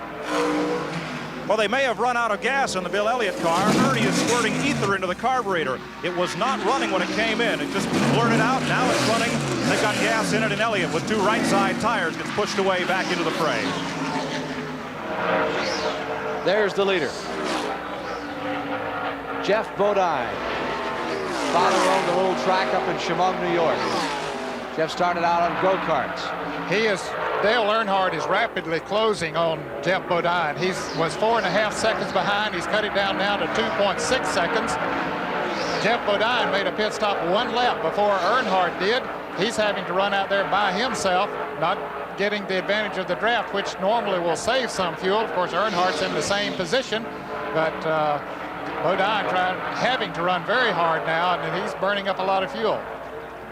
Well, they may have run out of gas in the Bill Elliott car. Ernie is squirting ether into the carburetor. It was not running when it came in. It just blurted out. Now it's running. They've got gas in it, and Elliott, with 2 right side tires, gets pushed away back into the fray. There's the leader. Jeff Bodine. Father owned a little track up in Chemung, New York. Jeff started out on go-karts. Dale Earnhardt is rapidly closing on Jeff Bodine. He was 4.5 seconds behind. He's cut it down now to 2.6 seconds. Jeff Bodine made a pit stop 1 lap before Earnhardt did. He's having to run out there by himself, not getting the advantage of the draft, which normally will save some fuel. Of course, Earnhardt's in the same position, but Bodine having to run very hard now, and he's burning up a lot of fuel.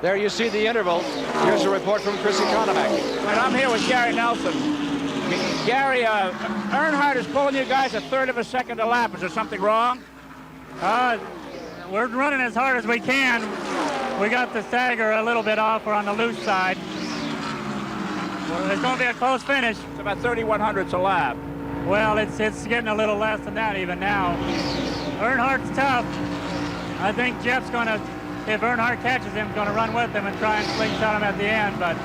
There you see the interval. Here's a report from Chris Economac. And I'm here with Gary Nelson. Gary, Earnhardt is pulling you guys a third of a second a lap. Is there something wrong? We're running as hard as we can. We got the stagger a little bit off. We're on the loose side. Well, it's going to be a close finish. It's about 3/100ths a lap. Well, it's getting a little less than that even now. Earnhardt's tough. I think Jeff's going to, if Earnhardt catches him, going to run with him and try and slingshot him at the end. But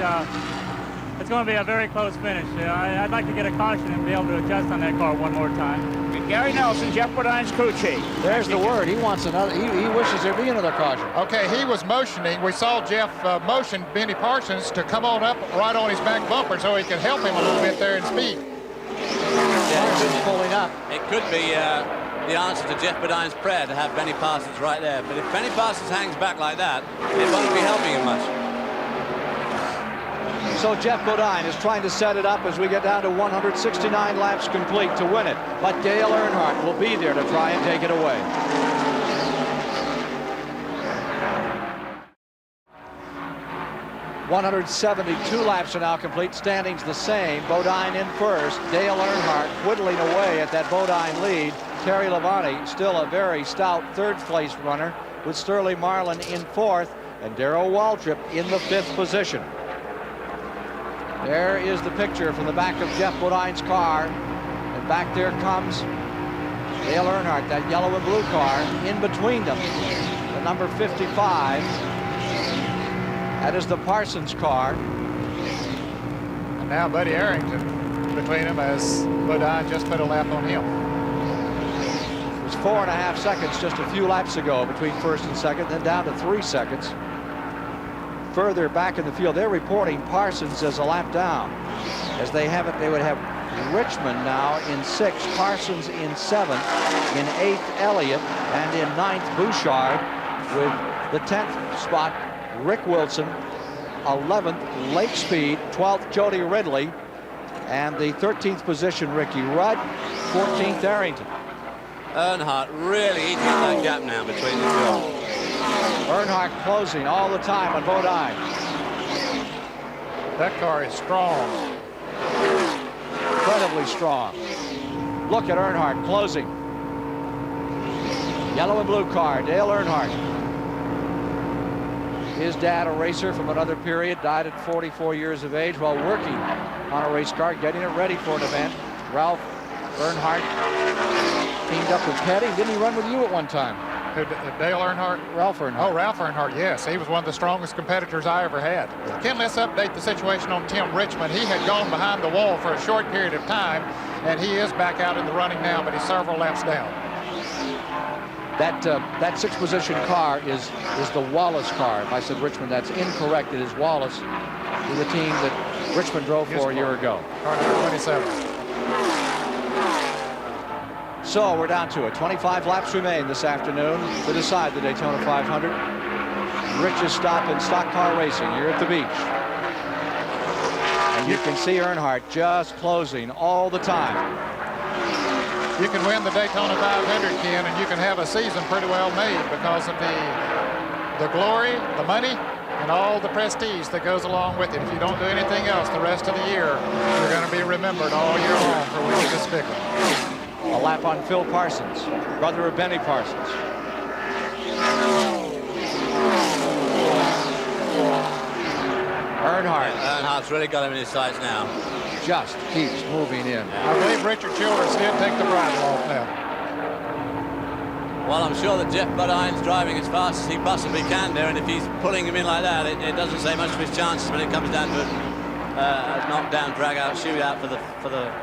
it's going to be a very close finish. I'd like to get a caution and be able to adjust on that car one more time. Gary Nelson, Jeff Bodine's crew chief. There's the word. He wants another. He wishes there be another caution. Okay, he was motioning. We saw Jeff motion Benny Parsons to come on up right on his back bumper so he could help him a little bit there in speed. Parsons pulling up. It could be the answer to Jeff Bodine's prayer to have Benny Parsons right there. But if Benny Parsons hangs back like that, it won't be helping him much. So Jeff Bodine is trying to set it up as we get down to 169 laps complete to win it. But Dale Earnhardt will be there to try and take it away. .172 laps are now complete. Standings the same. Bodine in first. Dale Earnhardt whittling away at that Bodine lead. Terry Labonte still a very stout third-place runner with Sterling Marlin in fourth and Darrell Waltrip in the fifth position. There is the picture from the back of Jeff Bodine's car. And back there comes Dale Earnhardt, that yellow and blue car. In between them, the number 55. That is the Parsons car. And now Buddy Arrington between them as Bodine just put a lap on him. It was 4.5 seconds just a few laps ago between first and second, then down to 3 seconds. Further back in the field, they're reporting Parsons as a lap down. As they have it, they would have Richmond now in 6th, Parsons in 7th, in 8th Elliott, and in 9th Bouchard, with the 10th spot Rick Wilson, 11th Lake Speed, 12th Jody Ridley, and the 13th position Ricky Rudd, 14th Arrington. Earnhardt really eating that gap now between the two. Earnhardt closing all the time on Bodine. That car is strong. Incredibly strong. Look at Earnhardt closing. Yellow and blue car, Dale Earnhardt. His dad, a racer from another period, died at 44 years of age while working on a race car, getting it ready for an event. Ralph Earnhardt teamed up with Petty. Didn't he run with you at one time? Dale Earnhardt? Ralph Earnhardt. Oh, Ralph Earnhardt, yes. He was one of the strongest competitors I ever had. Ken, let's update the situation on Tim Richmond. He had gone behind the wall for a short period of time, and he is back out in the running now, but he's several laps down. That 6th position car is the Wallace car. If I said Richmond, that's incorrect. It is Wallace, who's the team that Richmond drove for a year ago. Car number 27. So we're down to it. 25 laps remain this afternoon to decide the Daytona 500. Richest stop in stock car racing here at the beach. And you can see Earnhardt just closing all the time. You can win the Daytona 500, Ken, and you can have a season pretty well made because of the glory, the money, and all the prestige that goes along with it. If you don't do anything else the rest of the year, you're going to be remembered all year long for winning this sticker. A lap on Phil Parsons, brother of Benny Parsons. Earnhardt's really got him in his sights now. Just keeps moving in. I believe Richard Childress did take the bridle off now. Well, I'm sure that Jeff Bodine's driving as fast as he possibly can there, and if he's pulling him in like that, it doesn't say much of his chances when it comes down to a knockdown, drag-out, shootout for the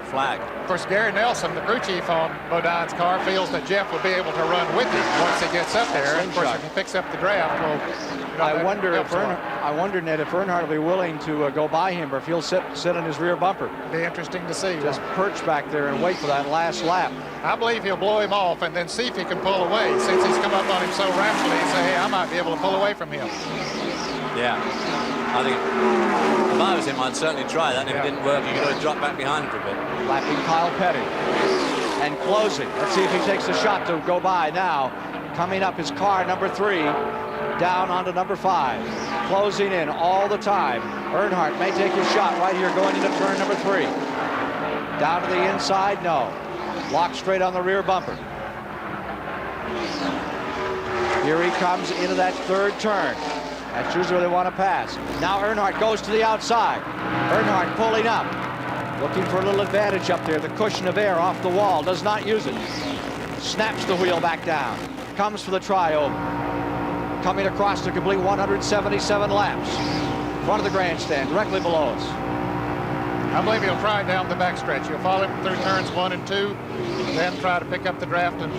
flag. Of course, Gary Nelson, the crew chief on Bodine's car, feels that Jeff will be able to run with him once he gets up there. And of course, if he picks up the draft, well, I wonder, Ned, if Earnhardt will be willing to go by him, or if he'll sit in his rear bumper. Be interesting to see. Just perch back there and wait for that last lap. I believe he'll blow him off and then see if he can pull away. Since he's come up on him so rapidly, and say, hey, I might be able to pull away from him. Yeah. I think if I was him, I'd certainly try that. And if it didn't work, you could always drop back behind him for a bit. Lapping Kyle Petty. and closing. Let's see if he takes a shot to go by now. Coming up is car number 3, down onto number 5. Closing in all the time. Earnhardt may take his shot right here going into turn number 3. Down to the inside, no. Locked straight on the rear bumper. Here he comes into that third turn. That's usually where they want to pass. Now Earnhardt goes to the outside. Earnhardt pulling up. Looking for a little advantage up there. The cushion of air off the wall. Does not use it. Snaps the wheel back down. Comes for the tri-oval. Coming across to complete 177 laps. Front of the grandstand, directly below us. I believe he'll try down the backstretch. He'll follow him through turns 1 and 2, then try to pick up the draft and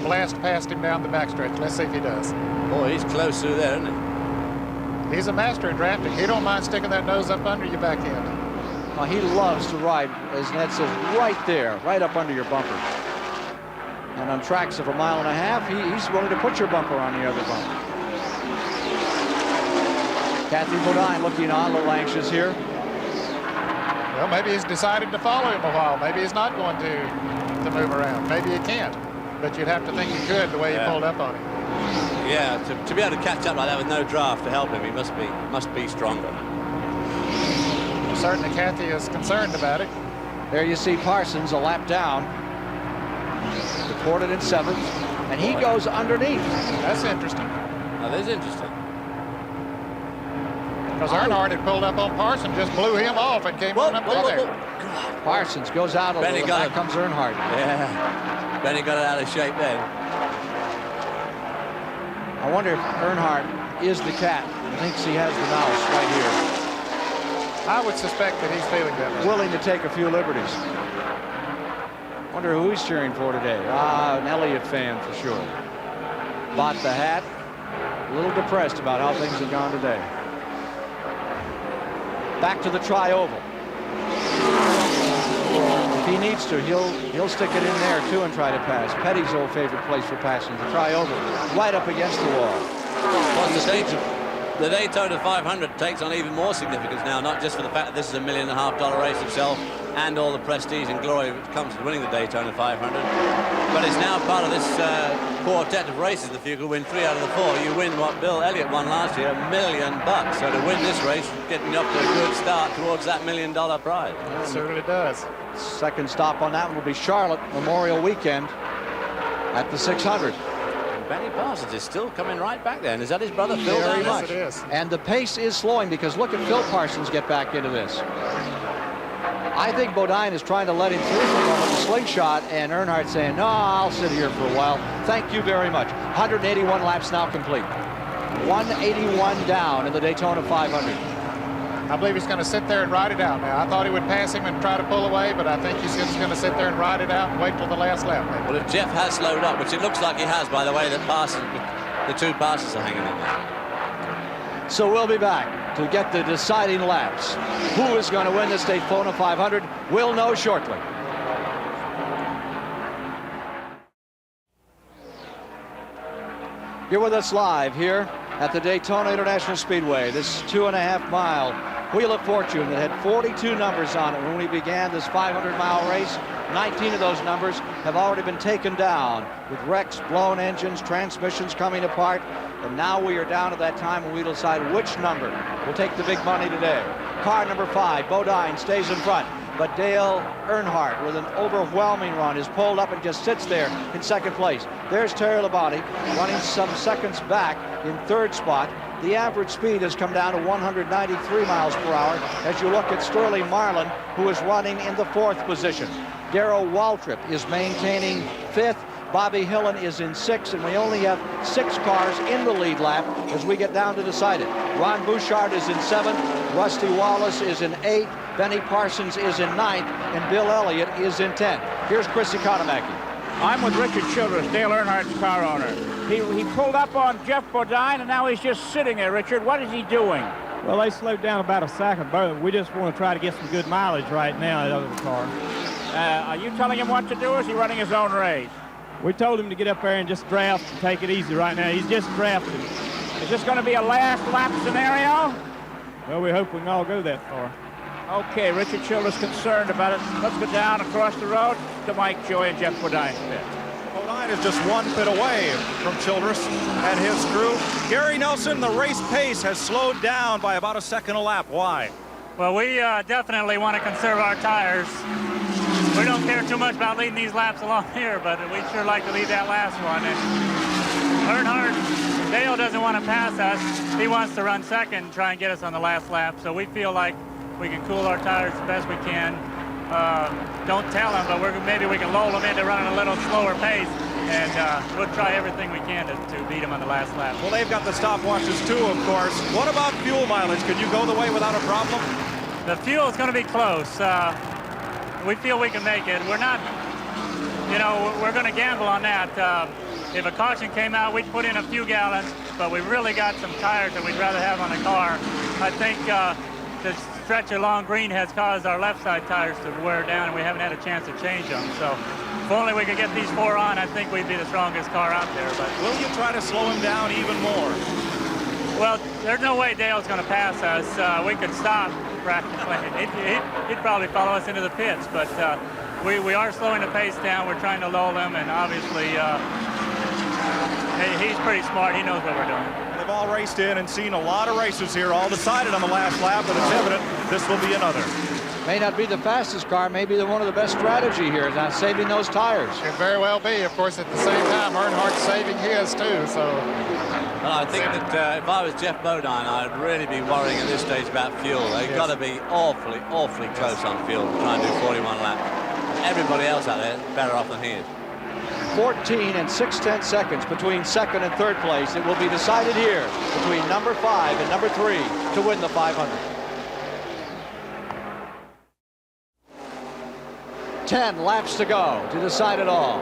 blast past him down the backstretch. Let's see if he does. Boy, he's close through there, isn't he? He's a master at drafting. He don't mind sticking that nose up under your back end. Well, he loves to ride, as Ned says, right there, right up under your bumper. And on tracks of 1.5 miles, he's willing to put your bumper on the other bumper. Kathy Bodine looking on, a little anxious here. Well, maybe he's decided to follow him a while. Maybe he's not going to move around. Maybe he can't. But you'd have to think he could the way he pulled up on him. Yeah, to be able to catch up like that with no draft to help him, he must be stronger. Well, certainly Kathy is concerned about it. There you see Parsons a lap down. Recorded in 7th. And he goes underneath. That's interesting. That is interesting. Because Earnhardt had pulled up on Parsons, just blew him off and came on up there. Parsons goes out a little. There comes Earnhardt. Yeah. Benny got it out of shape then. I wonder if Earnhardt is the cat and thinks he has the mouse right here. I would suspect that he's feeling that way. Willing to take a few liberties. Wonder who he's cheering for today. An Elliott fan for sure. Bought the hat. A little depressed about how things have gone today. Back to the tri-oval. If he needs to, he'll stick it in there too and try to pass. Petty's old favorite place for passing, the tri-oval, right up against the wall. Well, the Daytona 500 takes on even more significance now, not just for the fact that this is $1.5 million race itself and all the prestige and glory which comes with winning the Daytona 500, but it's now part of this quartet of races. If you could win 3 out of the 4, you win what Bill Elliott won last year, $1 million. So to win this race, getting up to a good start towards that $1 million prize. It certainly does. Second stop on that one will be Charlotte Memorial Weekend at the 600. And Benny Parsons is still coming right back there. And is that his brother Phil? Very down much. Yes, it is. And the pace is slowing because look at Phil Parsons get back into this. I think Bodine is trying to let him through for a moment, the slingshot, and Earnhardt saying, no, I'll sit here for a while. Thank you very much. 181 laps now complete. 181 down in the Daytona 500. I believe he's going to sit there and ride it out now. I thought he would pass him and try to pull away, but I think he's just going to sit there and ride it out and wait till the last lap. Maybe. Well, if Jeff has slowed up, which it looks like he has by the way that the 2 passes are hanging in there. So we'll be back to get the deciding laps. Who is going to win this Daytona 500? We'll know shortly. You're with us live here at the Daytona International Speedway. This 2.5-mile Wheel of Fortune that had 42 numbers on it when we began this 500-mile race. 19 of those numbers have already been taken down with wrecks, blown engines, transmissions coming apart. And now we are down to that time when we decide which number will take the big money today. Car number 5, Bodine, stays in front. But Dale Earnhardt, with an overwhelming run, is pulled up and just sits there in second place. There's Terry Labonte running some seconds back in third spot. The average speed has come down to 193 miles per hour as you look at Sterling Marlin, who is running in the 4th position. Darrell Waltrip is maintaining 5th. Bobby Hillen is in 6th, and we only have 6 cars in the lead lap as we get down to decide it. Ron Bouchard is in 7th. Rusty Wallace is in 8th. Benny Parsons is in 9th, and Bill Elliott is in 10th. Here's Chris Economaki. I'm with Richard Childress, Dale Earnhardt's car owner. He pulled up on Jeff Bodine, and now he's just sitting there. Richard, what is he doing? Well, they slowed down about a second, but we just want to try to get some good mileage right now out of the car. Are you telling him what to do, or is he running his own race? We told him to get up there and just draft and take it easy right now. He's just drafting. Is this going to be a last lap scenario? Well, we hope we can all go that far. Okay, Richard Childress concerned about it. Let's go down across the road to Mike Joy and Jeff Bodine's pit. Bodine is just 1 pit away from Childress and his crew. Gary Nelson, the race pace has slowed down by about a second a lap. Why? Well, we definitely want to conserve our tires. We don't care too much about leading these laps along here, but we sure like to lead that last one. And Earnhardt, Dale doesn't want to pass us. He wants to run second and try and get us on the last lap. So we feel like we can cool our tires as best we can. Don't tell him, but maybe we can lull him into running a little slower pace. And we'll try everything we can to beat him on the last lap. Well, they've got the stopwatches too, of course. What about fuel mileage? Could you go the way without a problem? The fuel is going to be close. We feel we can make it. We're not, we're going to gamble on that. If a caution came out, we'd put in a few gallons, but we've really got some tires that we'd rather have on the car. I think the stretch along green has caused our left side tires to wear down, and we haven't had a chance to change them. So if only we could get these 4 on, I think we'd be the strongest car out there. But will you try to slow him down even more? Well, there's no way Dale's going to pass us. We could stop practically. He'd probably follow us into the pits, but we are slowing the pace down. We're trying to lull him, and obviously he's pretty smart. He knows what we're doing. They've all raced in and seen a lot of races here, all decided on the last lap, but it's evident this will be another. May not be the fastest car, maybe one of the best strategy here is not saving those tires. Could very well be. Of course, at the same time, Earnhardt's saving his too. So, well, I think that if I was Jeff Bodine, I'd really be worrying at this stage about fuel. They've got to be awfully close on fuel to try and do 41 laps. Everybody else out there is better off than he is. 14 and 6/10 seconds between second and third place. It will be decided here between number 5 and number 3 to win the 500. 10 laps to go to decide it all.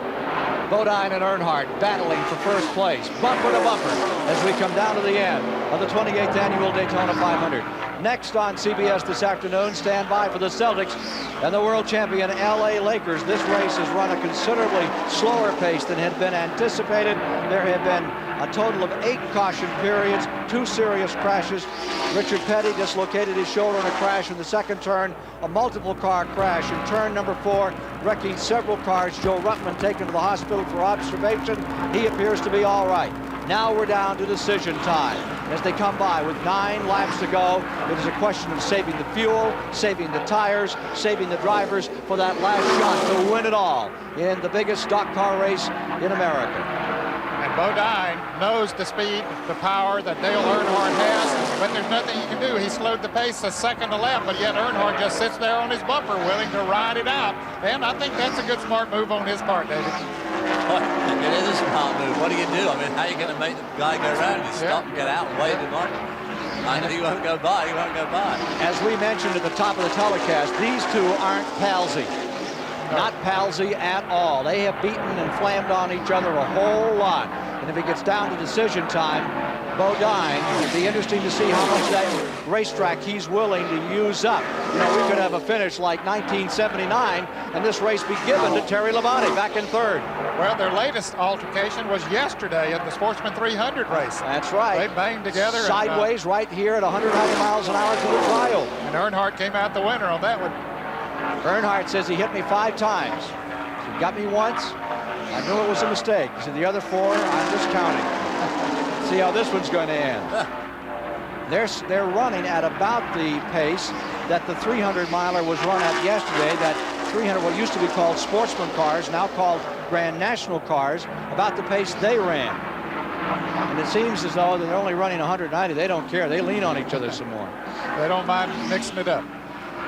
Bodine and Earnhardt battling for first place, bumper to bumper, as we come down to the end of the 28th annual Daytona 500. Next on CBS this afternoon, stand by for the Celtics and the world champion LA Lakers. This race has run a considerably slower pace than had been anticipated. There have been a total of 8 caution periods, 2 serious crashes. Richard Petty dislocated his shoulder in a crash in the second turn, a multiple car crash in turn number 4, wrecking several cars. Joe Ruttman taken to the hospital for observation. He appears to be all right. Now we're down to decision time. As they come by with 9 laps to go, it is a question of saving the fuel, saving the tires, saving the drivers for that last shot to win it all in the biggest stock car race in America. And Bodine knows the speed, the power that Dale Earnhardt has, but there's nothing he can do. He slowed the pace a second a lap, but yet Earnhardt just sits there on his bumper willing to ride it out. And I think that's a good, smart move on his part, David. It is a smart move. What do? I mean, how are you going to make the guy go around? You stop and get out and wave him on. I know he won't go by. He won't go by. As we mentioned at the top of the telecast, these two aren't palsy. Not palsy at all. They have beaten and flammed on each other a whole lot. And if it gets down to decision time, Bodine, it'd be interesting to see how much that racetrack he's willing to use up. You know, we could have a finish like 1979, and this race be given to Terry Labonte back in third. Well, their latest altercation was yesterday at the Sportsman 300 race. That's right. They banged together. Sideways right here at 190 miles an hour to the trial. And Earnhardt came out the winner on that one. Earnhardt says he hit me 5 times. He got me once. I knew it was a mistake. He said the other 4, I'm just counting. See how this one's going to end. They're running at about the pace that the 300-miler was run at yesterday. That 300, what used to be called sportsman cars, now called Grand National cars, about the pace they ran. And it seems as though they're only running 190. They don't care. They lean on each other some more. They don't mind mixing it up.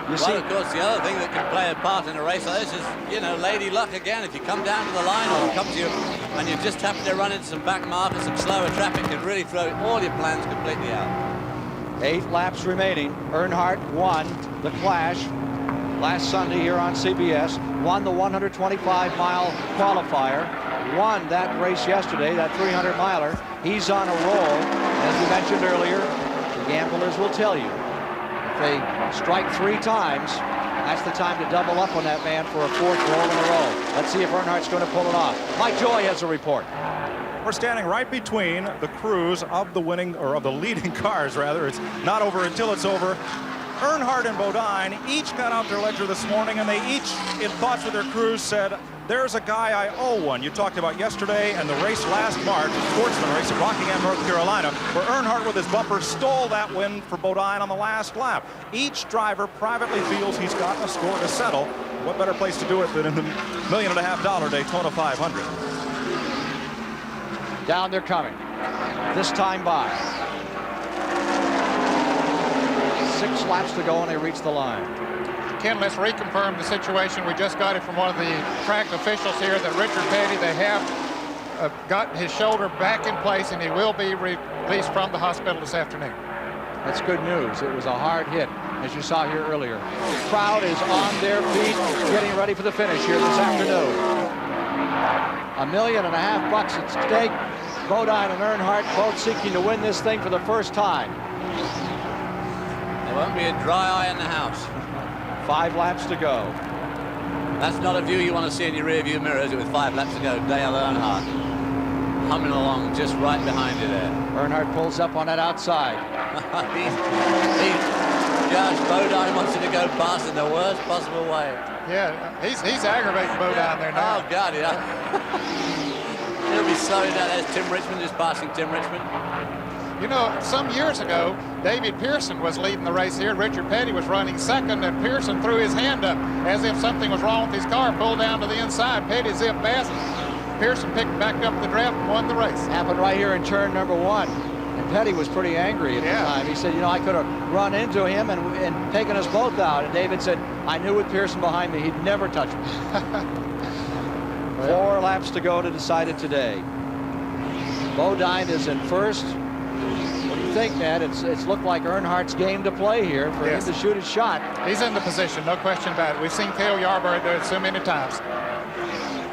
Well, of course, the other thing that can play a part in a race like this is, you know, lady luck again. If you come down to the line or come to you and you just happen to run into some back markers, some slower traffic, can really throw all your plans completely out. 8 laps remaining. Earnhardt won the Clash last Sunday here on CBS, won the 125-mile qualifier, won that race yesterday, that 300-miler. He's on a roll. As we mentioned earlier, the gamblers will tell you, they strike 3 times, that's the time to double up on that man for a 4th roll in a row. Let's see if Earnhardt's going to pull it off. Mike Joy has a report. We're standing right between the crews of the winning, or of the leading cars rather. It's not over until it's over. Earnhardt and Bodine each got out their ledger this morning, and they each, in thoughts with their crews, said, there's a guy I owe one. You talked about yesterday and the race last March, Sportsman race at Rockingham, North Carolina, where Earnhardt with his bumper stole that win for Bodine on the last lap. Each driver privately feels he's got a score to settle. What better place to do it than in the $1.5 million Daytona 500? Down they're coming. This time by. 6 laps to go and they reach the line. Ken, let's reconfirm the situation. We just got it from one of the track officials here that Richard Petty, they have got his shoulder back in place and he will be released from the hospital this afternoon. That's good news. It was a hard hit, as you saw here earlier. The crowd is on their feet, getting ready for the finish here this afternoon. $1.5 million at stake. Bodine and Earnhardt both seeking to win this thing for the first time. There won't be a dry eye in the house. 5 laps to go. That's not a view you want to see in your rear view mirror, is it, with 5 laps to go? Dale Earnhardt humming along just right behind you there. Earnhardt pulls up on that outside. Judge Bodine wants him to go past in the worst possible way. Yeah, he's aggravating Bodine there now. Oh, God, yeah. He'll be slowing down. There's Tim Richmond, just passing Tim Richmond. You know, some years ago, David Pearson was leading the race here. Richard Petty was running second, and Pearson threw his hand up as if something was wrong with his car, pulled down to the inside. Petty zipped past him. Pearson picked back up the draft and won the race. Happened right here in turn number 1. And Petty was pretty angry at the time. He said, you know, I could have run into him and taken us both out. And David said, I knew with Pearson behind me, he'd never touch me. 4 laps to go to decide it today. Bodine is in first. What do you think, Ned? It's looked like Earnhardt's game to play here for him to shoot his shot. He's in the position, no question about it. We've seen Cale Yarborough do it so many times.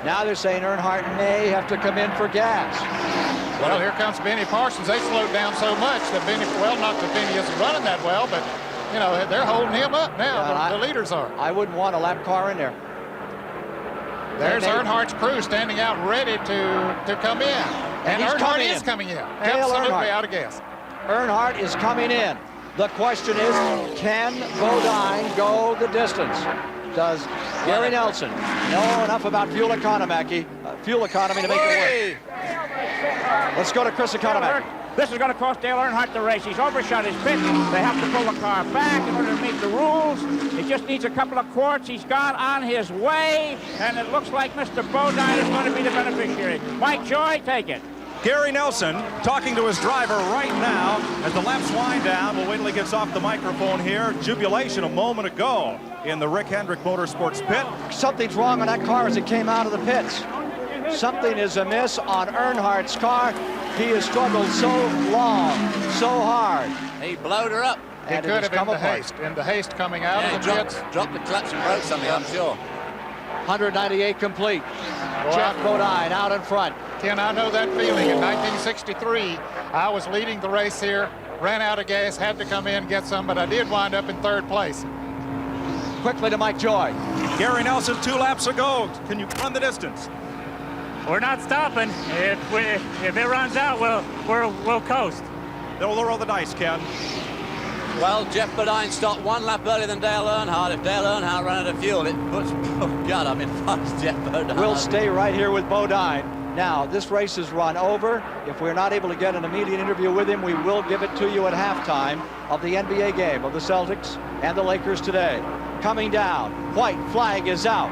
Now they're saying Earnhardt may have to come in for gas. Well, here comes Benny Parsons. They slowed down so much that Benny, well, not that Benny isn't running that well, but, you know, they're holding him up now. The leaders are. I wouldn't want a lap car in there. There's Earnhardt's crew standing out ready to come in. And Earnhardt is coming in. Absolutely out of gas. Earnhardt is coming in. The question is, can Bodine go the distance? Does Gary Nelson know enough about fuel economy to make it work? Let's go to Chris Economack. This is going to cost Dale Earnhardt the race. He's overshot his pit. They have to pull the car back in order to meet the rules. He just needs a couple of quarts. He's gone on his way, and it looks like Mr. Bodine is going to be the beneficiary. Mike Joy, take it. Gary Nelson talking to his driver right now as the laps wind down. We'll wait till he gets off the microphone here. Jubilation a moment ago in the Rick Hendrick Motorsports pit. Something's wrong on that car as it came out of the pits. Something is amiss on Earnhardt's car. He has struggled so long, so hard. He blowed her up. It could have been the haste coming out of the pits. Dropped the clutch and broke something, I'm sure. 198 complete. Jeff Bodine out in front. Ken, I know that feeling. In 1963, I was leading the race here, ran out of gas, had to come in and get some, but I did wind up in 3rd place. Quickly to Mike Joy. Gary Nelson, 2 laps ago. Can you run the distance? We're not stopping. If it runs out, we'll coast. They'll roll the dice, Ken. Well, Jeff Bodine stopped 1 lap earlier than Dale Earnhardt. If Dale Earnhardt ran out of fuel, it puts, oh God, I'm in fast, Jeff Bodine. We'll stay right here with Bodine. Now, this race is run over. If we're not able to get an immediate interview with him, we will give it to you at halftime of the NBA game of the Celtics and the Lakers today. Coming down, white flag is out.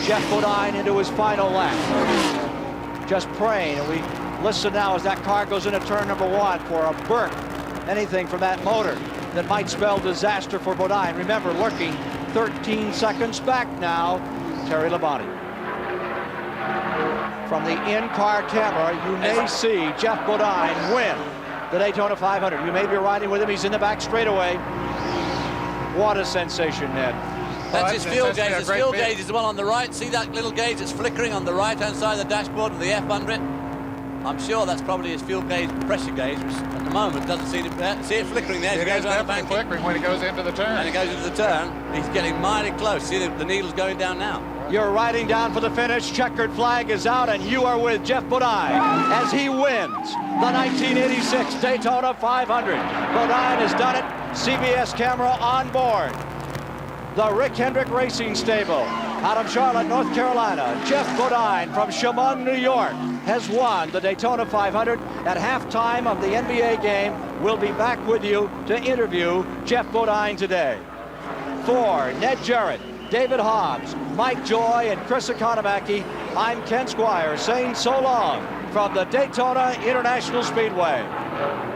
Jeff Bodine into his final lap. Just praying, and we listen now as that car goes into turn number 1 for a burnt anything from that motor that might spell disaster for Bodine. Remember, lurking 13 seconds back now, Terry Labonte. From the in-car camera, you may see Jeff Bodine win the Daytona 500. You may be riding with him. He's in the back straightaway. What a sensation, Ned. That's his fuel gauge. His fuel gauge is the one on the right. See that little gauge that's flickering on the right-hand side of the dashboard and the F under it? I'm sure that's probably his fuel gauge, pressure gauge, which at the moment doesn't seem to see it flickering there. It is definitely flickering when it goes into the turn. And it goes into the turn. He's getting mighty close. See the needle's going down now. You're riding down for the finish. Checkered flag is out, and you are with Jeff Bodine as he wins the 1986 Daytona 500. Bodine has done it CBS camera on board. The Rick Hendrick Racing Stable out of Charlotte, North Carolina. Jeff Bodine from Chemung, New York has won the Daytona 500 at halftime of the NBA game. We'll be back with you to interview Jeff Bodine today. For Ned Jarrett, David Hobbs, Mike Joy, and Chris Economaki, I'm Ken Squire saying so long from the Daytona International Speedway.